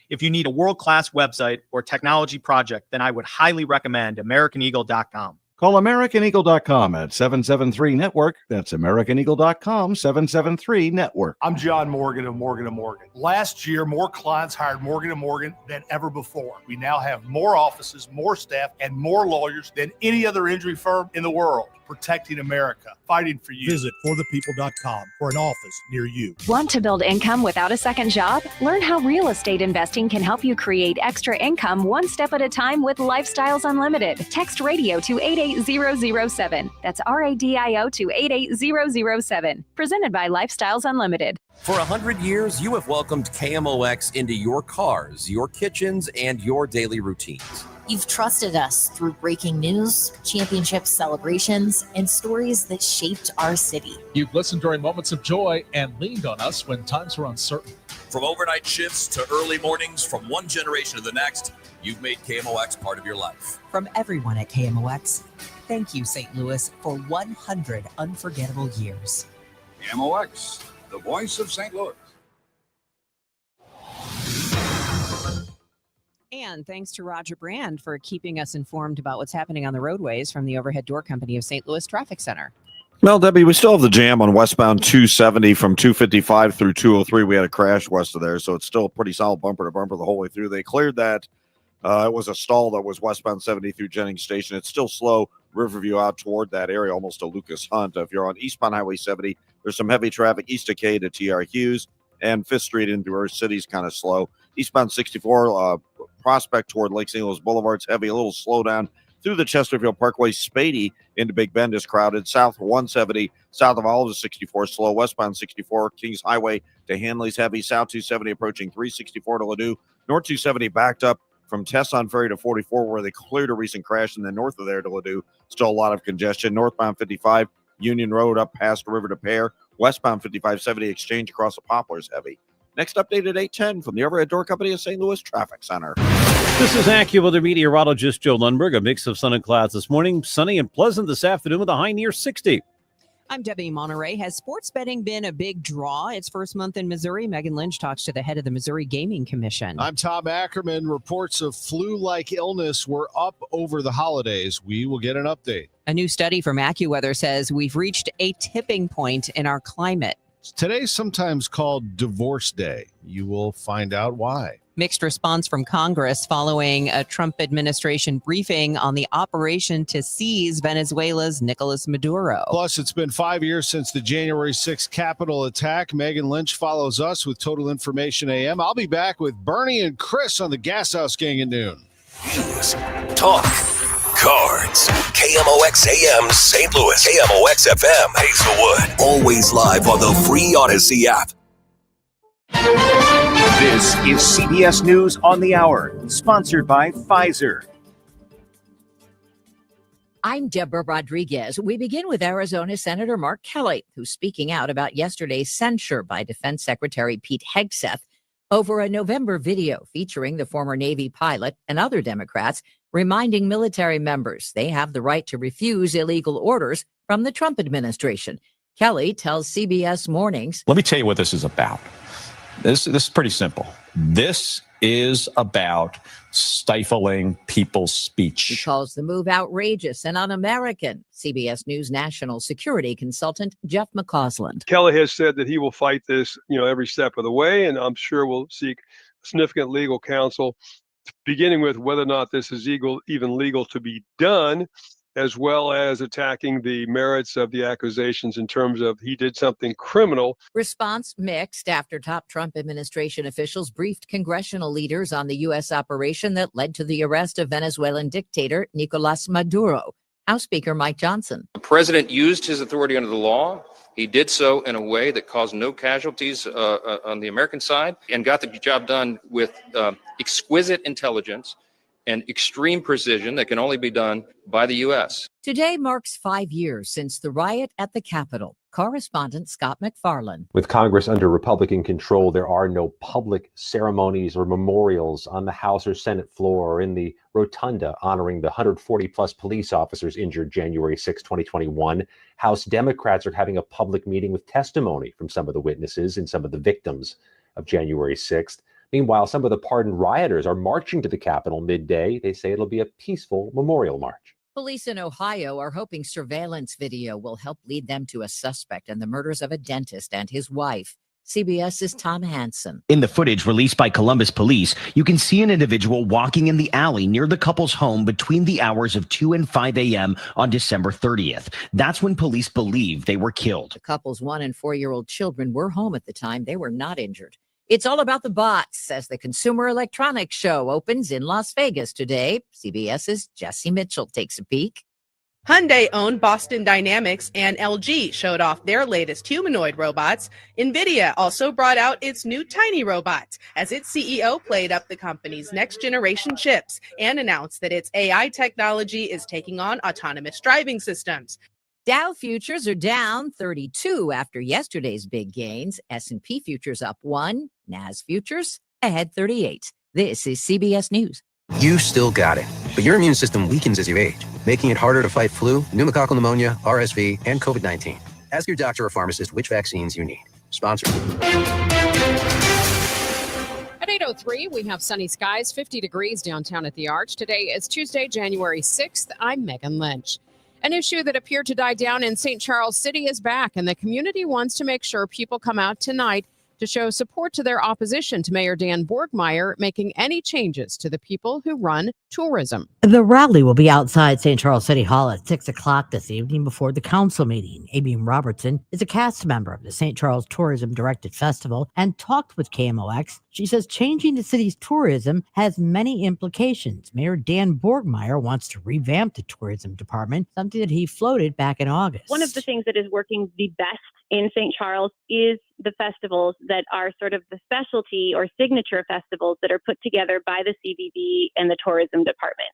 If you need a world-class website or technology project, then I would highly recommend AmericanEagle.com.
Call AmericanEagle.com at 773-NETWORK. That's AmericanEagle.com, 773-NETWORK.
I'm John Morgan of Morgan & Morgan. Last year, more clients hired Morgan & Morgan than ever before. We now have more offices, more staff, and more lawyers than any other injury firm in the world. Protecting America, fighting for you.
Visit forthepeople.com for an office near you.
Want to build income without a second job? Learn how real estate investing can help you create extra income one step at a time with Lifestyles Unlimited. Text radio to 88007. That's RADIO to 88007. Presented by Lifestyles Unlimited.
For 100 years, you have welcomed KMOX into your cars, your kitchens, and your daily routines.
You've trusted us through breaking news, championship celebrations, and stories that shaped our city.
You've listened during moments of joy and leaned on us when times were uncertain.
From overnight shifts to early mornings, from one generation to the next, you've made KMOX part of your life.
From everyone at KMOX,
thank you, St. Louis, for 100 unforgettable years.
KMOX, the voice of St. Louis.
And thanks to Roger Brand for keeping us informed about what's happening on the roadways from the Overhead Door Company of St. Louis Traffic Center.
Well, Debbie, we still have the jam on westbound 270 from 255 through 203. We had a crash west of there, so it's still a pretty solid bumper to bumper the whole way through. They cleared that. It was a stall that was westbound 70 through Jennings Station. It's still slow, Riverview out toward that area, almost to Lucas Hunt. If you're on eastbound Highway 70, there's some heavy traffic east of K to TR Hughes, and 5th Street into our city's kind of slow. Eastbound 64, Prospect toward Lake St. Louis Boulevard's heavy, a little slowdown through the Chesterfield Parkway. Spady into Big Bend is crowded. South 170, south of Olive 64, slow. Westbound 64, Kings Highway to Hanley's heavy. South 270 approaching 364 to Ladue. North 270 backed up from Tesson Ferry to 44, where they cleared a recent crash, and then north of there to Ladue, still a lot of congestion. Northbound 55, Union Road up past River to Pear. Westbound 5570 Exchange across the Poplars heavy. Next update at 8:10 from the Overhead Door Company of St. Louis Traffic Center.
This is AccuWeather meteorologist Joe Lundberg. A mix of sun and clouds this morning. Sunny and pleasant this afternoon with a high near 60.
I'm Debbie. Monterrey. Has sports betting been a big draw? Its first month in Missouri. Megan Lynch talks to the head of the Missouri Gaming Commission.
I'm Tom Ackerman. Reports of flu-like illness were up over the holidays. We will get an update.
A new study from AccuWeather says we've reached a tipping point in our climate.
Today's sometimes called Divorce Day. You will find out why.
Mixed response from Congress following a Trump administration briefing on the operation to seize Venezuela's Nicolas Maduro.
Plus, it's been 5 years since the January 6th Capitol attack. Megan Lynch follows us with Total Information AM. I'll be back with Bernie and Chris on the Gas House Gang at noon.
News, talk, cards. KMOX AM St. Louis. KMOX FM Hazelwood. Always live on the free Odyssey app.
This is CBS News on the Hour, sponsored by Pfizer.
I'm Deborah Rodriguez. We begin with Arizona Senator Mark Kelly, who's speaking out about yesterday's censure by Defense Secretary Pete Hegseth over a November video featuring the former Navy pilot and other Democrats reminding military members they have the right to refuse illegal orders from the Trump administration. Kelly tells CBS Mornings,
let me tell you what this is about. This is pretty simple. This is about stifling people's speech.
He calls the move outrageous and un-American. CBS News national security consultant Jeff McCausland.
Kelly has said that he will fight this, every step of the way, and I'm sure will seek significant legal counsel, beginning with whether or not this is even legal to be done, as well as attacking the merits of the accusations in terms of he did something criminal.
Response mixed after top Trump administration officials briefed congressional leaders on the U.S. operation that led to the arrest of Venezuelan dictator Nicolas Maduro. House Speaker Mike Johnson.
The president used his authority under the law. He did so in a way that caused no casualties on the American side and got the job done with exquisite intelligence and extreme precision that can only be done by the U.S.
Today marks 5 years since the riot at the Capitol. Correspondent Scott McFarland.
With Congress under Republican control, there are no public ceremonies or memorials on the House or Senate floor or in the rotunda honoring the 140-plus police officers injured January 6, 2021. House Democrats are having a public meeting with testimony from some of the witnesses and some of the victims of January 6th. Meanwhile, some of the pardoned rioters are marching to the Capitol midday. They say it'll be a peaceful memorial march.
Police in Ohio are hoping surveillance video will help lead them to a suspect in the murders of a dentist and his wife. CBS's Tom Hansen.
In the footage released by Columbus police, you can see an individual walking in the alley near the couple's home between the hours of 2 and 5 a.m. on December 30th. That's when police believe they were killed.
The couple's 1- and 4-year-old children were home at the time. They were not injured. It's all about the bots as the Consumer Electronics Show opens in Las Vegas today. CBS's Jesse Mitchell takes a peek. Hyundai-owned Boston Dynamics and LG showed off their latest humanoid robots. NVIDIA also brought out its new tiny robot as its CEO played up the company's next-generation chips and announced that its AI technology is taking on autonomous driving systems. Dow futures are down 32 after yesterday's big gains. S&P futures up 1, Nas futures ahead 38. This is CBS News.
You still got it.
But your immune system weakens as you age, making it harder to fight flu, pneumococcal pneumonia, RSV, and COVID-19. Ask your doctor or pharmacist which vaccines you need. Sponsored.
At 8:03, we have sunny skies, 50 degrees downtown at the Arch. Today is Tuesday, January 6th. I'm Megan Lynch. An issue that appeared to die down in St. Charles City is back, and the community wants to make sure people come out tonight to show support to their opposition to Mayor Dan Borgmeyer making any changes to the people who run tourism.
The rally will be outside St. Charles City Hall at 6 o'clock this evening before the council meeting. Amy Robertson is a cast member of the St. Charles Tourism Directed Festival and talked with KMOX. She says changing the city's tourism has many implications. Mayor Dan Borgmeyer wants to revamp the tourism department, something that he floated back in August.
One of the things that is working the best in St. Charles is the festivals that are sort of the specialty or signature festivals that are put together by the CVB and the tourism department.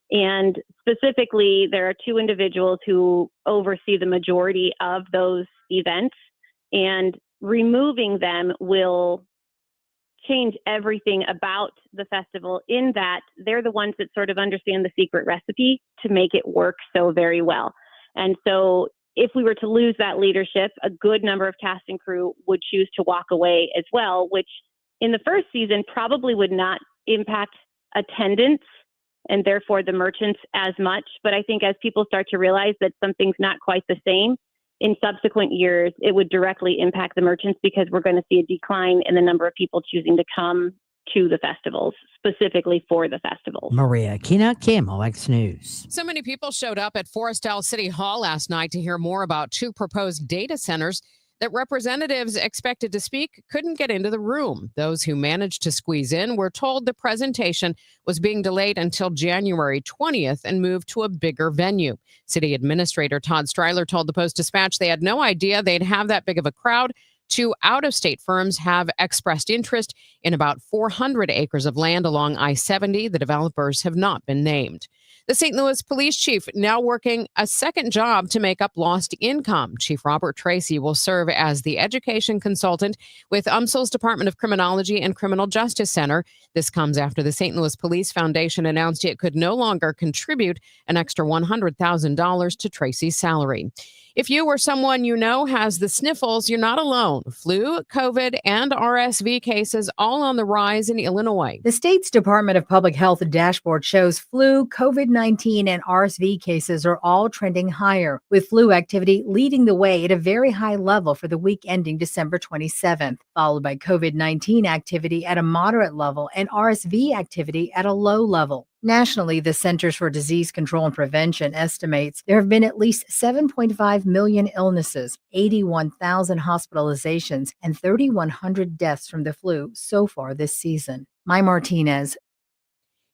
And specifically, there are two individuals who oversee the majority of those events, and removing them will change everything about the festival in that they're the ones that sort of understand the secret recipe to make it work so very well. And so if we were to lose that leadership, a good number of cast and crew would choose to walk away as well, which in the first season probably would not impact attendance and therefore the merchants as much. But I think as people start to realize that something's not quite the same, in subsequent years, it would directly impact the merchants because we're going to see a decline in the number of people choosing to come to the festivals, specifically for the festivals.
Maria Kina, KMOX News.
So many people showed up at Forrestal City Hall last night to hear more about two proposed data centers that representatives expected to speak couldn't get into the room. Those who managed to squeeze in were told the presentation was being delayed until January 20th and moved to a bigger venue. City Administrator Todd Stryler told the Post-Dispatch they had no idea they'd have that big of a crowd. Two out-of-state firms have expressed interest in about 400 acres of land along I-70. The developers have not been named. The St. Louis police chief now working a second job to make up lost income. Chief Robert Tracy will serve as the education consultant with UMSL's Department of Criminology and Criminal Justice Center. This comes after the St. Louis Police Foundation announced it could no longer contribute an extra $100,000 to Tracy's salary. If you or someone you know has the sniffles, you're not alone. Flu, COVID, and RSV cases all on the rise in Illinois.
The state's Department of Public Health dashboard shows flu, COVID-19, and RSV cases are all trending higher, with flu activity leading the way at a very high level for the week ending December 27th, followed by COVID-19 activity at a moderate level and RSV activity at a low level. Nationally, the Centers for Disease Control and Prevention estimates there have been at least 7.5 million illnesses, 81,000 hospitalizations, and 3,100 deaths from the flu so far this season. Mai Martinez.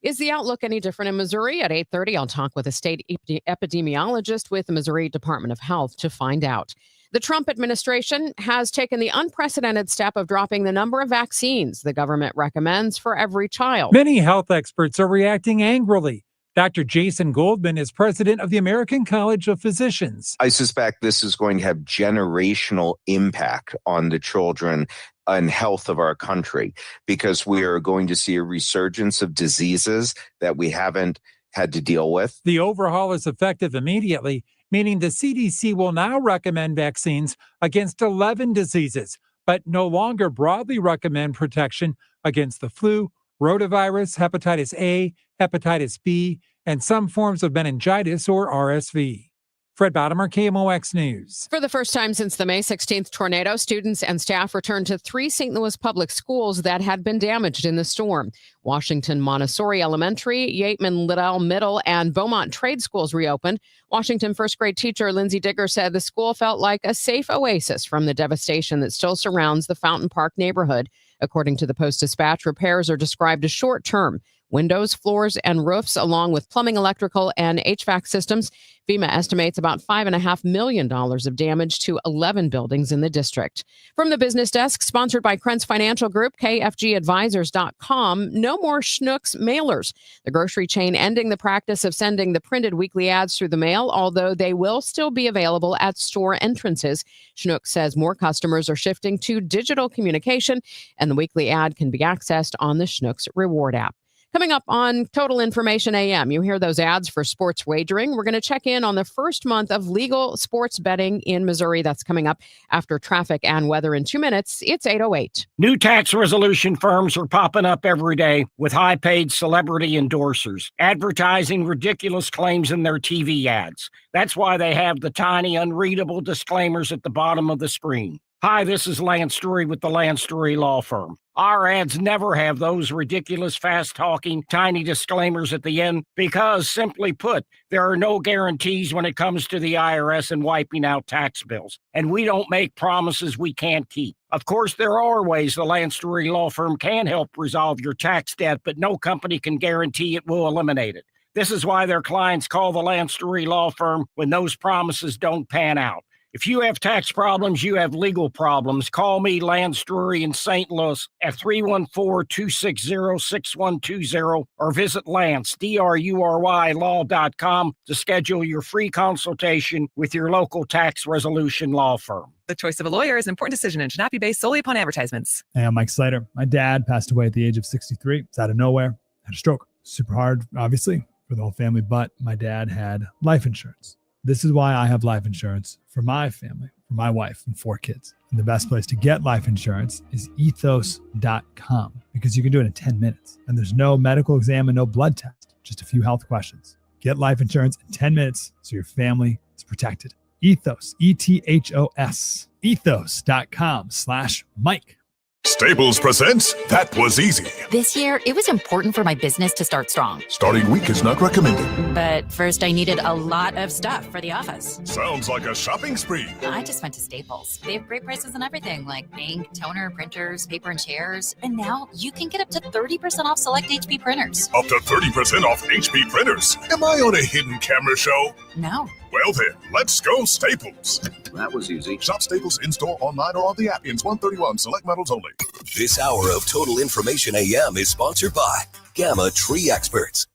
Is the outlook any different in Missouri? At 8:30, I'll talk with a state epidemiologist with the Missouri Department of Health to find out. The Trump administration has taken the unprecedented step of dropping the number of vaccines the government recommends for every child.
Many health experts are reacting angrily. Dr. Jason Goldman is president of the American College of Physicians.
I suspect this is going to have generational impact on the children and health of our country because we are going to see a resurgence of diseases that we haven't had to deal with.
The overhaul is effective immediately, meaning the CDC will now recommend vaccines against 11 diseases, but no longer broadly recommend protection against the flu, rotavirus, hepatitis A, hepatitis B, and some forms of meningitis or RSV. Fred Bottomer, KMOX News.
For the first time since the May 16th tornado, students and staff returned to 3 St. Louis public schools that had been damaged in the storm. Washington Montessori Elementary, Yateman Liddell Middle, and Beaumont Trade Schools reopened. Washington first grade teacher Lindsay Digger said the school felt like a safe oasis from the devastation that still surrounds the Fountain Park neighborhood. According to the Post-Dispatch, repairs are described as short-term. Windows, floors, and roofs, along with plumbing, electrical, and HVAC systems. FEMA estimates about $5.5 million of damage to 11 buildings in the district. From the business desk, sponsored by Krentz Financial Group, KFGadvisors.com, no more Schnucks mailers. The grocery chain ending the practice of sending the printed weekly ads through the mail, although they will still be available at store entrances. Schnucks says more customers are shifting to digital communication, and the weekly ad can be accessed on the Schnucks Reward app. Coming up on Total Information AM, you hear those ads for sports wagering. We're going to check in on the first month of legal sports betting in Missouri. That's coming up after traffic and weather in 2 minutes. It's 8:08.
New tax resolution firms are popping up every day with high-paid celebrity endorsers, advertising ridiculous claims in their TV ads. That's why they have the tiny, unreadable disclaimers at the bottom of the screen. Hi, this is Lance Drury with the Lance Drury Law Firm. Our ads never have those ridiculous, fast-talking, tiny disclaimers at the end because, simply put, there are no guarantees when it comes to the IRS and wiping out tax bills, and we don't make promises we can't keep. Of course, there are ways the Lance Drury Law Firm can help resolve your tax debt, but no company can guarantee it will eliminate it. This is why their clients call the Lance Drury Law Firm when those promises don't pan out. If you have tax problems, you have legal problems, call me, Lance Drury in St. Louis at 314-260-6120 or visit Lance, D-R-U-R-Y, law.com to schedule your free consultation with your local tax resolution law firm.
The choice of a lawyer is an important decision and should not be based solely upon advertisements.
Hey, I'm Mike Slater. My dad passed away at the age of 63. It's out of nowhere. Had a stroke. Super hard, obviously, for the whole family, but my dad had life insurance. This is why I have life insurance for my family, for my wife and 4 kids. And the best place to get life insurance is ethos.com because you can do it in 10 minutes. And there's no medical exam and no blood test, just a few health questions. Get life insurance in 10 minutes so your family is protected. Ethos, E-T-H-O-S, ethos.com/Mike.
Staples presents That Was Easy.
This year, it was important for my business to start strong.
Starting weak is not recommended.
But first, I needed a lot of stuff for the office.
Sounds like a shopping spree.
I just went to Staples. They have great prices on everything like ink, toner, printers, paper, and chairs. And now you can get up to 30% off select HP printers.
Up to 30% off HP printers. Am I on a hidden camera show?
No.
Well then, let's go Staples.
That was easy.
Shop Staples in-store, online, or on the app. Ins 131, select models only.
This hour of Total Information AM is sponsored by Gamma Tree Experts.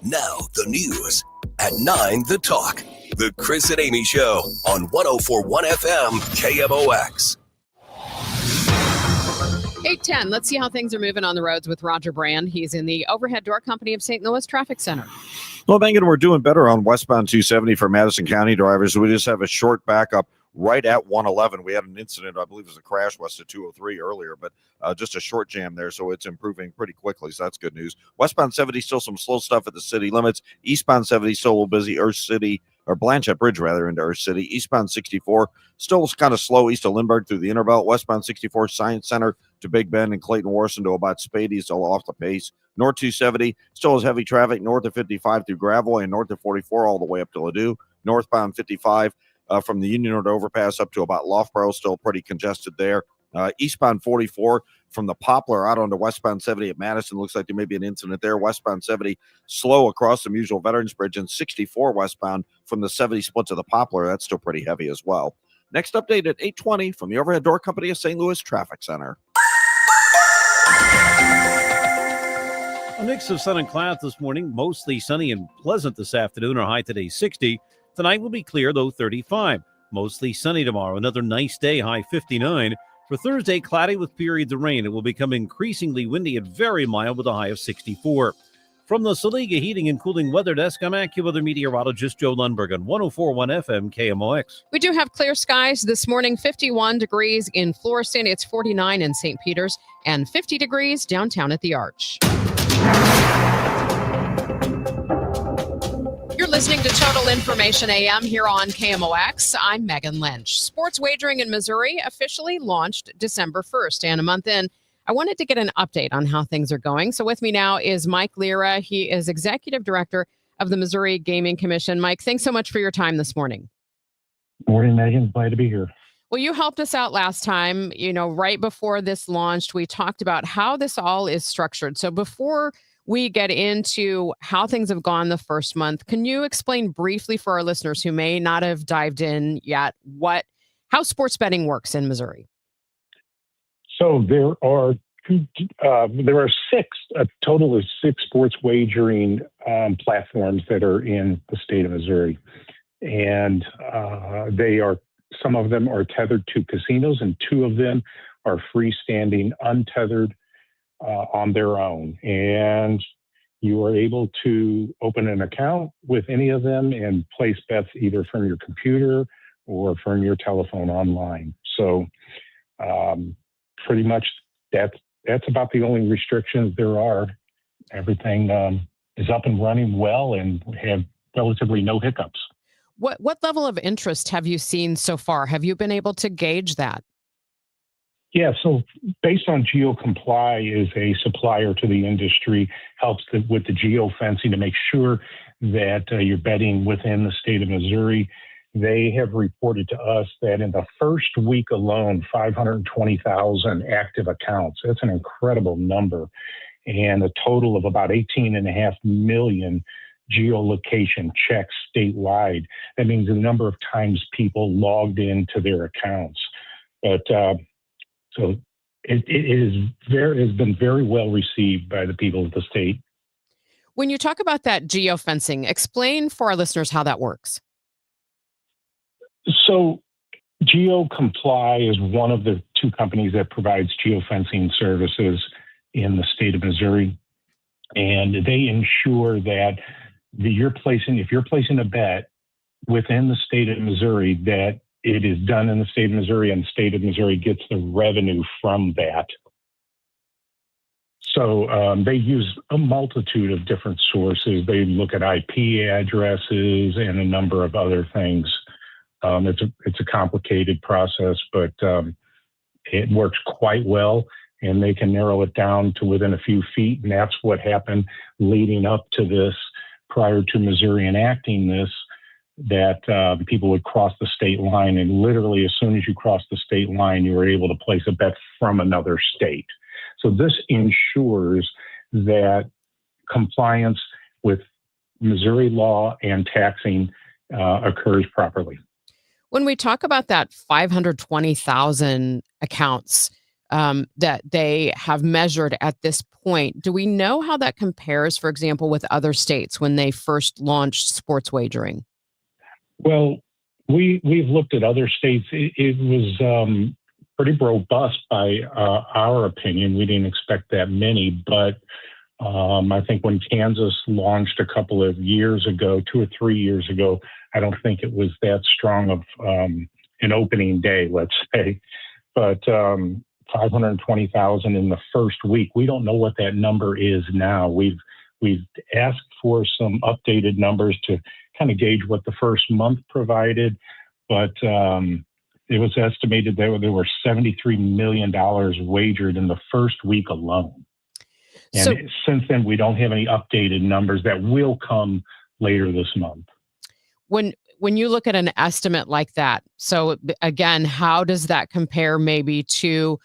Now, the news. At 9, The Talk. The Chris and Amy Show on 104.1 FM KMOX.
8:10. Let's see how things are moving on the roads with Roger Brand. He's in the Overhead Door Company of St. Louis Traffic Center.
Well, Megan, we're doing better on westbound 270 for Madison County drivers. We just have a short backup right at 111. We had an incident, I believe it was a crash west of 203 earlier, but just a short jam there, so it's improving pretty quickly, so that's good news. Westbound 70, still some slow stuff at the city limits. Eastbound 70, still a little busy. Earth City, or Blanchette Bridge, rather, into Earth City. Eastbound 64, still kind of slow east of Lindbergh through the Interbelt. Westbound 64, Science Center to Big Bend and Clayton Warson to about Spady, still off the pace. North 270 still has heavy traffic north of 55 through Gravois and north of 44 all the way up to Ladue. Northbound 55 from the Union Road overpass up to about Loughborough, still pretty congested there. Eastbound 44 from the Poplar out onto westbound 70 at Madison. Looks like there may be an incident there. Westbound 70 slow across the Musial Veterans Bridge, and 64 westbound from the 70 split to the Poplar. That's still pretty heavy as well. Next update at 8:20 from the Overhead Door Company of St. Louis Traffic Center.
A mix of sun and clouds this morning, mostly sunny and pleasant this afternoon. Our high today 60. Tonight will be clear, though 35. Mostly sunny tomorrow. Another nice day, high 59. For Thursday, cloudy with periods of rain. It will become increasingly windy and very mild with a high of 64. From the Saliga Heating and Cooling Weather Desk, I'm AccuWeather meteorologist Joe Lundberg on 104.1 FM KMOX.
We do have clear skies this morning, 51 degrees in Floriston. It's 49 in St. Peters and 50 degrees downtown at the Arch. You're listening to Total Information AM here on KMOX. I'm Megan Lynch. Sports wagering in Missouri officially launched December 1st, and a month in, I wanted to get an update on how things are going. So with me now is Mike Lira. He is Executive Director of the Missouri Gaming Commission. Mike, thanks so much for your time this morning.
Morning, Megan. Glad to be here.
Well, you helped us out last time. Right before this launched, we talked about how this all is structured. So before we get into how things have gone the first month, can you explain briefly for our listeners who may not have dived in yet how sports betting works in Missouri?
So there are a total of six sports wagering platforms that are in the state of Missouri, and some of them are tethered to casinos, and two of them are freestanding, untethered on their own. And You are able to open an account with any of them and place bets either from your computer or from your telephone online. So pretty much that's about the only restrictions there are. Everything is up and running well and have relatively no hiccups.
What level of interest have you seen so far? Have you been able to gauge that?
Yeah, so based on GeoComply is a supplier to the industry, helps with the geofencing to make sure that you're betting within the state of Missouri. They have reported to us that in the first week alone, 520,000 active accounts. That's an incredible number. And a total of about 18.5 million geolocation checks statewide. That means the number of times people logged into their accounts. But so it has been very well received by the people of the state.
When you talk about that geofencing, explain for our listeners how that works.
So GeoComply is one of the two companies that provides geofencing services in the state of Missouri. And they ensure that if you're placing a bet within the state of Missouri, that it is done in the state of Missouri and the state of Missouri gets the revenue from that. So they use a multitude of different sources. They look at IP addresses and a number of other things. It's a complicated process, but it works quite well, and they can narrow it down to within a few feet. And that's what happened leading up to this, prior to Missouri enacting this, that people would cross the state line, and literally as soon as you cross the state line, you were able to place a bet from another state. So this ensures that compliance with Missouri law and taxing occurs properly.
When we talk about that 520,000 accounts that they have measured at this point, do we know how that compares, for example, with other states when they first launched sports wagering?
Well, we've looked at other states. It was pretty robust by our opinion. We didn't expect that many, but I think when Kansas launched a couple of years ago, 2 or 3 years ago, I don't think it was that strong of an opening day, let's say. But 520,000 in the first week. We don't know what that number is now. We've asked for some updated numbers to kind of gauge what the first month provided, but it was estimated that there were $73 million wagered in the first week alone. And since then, we don't have any updated numbers that will come later this month.
When you look at an estimate like that, so again, how does that compare maybe to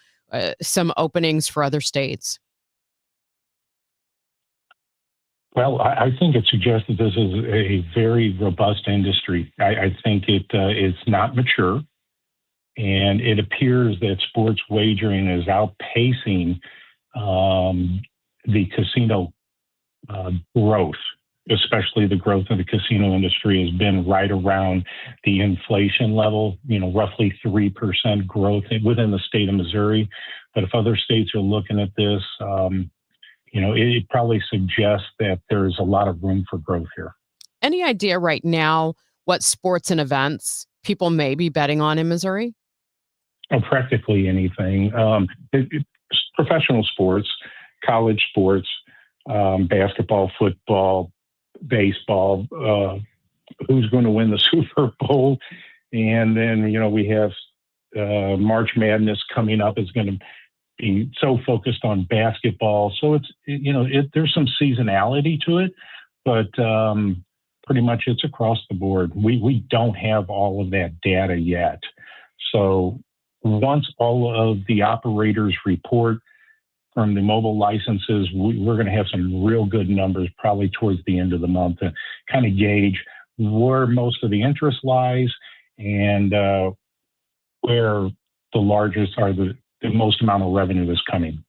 some openings for other states?
Well, I think it suggests that this is a very robust industry. I think it is not mature, and it appears that sports wagering is outpacing the casino growth, especially the growth of the casino industry has been right around the inflation level, roughly 3% growth within the state of Missouri. But if other states are looking at this, it probably suggests that there's a lot of room for growth here.
Any idea right now what sports and events people may be betting on in Missouri?
Practically anything. Professional sports, college sports, basketball, football, baseball, who's going to win the Super Bowl. And then, we have March Madness coming up is going to be so focused on basketball. So it's, there's some seasonality to it, but pretty much it's across the board. We don't have all of that data yet. So once all of the operators report from the mobile licenses, we're going to have some real good numbers probably towards the end of the month to kind of gauge where most of the interest lies and where the largest are the most amount of revenue is coming.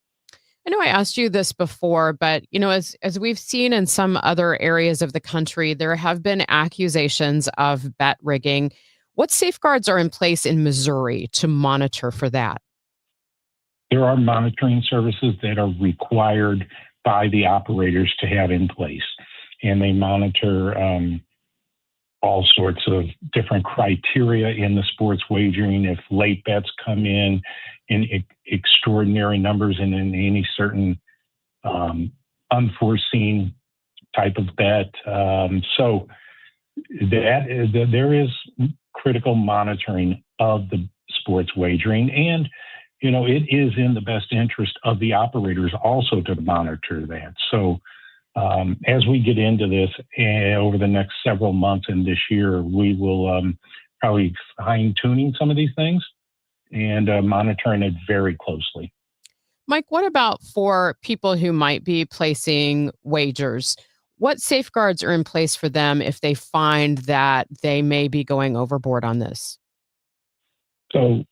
I know I asked you this before, but as we've seen in some other areas of the country, there have been accusations of bet rigging. What safeguards are in place in Missouri to monitor for that?
There are monitoring services that are required by the operators to have in place. And they monitor all sorts of different criteria in the sports wagering. If late bets come in extraordinary numbers and in any certain unforeseen type of bet. So there is critical monitoring of the sports wagering. And, it is in the best interest of the operators also to monitor that. So as we get into this over the next several months and this year, we will probably fine-tuning some of these things and monitoring it very closely.
Mike, what about for people who might be placing wagers? What safeguards are in place for them if they find that they may be going overboard on this?
So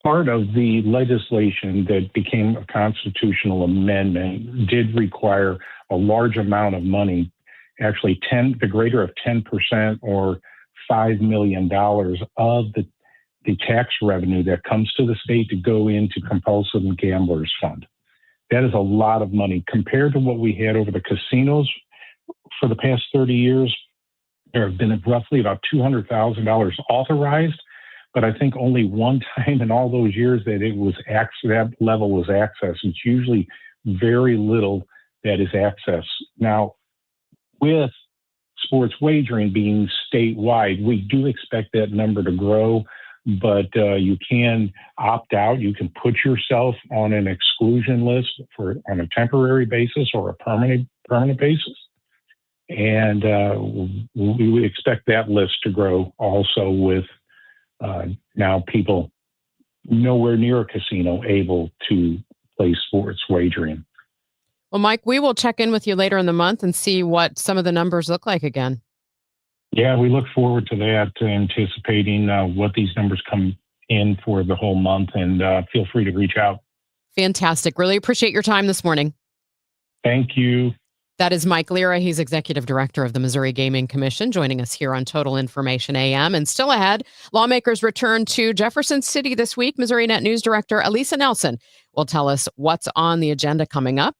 part of the legislation that became a constitutional amendment did require a large amount of money, actually the greater of 10% or $5 million of the tax revenue that comes to the state to go into compulsive gamblers fund. That is a lot of money compared to what we had over the casinos for the past 30 years. There have been roughly about $200,000 authorized, but I think only one time in all those years that that level was accessed. It's usually very little that is accessed. Now, with sports wagering being statewide, we do expect that number to grow, but you can opt out. You can put yourself on an exclusion list on a temporary basis or a permanent basis. And we would expect that list to grow also with now people nowhere near a casino able to play sports wagering.
Well, Mike, we will check in with you later in the month and see what some of the numbers look like again.
Yeah, we look forward to that, anticipating what these numbers come in for the whole month, and feel free to reach out.
Fantastic. Really appreciate your time this morning.
Thank you.
That is Mike Lira. He's Executive Director of the Missouri Gaming Commission, joining us here on Total Information AM. And still ahead, lawmakers return to Jefferson City this week. Missouri Net News Director Elisa Nelson will tell us what's on the agenda coming up.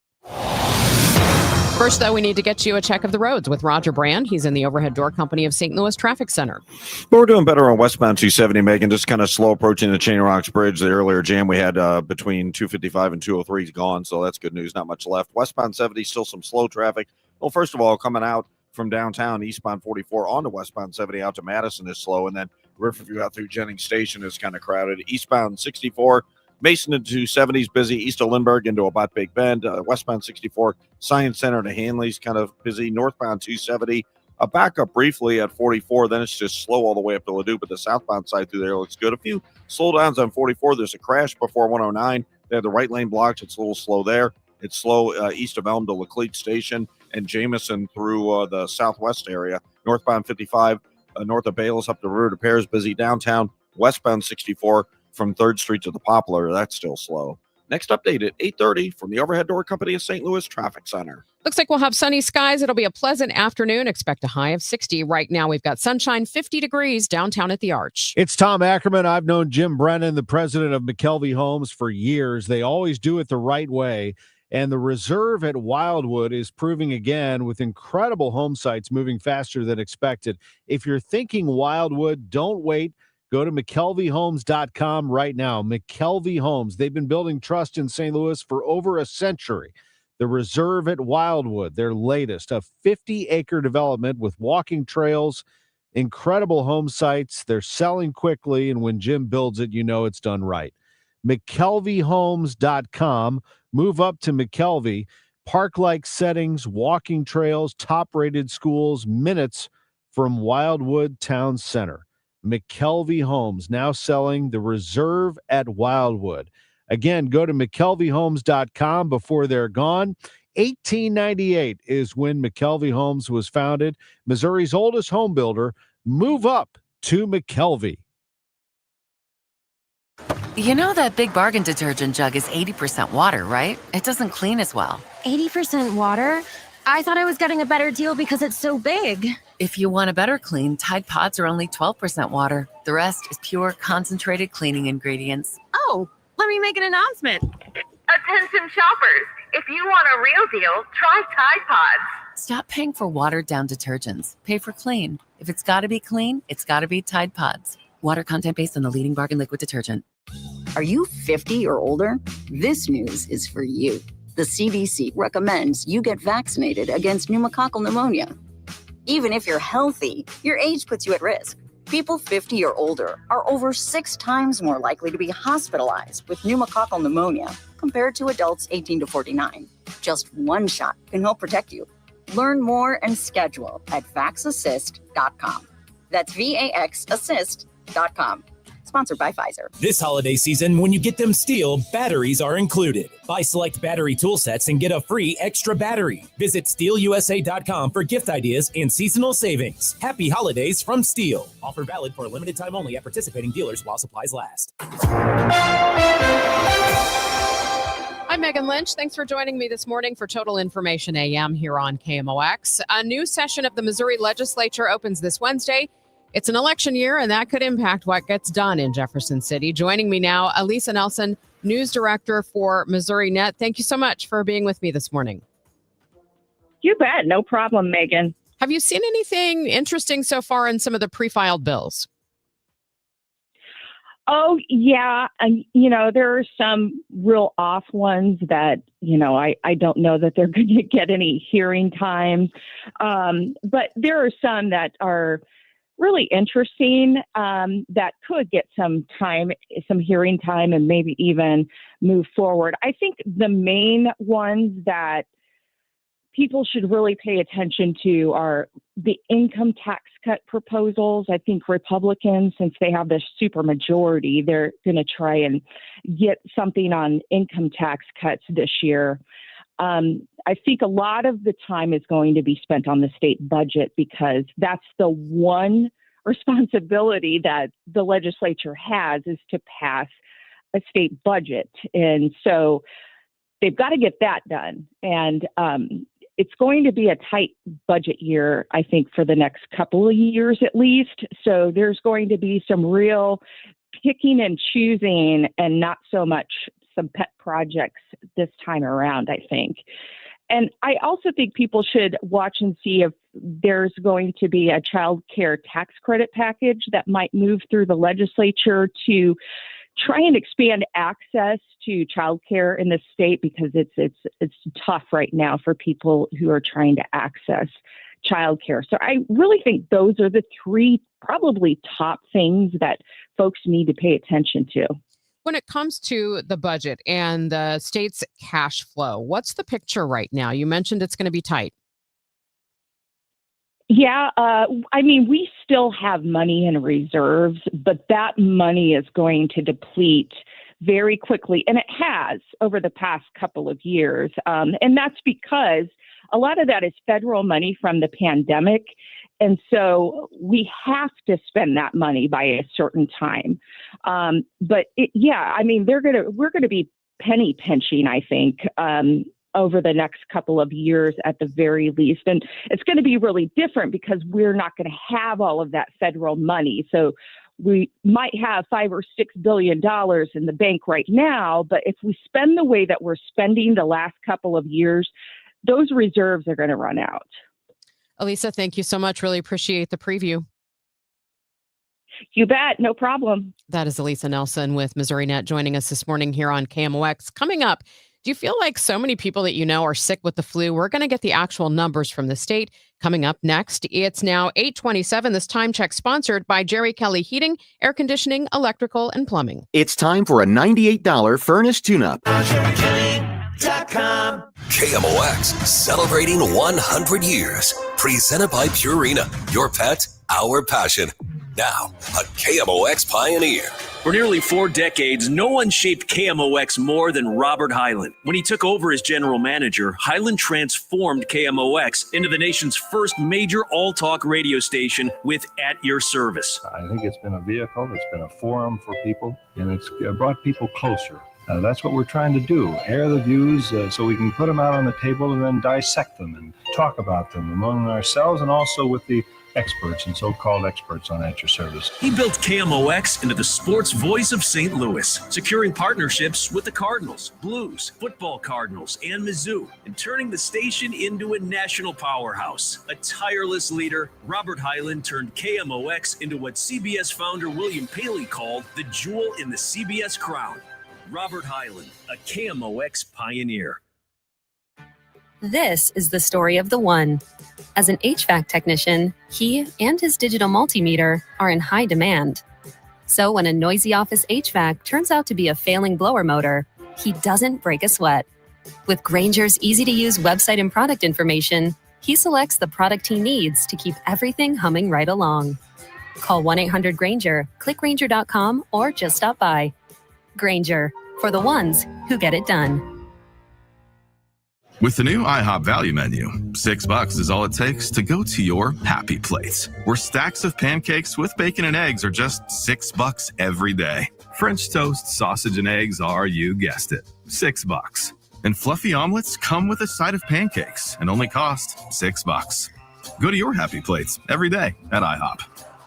First, though, we need to get you a check of the roads with Roger Brand. He's in the Overhead Door Company of St. Louis Traffic Center.
But we're doing better on westbound 270, Megan. Just kind of slow approaching the Chain Rocks Bridge. The earlier jam we had between 255 and 203 is gone, so that's good news. Not much left. Westbound 70, still some slow traffic. Well, first of all, coming out from downtown, eastbound 44 onto westbound 70 out to Madison is slow, and then Riverview out through Jennings Station is kind of crowded. Eastbound 64, Mason into 270s busy. East of Lindbergh into about Big Bend. Westbound 64, Science Center to Hanley's kind of busy. Northbound 270, a backup briefly at 44. Then it's just slow all the way up to Ladue, but the southbound side through there looks good. A few slowdowns on 44. There's a crash before 109. They have the right lane blocked. It's a little slow there. It's slow east of Elm to Laclede Station and Jamison through the southwest area. Northbound 55, north of Bayless up to River to Pears, busy. Downtown, westbound 64 from 3rd Street to the Poplar. That's still slow. Next update at 8:30 from the Overhead Door Company of St. Louis Traffic Center.
Looks like we'll have sunny skies. It'll be a pleasant afternoon. Expect a high of 60. Right now, we've got sunshine, 50 degrees downtown at the Arch.
It's Tom Ackerman. I've known Jim Brennan, the president of McKelvey Homes, for years. They always do it the right way. And the reserve at Wildwood is proving again with incredible home sites moving faster than expected. If you're thinking Wildwood, don't wait. Go to McKelveyHomes.com right now. McKelvey Homes. They've been building trust in St. Louis for over a century. The Reserve at Wildwood, their latest, a 50-acre development with walking trails, incredible home sites. They're selling quickly, and when Jim builds it, you know it's done right. McKelveyHomes.com. Move up to McKelvey. Park-like settings, walking trails, top-rated schools, minutes from Wildwood Town Center. McKelvey Homes, now selling the Reserve at Wildwood. Again, go to McKelveyHomes.com before they're gone. 1898 is when McKelvey Homes was founded. Missouri's oldest home builder. Move up to McKelvey.
You know that Big Bargain detergent jug is 80% water, right? It doesn't clean as well.
80% water? I thought I was getting a better deal because it's so big.
If you want a better clean, Tide Pods are only 12% water. The rest is pure, concentrated cleaning ingredients.
Oh, let me make an announcement.
Attention shoppers, if you want a real deal, try Tide Pods.
Stop paying for watered-down detergents. Pay for clean. If it's got to be clean, it's got to be Tide Pods. Water content based on the leading bargain liquid detergent.
Are you 50 or older? This news is for you. The CDC recommends you get vaccinated against pneumococcal pneumonia. Even if you're healthy, your age puts you at risk. People 50 or older are over 6 times more likely to be hospitalized with pneumococcal pneumonia compared to adults 18 to 49. Just one shot can help protect you. Learn more and schedule at vaxassist.com. That's VAXassist.com. Sponsored by Pfizer.
This holiday season, when you get them STIHL, batteries are included. Buy select battery tool sets and get a free extra battery. Visit STIHLUSA.com for gift ideas and seasonal savings. Happy holidays from STIHL. Offer valid for a limited time only at participating dealers while supplies last.
I'm Megan Lynch. Thanks for joining me this morning for Total Information AM here on KMOX. A new session of the Missouri legislature opens this Wednesday. It's an election year, and that could impact what gets done in Jefferson City. Joining me now, Elisa Nelson, news director for Missouri Net. Thank you so much for being with me this morning.
You bet. No problem, Megan.
Have you seen anything interesting so far in some of the pre-filed bills?
Oh, yeah. There are some real off ones that, I don't know that they're going to get any hearing time. But there are some that are really interesting that could get some hearing time and maybe even move forward. I think the main ones that people should really pay attention to are the income tax cut proposals. I think Republicans, since they have this super majority, they're going to try and get something on income tax cuts this year. I think a lot of the time is going to be spent on the state budget because that's the one responsibility that the legislature has is to pass a state budget. And so they've got to get that done. And it's going to be a tight budget year, I think, for the next couple of years at least. So there's going to be some real picking and choosing and not so much some pet projects this time around, I think. And I also think people should watch and see if there's going to be a child care tax credit package that might move through the legislature to try and expand access to child care in the state because it's tough right now for people who are trying to access child care. So I really think those are the 3 probably top things that folks need to pay attention to.
When it comes to the budget and the state's cash flow, what's the picture right now? You mentioned it's going to be tight.
Yeah, we still have money in reserves, but that money is going to deplete very quickly, and it has over the past couple of years. And that's because a lot of that is federal money from the pandemic. And so we have to spend that money by a certain time. We're going to be penny pinching, I think, over the next couple of years at the very least. And it's going to be really different because we're not going to have all of that federal money. So we might have $5 or $6 billion in the bank right now, but if we spend the way that we're spending the last couple of years, those reserves are going to run out.
Elisa, thank you so much. Really appreciate the preview.
You bet. No problem.
That is Elisa Nelson with Missouri Net joining us this morning here on KMOX. Coming up, do you feel like so many people that you know are sick with the flu? We're going to get the actual numbers from the state coming up next. It's now 8:27. This time check sponsored by Jerry Kelly Heating, Air Conditioning, Electrical, and Plumbing.
It's time for a $98 furnace tune-up.
KMOX celebrating 100 years. Presented by Purina. Your pet, our passion. Now, a KMOX pioneer.
For nearly 4 decades, no one shaped KMOX more than Robert Hyland. When he took over as general manager, Hyland transformed KMOX into the nation's first major all-talk radio station with At Your Service.
I think it's been a vehicle, it's been a forum for people, and it's brought people closer.
That's what we're trying to do, air the views so we can put them out on the table and then dissect them and talk about them among ourselves and also with the experts and so-called experts on at your service.
He built KMOX into the sports voice of St. Louis, securing partnerships with the Cardinals, Blues, Football Cardinals, and Mizzou, and turning the station into a national powerhouse. A tireless leader, Robert Hyland turned KMOX into what CBS founder William Paley called the jewel in the CBS crown. Robert Hyland, a KMOX pioneer.
This is the story of the one. As an HVAC technician, he and his digital multimeter are in high demand. So when a noisy office HVAC turns out to be a failing blower motor, he doesn't break a sweat. With Grainger's easy-to-use website and product information, he selects the product he needs to keep everything humming right along. Call 1-800-GRAINGER, click Grainger.com, or just stop by. Grainger, for the ones who get it done.
With the new IHOP value menu, $6 is all it takes to go to your happy place, where stacks of pancakes with bacon and eggs are just $6 every day. French toast, sausage, and eggs are, you guessed it, $6. And fluffy omelets come with a side of pancakes and only cost $6. Go to your happy plates every day at IHOP.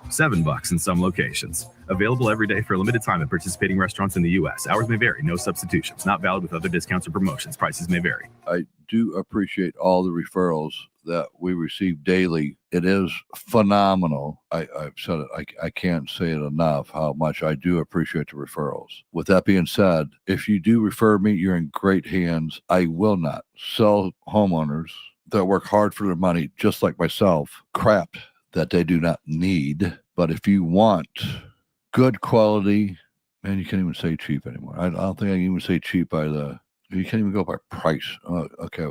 $7 in some locations. Available every day for a limited time at participating restaurants in the U.S. Hours may vary. No substitutions. Not valid with other discounts or promotions. Prices may vary.
I do appreciate all the referrals that we receive daily. It is phenomenal. I've said it. I can't say it enough how much I do appreciate the referrals. With that being said, if you do refer me, you're in great hands. I will not sell homeowners that work hard for their money, just like myself, crap that they do not need. But if you want good quality, man, you can't even say cheap anymore. I don't think I can even say cheap you can't even go by price. Okay,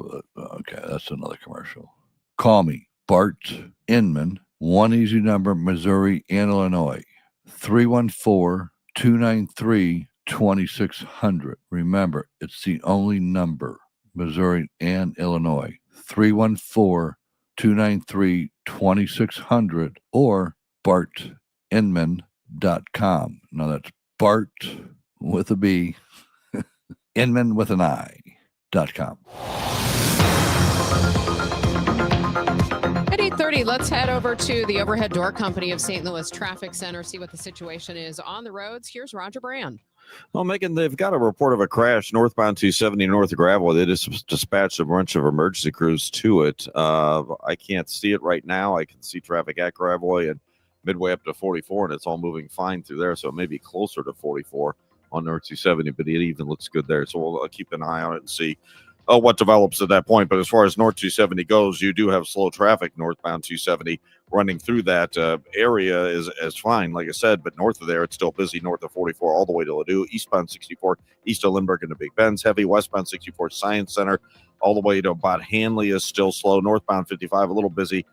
that's another commercial. Call me, Bart Inman, one easy number, Missouri and Illinois, 314-293-2600. Remember, it's the only number, Missouri and Illinois, 314-293-2600 or bartinman.com. Now that's Bart with a B, Inman with an I.com.
At 8:30, let's head over to the Overhead Door Company of St. Louis Traffic Center, see what the situation is on the roads. Here's Roger Brand.
Well, Megan, they've got a report of a crash northbound 270 north of Gravel. They just dispatched a bunch of emergency crews to it. I can't see it right now. I can see traffic at Gravel and midway up to 44, and it's all moving fine through there. So it may be closer to 44 on North 270, but it even looks good there. So we'll keep an eye on it and see what develops at that point. But as far as North 270 goes, you do have slow traffic northbound 270 running through that area is fine, like I said, but north of there, it's still busy north of 44 all the way to Ladue, eastbound 64, east of Lindbergh into Big Bend's heavy, westbound 64 Science Center, all the way to about Hanley is still slow, northbound 55 a little busy,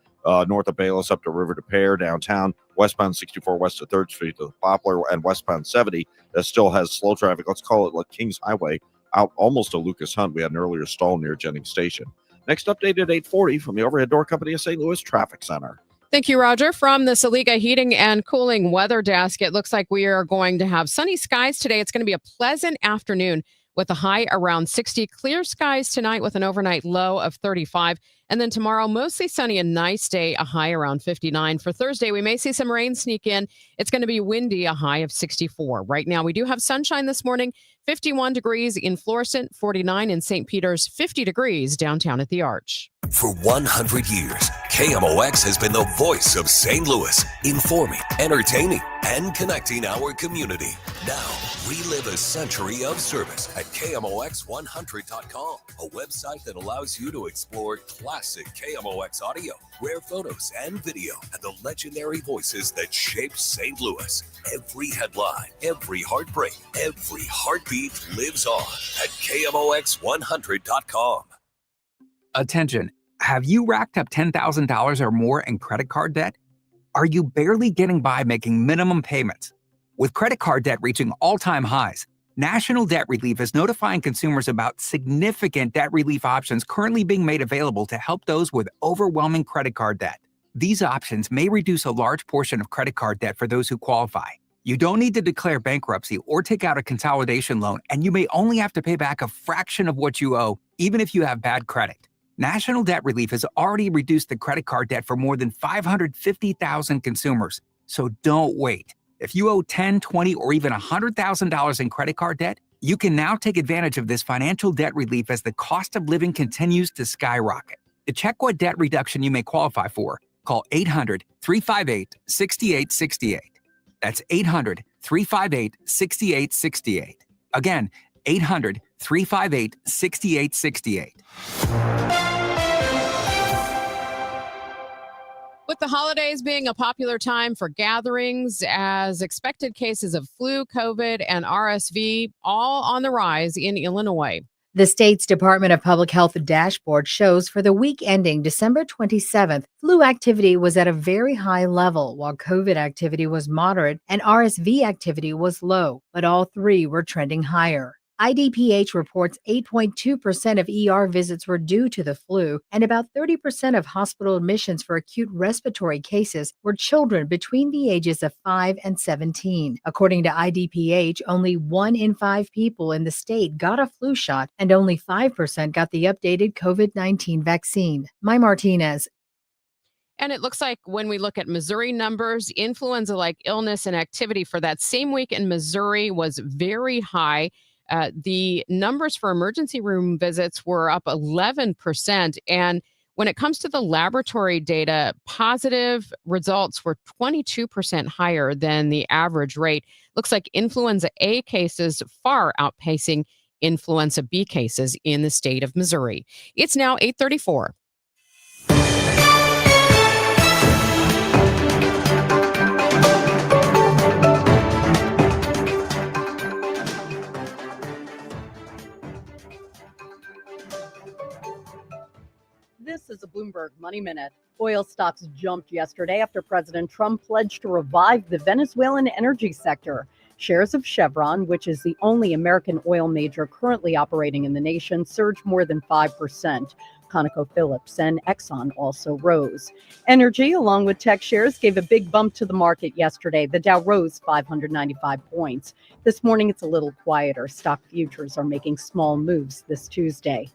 north of Bayless up to River to Pear downtown, westbound 64 west of 3rd Street to Poplar, and westbound 70 that still has slow traffic. Let's call it like Kings Highway out almost to Lucas Hunt. We had an earlier stall near Jennings Station. Next update at 8:40 from the Overhead Door Company of St. Louis Traffic Center.
Thank you, Roger. From the Saliga Heating and Cooling Weather Desk, it looks like we are going to have sunny skies today. It's going to be a pleasant afternoon with a high around 60. Clear skies tonight with an overnight low of 35. And then tomorrow, mostly sunny and nice day, a high around 59. For Thursday, we may see some rain sneak in. It's going to be windy, a high of 64. Right now, we do have sunshine this morning, 51 degrees in Florissant, 49 in St. Peter's, 50 degrees downtown at the Arch.
For 100 years, KMOX has been the voice of St. Louis, informing, entertaining, and connecting our community. Now, relive a century of service at KMOX100.com, a website that allows you to explore classic KMOX audio, rare photos and video, and the legendary voices that shaped St. Louis. Every headline, every heartbreak, every heartbeat lives on at KMOX100.com.
Attention, have you racked up $10,000 or more in credit card debt? Are you barely getting by making minimum payments? With credit card debt reaching all-time highs, National Debt Relief is notifying consumers about significant debt relief options currently being made available to help those with overwhelming credit card debt. These options may reduce a large portion of credit card debt for those who qualify. You don't need to declare bankruptcy or take out a consolidation loan, and you may only have to pay back a fraction of what you owe, even if you have bad credit. National Debt Relief has already reduced the credit card debt for more than 550,000 consumers. So don't wait. If you owe $10, $20, or even $100,000 in credit card debt, you can now take advantage of this financial debt relief as the cost of living continues to skyrocket. To check what debt reduction you may qualify for, call 800-358-6868. That's 800-358-6868. Again, 800-358-6868.
With the holidays being a popular time for gatherings, as expected cases of flu, COVID, and RSV all on the rise in Illinois.
The state's Department of Public Health dashboard shows for the week ending December 27th, flu activity was at a very high level, while COVID activity was moderate and RSV activity was low, but all three were trending higher. IDPH reports 8.2% of ER visits were due to the flu, and about 30% of hospital admissions for acute respiratory cases were children between the ages of 5 and 17. According to IDPH, only 1 in 5 people in the state got a flu shot, and only 5% got the updated COVID-19 vaccine. Mai Martinez.
And it looks like when we look at Missouri numbers, influenza-like illness and activity for that same week in Missouri was very high. The numbers for emergency room visits were up 11%. And when it comes to the laboratory data, positive results were 22% higher than the average rate. Looks like influenza A cases far outpacing influenza B cases in the state of Missouri. It's now 8:34.
This is a Bloomberg Money Minute. Oil stocks jumped yesterday after President Trump pledged to revive the Venezuelan energy sector. Shares of Chevron, which is the only American oil major currently operating in the nation, surged more than 5%. ConocoPhillips and Exxon also rose. Energy, along with tech shares, gave a big bump to the market yesterday. The Dow rose 595 points. This morning, it's a little quieter. Stock futures are making small moves this Tuesday.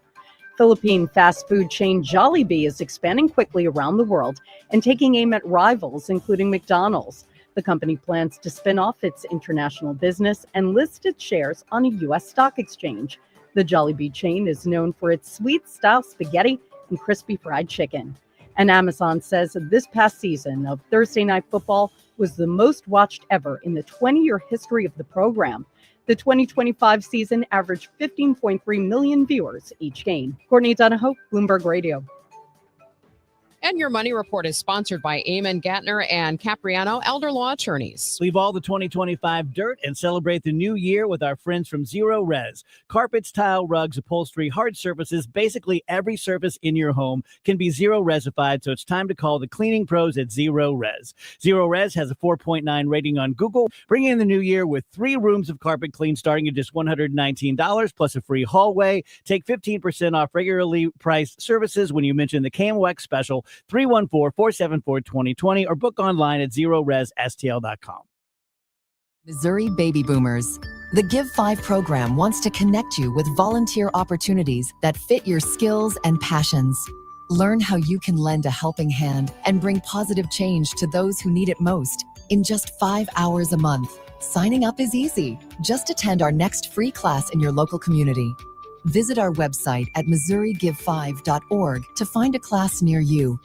Philippine fast food chain Jollibee is expanding quickly around the world and taking aim at rivals, including McDonald's. The company plans to spin off its international business and list its shares on a U.S. stock exchange. The Jollibee chain is known for its sweet-style spaghetti and crispy fried chicken. And Amazon says this past season of Thursday Night Football was the most watched ever in the 20-year history of the program. The 2025 season averaged 15.3 million viewers each game. Courtney Donahoe, Bloomberg Radio.
And your money report is sponsored by Eamon Gattner and Capriano Elder Law Attorneys.
Leave all the 2025 dirt and celebrate the new year with our friends from Zero Res. Carpets, tile, rugs, upholstery, hard surfaces, basically every surface in your home can be Zero Resified, so it's time to call the cleaning pros at Zero Res. Zero Res has a 4.9 rating on Google, bringing in the new year with 3 rooms of carpet clean starting at just $119 plus a free hallway. Take 15% off regularly priced services when you mention the KMOX special 314-474-2020 or book online at ZeroResSTL.com.
Missouri baby boomers. The Give 5 program wants to connect you with volunteer opportunities that fit your skills and passions. Learn how you can lend a helping hand and bring positive change to those who need it most in just 5 hours a month. Signing up is easy. Just attend our next free class in your local community. Visit our website at MissouriGive5.org to find a class near you.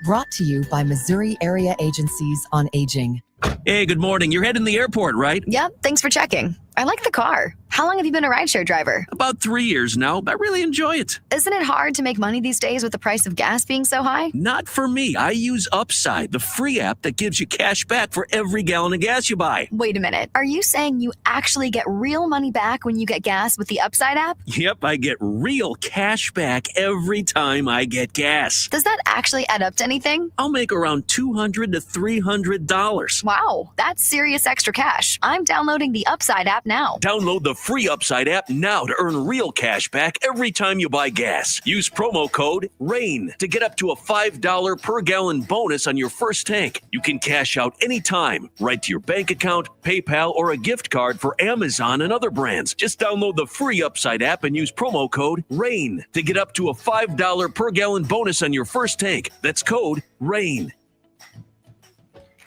Brought to you by Missouri Area Agencies on Aging.
Hey, good morning. You're heading to the airport, right?
Yep, thanks for checking. I like the car. How long have you been a rideshare driver?
About 3 years now. I really enjoy it.
Isn't it hard to make money these days with the price of gas being so high?
Not for me. I use Upside, the free app that gives you cash back for every gallon of gas you buy.
Wait a minute. Are you saying you actually get real money back when you get gas with the Upside app?
Yep, I get real cash back every time I get gas.
Does that actually add up to anything?
I'll make around $200 to $300.
Wow, that's serious extra cash. I'm downloading the Upside app now.
Download the free Upside app now to earn real cash back every time you buy gas. Use promo code RAIN to get up to a $5 per gallon bonus on your first tank. You can cash out anytime, right to your bank account, PayPal, or a gift card for Amazon and other brands. Just download the free Upside app and use promo code RAIN to get up to a $5 per gallon bonus on your first tank. That's code RAIN.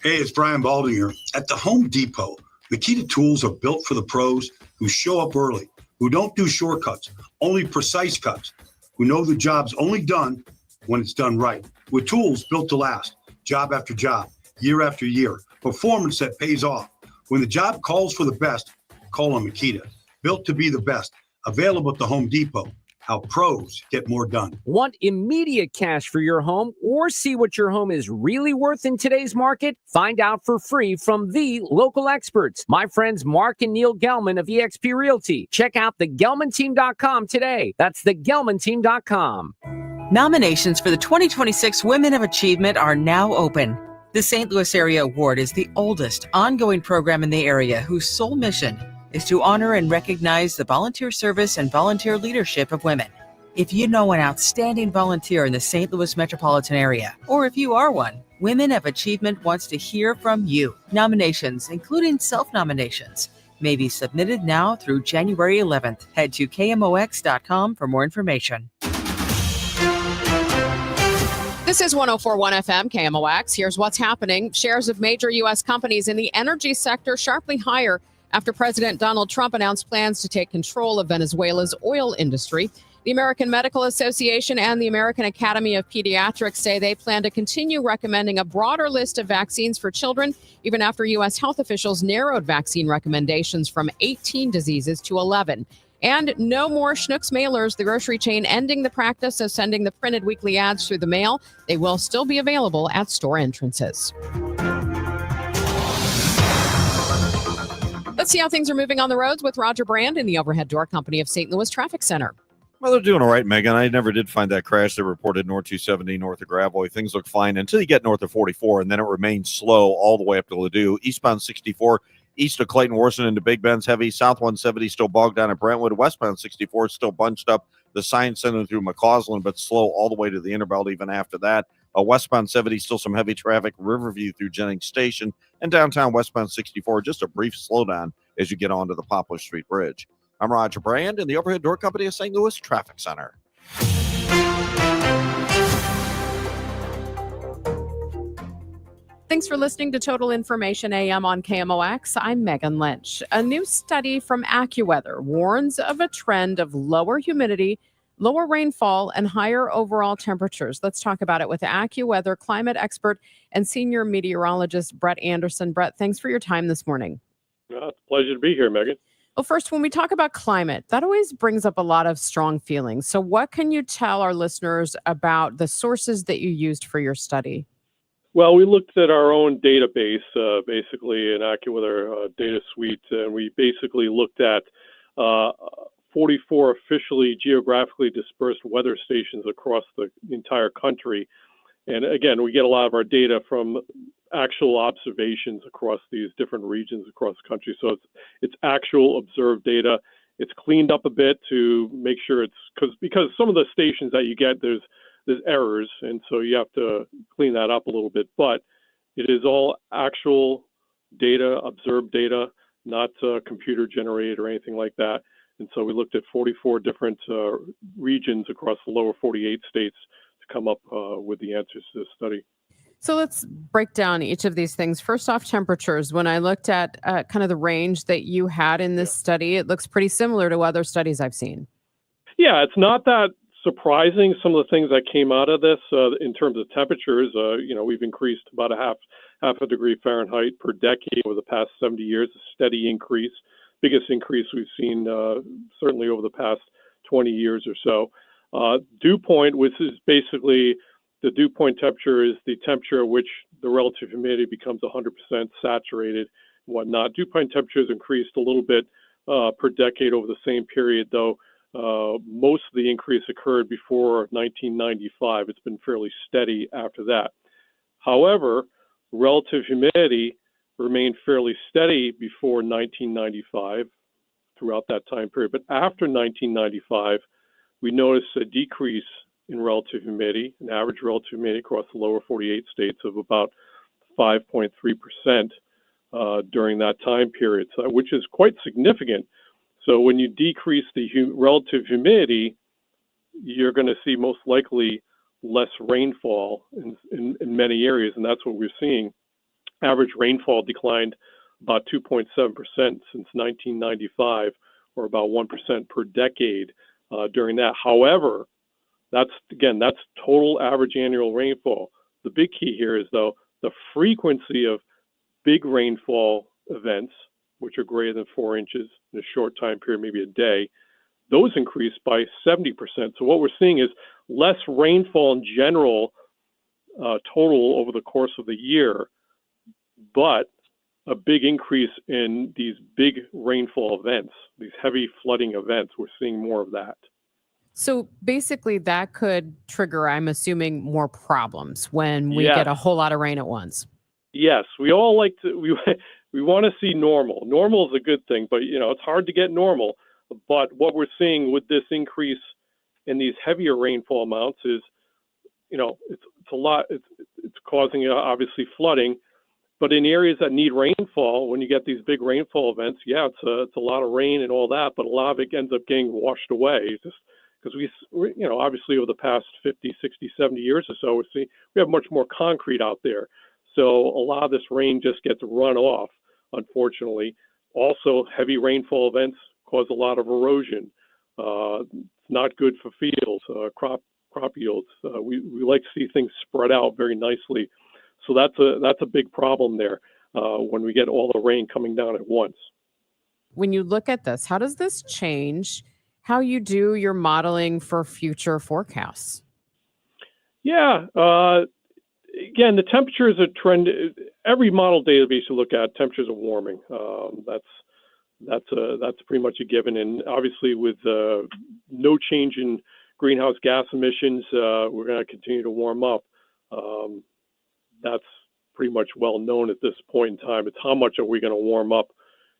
Hey, it's Brian Balding here. At the Home Depot, Makita tools are built for the pros who show up early, who don't do shortcuts, only precise cuts, who know the job's only done when it's done right. With tools built to last, job after job, year after year, performance that pays off. When the job calls for the best, call on Makita. Built to be the best. Available at the Home Depot. How pros get more done.
Want immediate cash for your home or see what your home is really worth in today's market? Find out for free from the local experts, my friends Mark and Neil Gelman of eXp Realty. Check out thegelmanteam.com today. That's thegelmanteam.com.
Nominations for the 2026 Women of Achievement are now open. The St. Louis Area Award is the oldest ongoing program in the area whose sole mission is to honor and recognize the volunteer service and volunteer leadership of women. If you know an outstanding volunteer in the St. Louis metropolitan area, or if you are one, Women of Achievement wants to hear from you. Nominations, including self-nominations, may be submitted now through January 11th. Head to KMOX.com for more information.
This is 104.1 FM KMOX. Here's what's happening. Shares of major U.S. companies in the energy sector sharply higher after President Donald Trump announced plans to take control of Venezuela's oil industry. The American Medical Association and the American Academy of Pediatrics say they plan to continue recommending a broader list of vaccines for children, even after U.S. health officials narrowed vaccine recommendations from 18 diseases to 11. And no more Schnucks mailers, the grocery chain ending the practice of sending the printed weekly ads through the mail. They will still be available at store entrances. Let's see how things are moving on the roads with Roger Brand in the Overhead Door Company of St. Louis Traffic Center.
Well, they're doing all right, Megan. I never did find that crash they reported north 270, north of Gravois. Things look fine until you get north of 44, and then it remains slow all the way up to Ladue. Eastbound 64, east of Clayton Worson into Big Bend's heavy. South 170 still bogged down at Brentwood. Westbound 64 still bunched up. The Science Center through McCausland, but slow all the way to the Interbelt even after that. Westbound 70, still some heavy traffic. Riverview through Jennings Station. And downtown westbound 64, just a brief slowdown as you get onto the Poplar Street Bridge. I'm Roger Brand in the Overhead Door Company of St. Louis Traffic Center.
Thanks for listening to Total Information AM on KMOX. I'm Megan Lynch. A new study from AccuWeather warns of a trend of lower humidity, lower rainfall, and higher overall temperatures. Let's talk about it with AccuWeather climate expert and senior meteorologist Brett Anderson. Brett, thanks for your time this morning.
It's a pleasure to be here, Megan.
Well, first, when we talk about climate, that always brings up a lot of strong feelings. So what can you tell our listeners about the sources that you used for your study?
Well, we looked at our own database, basically an AccuWeather data suite, and we basically looked at 44 officially geographically dispersed weather stations across the entire country. And again, we get a lot of our data from actual observations across these different regions across the country. So it's actual observed data. It's cleaned up a bit to make sure because some of the stations that you get, there's errors, and so you have to clean that up a little bit. But it is all actual data, observed data, not computer generated or anything like that. And so we looked at 44 different regions across the lower 48 states to come up with the answers to this study.
So let's break down each of these things. First off, temperatures. When I looked at kind of the range that you had in this study, it looks pretty similar to other studies I've seen. Yeah,
it's not that surprising. Some of the things that came out of this in terms of temperatures, we've increased about half a degree Fahrenheit per decade over the past 70 years, a steady increase, biggest increase we've seen certainly over the past 20 years or so. Dew point, which is basically the dew point temperature, is the temperature at which the relative humidity becomes 100% saturated and whatnot. Dew point temperatures increased a little bit per decade over the same period, though. Most of the increase occurred before 1995. It's been fairly steady after that. However, relative humidity remained fairly steady before 1995 throughout that time period. But after 1995, we noticed a decrease in relative humidity, an average relative humidity across the lower 48 states of about 5.3% during that time period, which is quite significant. So when you decrease the relative humidity, you're going to see most likely less rainfall in many areas, and that's what we're seeing. Average rainfall declined about 2.7% since 1995, or about 1% per decade during that. However, that's total average annual rainfall. The big key here is, though, the frequency of big rainfall events, which are greater than 4 inches in a short time period, maybe a day, those increased by 70%. So what we're seeing is less rainfall in general, total over the course of the year, but a big increase in these big rainfall events, these heavy flooding events. We're seeing more of that.
So basically that could trigger, I'm assuming, more problems when we get a whole lot of rain at once.
Yes, we all like to, we want to see normal. Normal is a good thing, but it's hard to get normal. But what we're seeing with this increase in these heavier rainfall amounts is, it's a lot. It's causing obviously flooding, but in areas that need rainfall, when you get these big rainfall events, it's a lot of rain and all that, but a lot of it ends up getting washed away. Just because we obviously over the past 50, 60, 70 years or so, we have much more concrete out there. So a lot of this rain just gets run off, unfortunately. Also, heavy rainfall events cause a lot of erosion. Not good for fields, crop yields. We like to see things spread out very nicely. So that's a big problem there when we get all the rain coming down at once.
When you look at this, how does this change how you do your modeling for future forecasts?
Yeah. Again, the temperature is a trend. Every model database you look at, temperatures are warming. That's pretty much a given. And obviously, with no change in greenhouse gas emissions, we're going to continue to warm up. That's pretty much well known at this point in time. It's how much are we going to warm up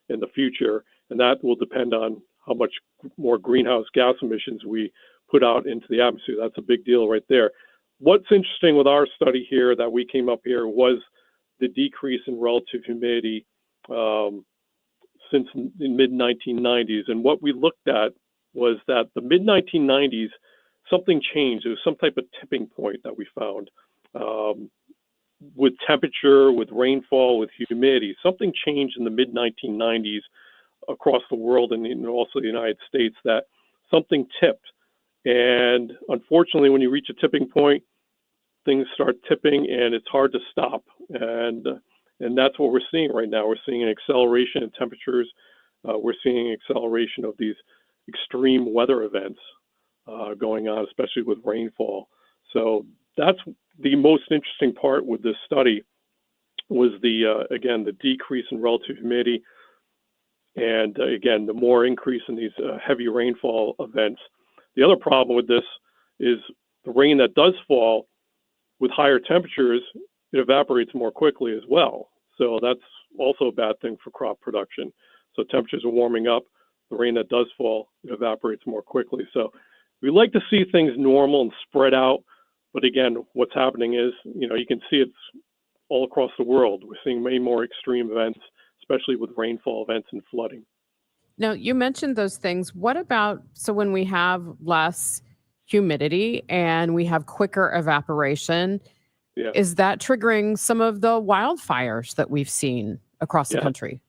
in the future, and that will depend on how much more greenhouse gas emissions we put out into the atmosphere. That's a big deal right there. What's interesting with our study here that we came up here was the decrease in relative humidity since the mid-1990s. And what we looked at was that the mid-1990s, something changed. There was some type of tipping point that we found with temperature, with rainfall, with humidity. Something changed in the mid-1990s across the world and also the United States, that something tipped. And unfortunately, when you reach a tipping point, things start tipping and it's hard to stop. And that's what we're seeing right now. We're seeing an acceleration in temperatures. We're seeing an acceleration of these extreme weather events going on, especially with rainfall. So that's the most interesting part with this study was again, the decrease in relative humidity. And again, the more increase in these heavy rainfall events. The other problem with this is the rain that does fall with higher temperatures, it evaporates more quickly as well. So that's also a bad thing for crop production. So temperatures are warming up. The rain that does fall, it evaporates more quickly. So we like to see things normal and spread out. But again, what's happening is, you can see it's all across the world. We're seeing many more extreme events, especially with rainfall events and flooding.
Now, you mentioned those things. What about, so when we have less humidity and we have quicker evaporation, is that triggering some of the wildfires that we've seen across the country?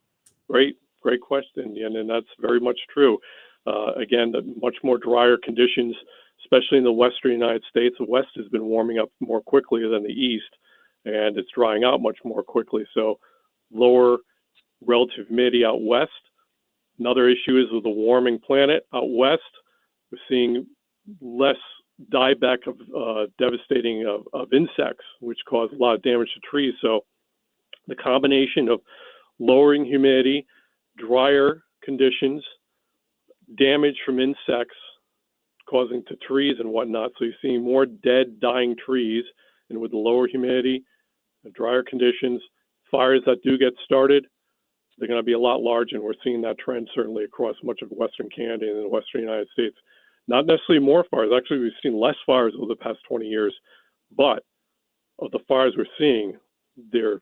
Great question. And that's very much true. Again, the much more drier conditions, especially in the western United States. The West has been warming up more quickly than the East, and it's drying out much more quickly. So lower relative humidity out west. Another issue is with the warming planet out west, we're seeing less dieback of devastating of insects, which cause a lot of damage to trees. So the combination of lowering humidity, drier conditions, damage from insects causing to trees and whatnot. So you're seeing more dead, dying trees, and with the lower humidity, the drier conditions, fires that do get started, they're going to be a lot larger, and we're seeing that trend certainly across much of Western Canada and the Western United States. Not necessarily more fires. Actually, we've seen less fires over the past 20 years, but of the fires we're seeing, they're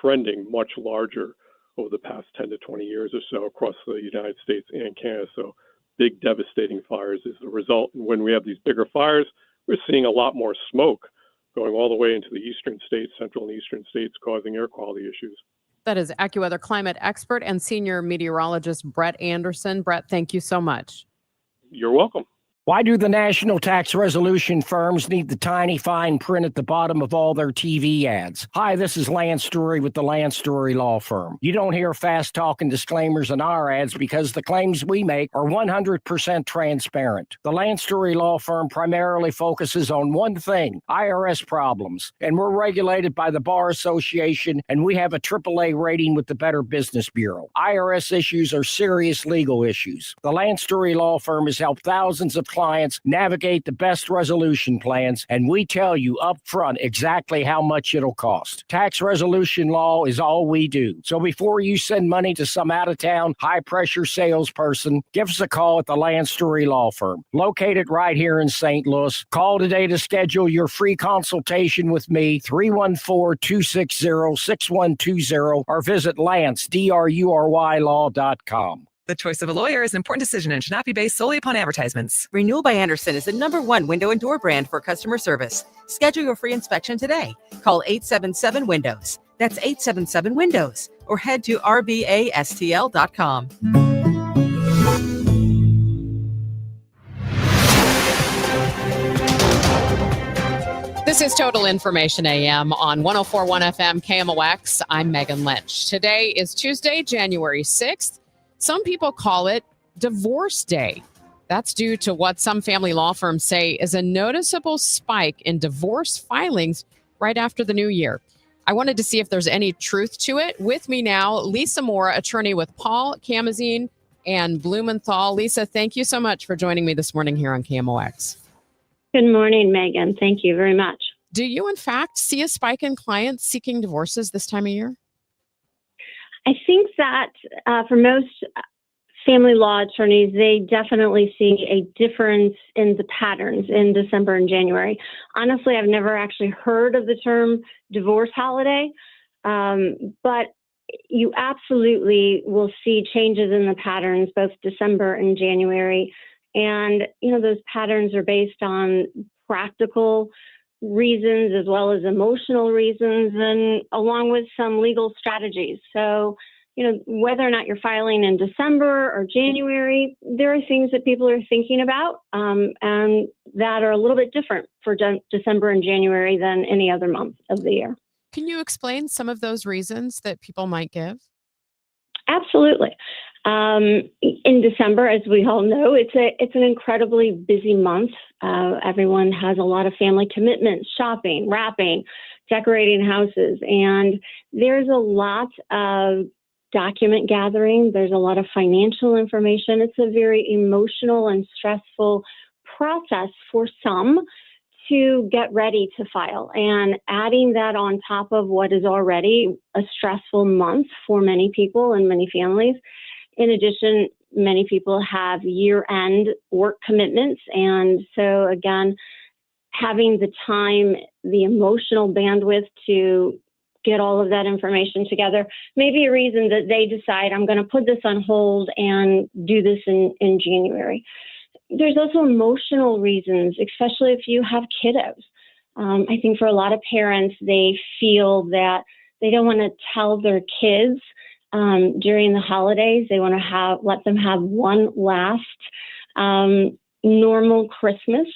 trending much larger over the past 10 to 20 years or so across the United States and Canada. So big devastating fires is the result. And when we have these bigger fires, we're seeing a lot more smoke going all the way into the eastern states, central and eastern states, causing air quality issues.
That is AccuWeather climate expert and senior meteorologist Brett Anderson. Brett, thank you so much.
You're welcome.
Why do the national tax resolution firms need the tiny fine print at the bottom of all their TV ads? Hi, this is Lance Story with the Lance Story Law Firm. You don't hear fast-talking disclaimers in our ads because the claims we make are 100% transparent. The Lance Story Law Firm primarily focuses on one thing, IRS problems, and we're regulated by the Bar Association, and we have a AAA rating with the Better Business Bureau. IRS issues are serious legal issues. The Lance Story Law Firm has helped thousands of clients navigate the best resolution plans, and we tell you up front exactly how much it'll cost. Tax resolution law is all we do. So before you send money to some out-of-town, high-pressure salesperson, give us a call at the Lance Story Law Firm, located right here in St. Louis. Call today to schedule your free consultation with me, 314-260-6120, or visit lance.drurylaw.com.
The choice of a lawyer is an important decision and should not be based solely upon advertisements.
Renewal by Andersen is the #1 window and door brand for customer service. Schedule your free inspection today. Call 877-WINDOWS. That's 877-WINDOWS. Or head to rbastl.com.
This is Total Information AM on 104.1 FM KMOX. I'm Megan Lynch. Today is Tuesday, January 6th. Some people call it Divorce Day. That's due to what some family law firms say is a noticeable spike in divorce filings right after the new year. I wanted to see if there's any truth to it. With me now, Lisa Moore, attorney with Paul, Kamazine, and Blumenthal. Lisa, thank you so much for joining me this morning here on KMOX.
Good morning, Megan. Thank you very much.
Do you, in fact, see a spike in clients seeking divorces this time of year?
I think that for most family law attorneys, they definitely see a difference in the patterns in December and January. Honestly, I've never actually heard of the term divorce holiday, but you absolutely will see changes in the patterns both December and January. And, those patterns are based on practical reasons as well as emotional reasons, and along with some legal strategies. So, whether or not you're filing in December or January, there are things that people are thinking about and that are a little bit different for December and January than any other month of the year.
Can you explain some of those reasons that people might give?
Absolutely. In December, as we all know, it's an incredibly busy month. Everyone has a lot of family commitments, shopping, wrapping, decorating houses, and there's a lot of document gathering. There's a lot of financial information. It's a very emotional and stressful process for some to get ready to file, and adding that on top of what is already a stressful month for many people and many families. In addition, many people have year-end work commitments. And so again, having the time, the emotional bandwidth to get all of that information together may be a reason that they decide, I'm going to put this on hold and do this in January. There's also emotional reasons, especially if you have kiddos. I think for a lot of parents, they feel that they don't want to tell their kids during the holidays. They want to let them have one last normal Christmas.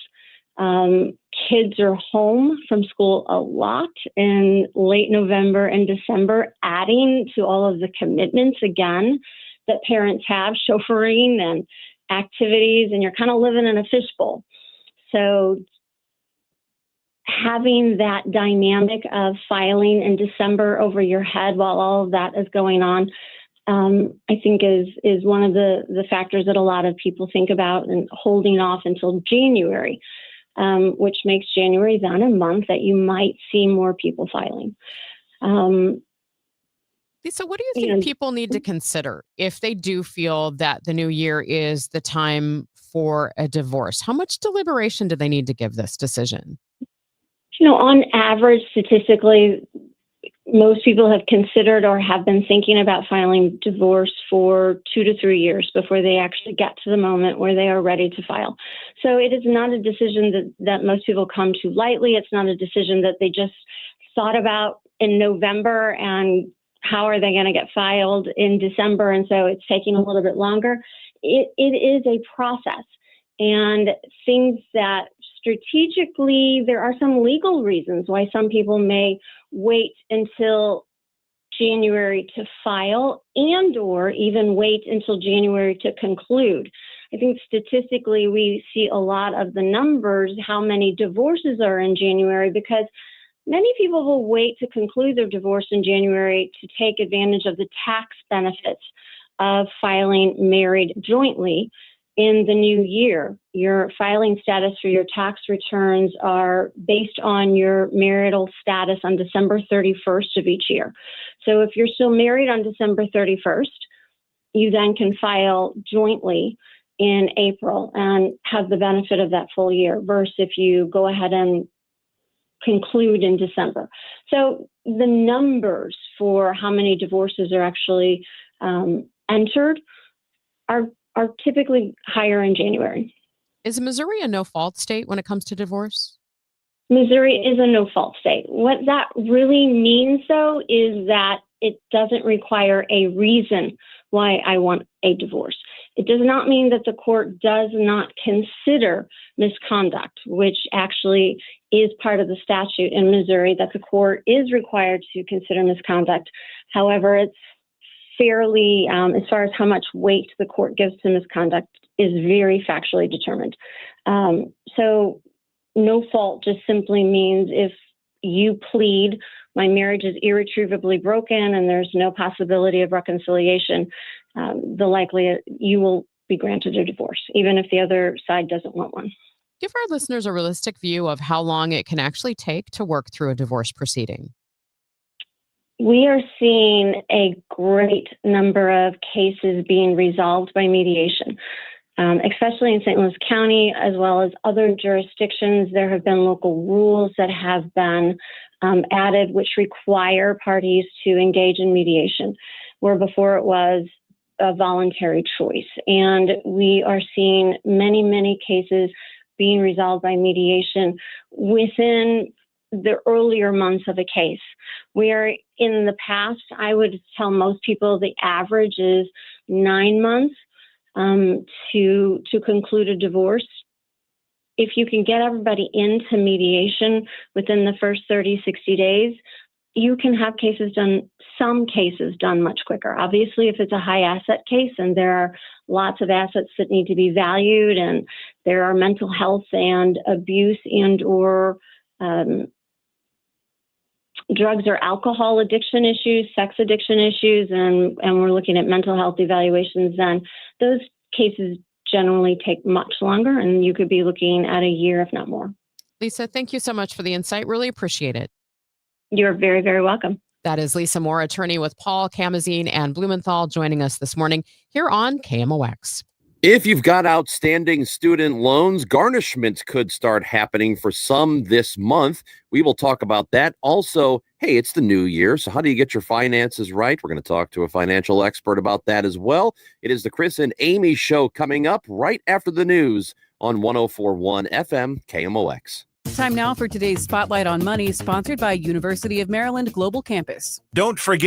Kids are home from school a lot in late November and December, adding to all of the commitments again that parents have, chauffeuring and activities, and you're kind of living in a fishbowl. So having that dynamic of filing in December over your head while all of that is going on, I think is one of the factors that a lot of people think about, and holding off until January, which makes January then a month that you might see more people filing.
Lisa, what do you think people need to consider if they do feel that the new year is the time for a divorce? How much deliberation do they need to give this decision?
On average, statistically, most people have considered or have been thinking about filing divorce for 2 to 3 years before they actually get to the moment where they are ready to file. So it is not a decision that most people come to lightly. It's not a decision that they just thought about in November and how are they going to get filed in December, and so it's taking a little bit longer. It is a process, and things that strategically, there are some legal reasons why some people may wait until January to file and or even wait until January to conclude. I think statistically we see a lot of the numbers, how many divorces are in January, because many people will wait to conclude their divorce in January to take advantage of the tax benefits of filing married jointly in the new year. Your filing status for your tax returns are based on your marital status on December 31st of each year. So if you're still married on December 31st, you then can file jointly in April and have the benefit of that full year, versus if you go ahead and conclude in December. So the numbers for how many divorces are actually entered are typically higher in January.
Is Missouri a no-fault state when it comes to divorce?
Missouri is a no-fault state. What that really means, though, is that it doesn't require a reason why I want a divorce. It does not mean that the court does not consider misconduct, which actually is part of the statute in Missouri, that the court is required to consider misconduct. However, it's fairly, as far as how much weight the court gives to misconduct, is very factually determined. So no fault just simply means if you plead, my marriage is irretrievably broken and there's no possibility of reconciliation, the likelihood you will be granted a divorce, even if the other side doesn't want one.
Give our listeners a realistic view of how long it can actually take to work through a divorce proceeding.
We are seeing a great number of cases being resolved by mediation, especially in St. Louis County, as well as other jurisdictions. There have been local rules that have been added, which require parties to engage in mediation, where before it was a voluntary choice. And we are seeing many, many cases being resolved by mediation within the earlier months of a case. Where in the past, I would tell most people the average is 9 months to conclude a divorce. If you can get everybody into mediation within the first 30, 60 days, you can have some cases done much quicker. Obviously, if it's a high asset case and there are lots of assets that need to be valued and there are mental health and abuse and or drugs or alcohol addiction issues, sex addiction issues, and we're looking at mental health evaluations, then those cases generally take much longer, and you could be looking at a year, if not more.
Lisa, thank you so much for the insight. Really appreciate it.
You're very, very welcome.
That is Lisa Moore, attorney with Paul, Kamazine, and Blumenthal, joining us this morning here on KMOX.
If you've got outstanding student loans, garnishments could start happening for some this month. We will talk about that. Also, hey, it's the new year, so how do you get your finances right? We're going to talk to a financial expert about that as well. It is the Chris and Amy Show coming up right after the news on 104.1 FM KMOX.
Time now for today's Spotlight on Money, sponsored by University of Maryland Global Campus.
Don't forget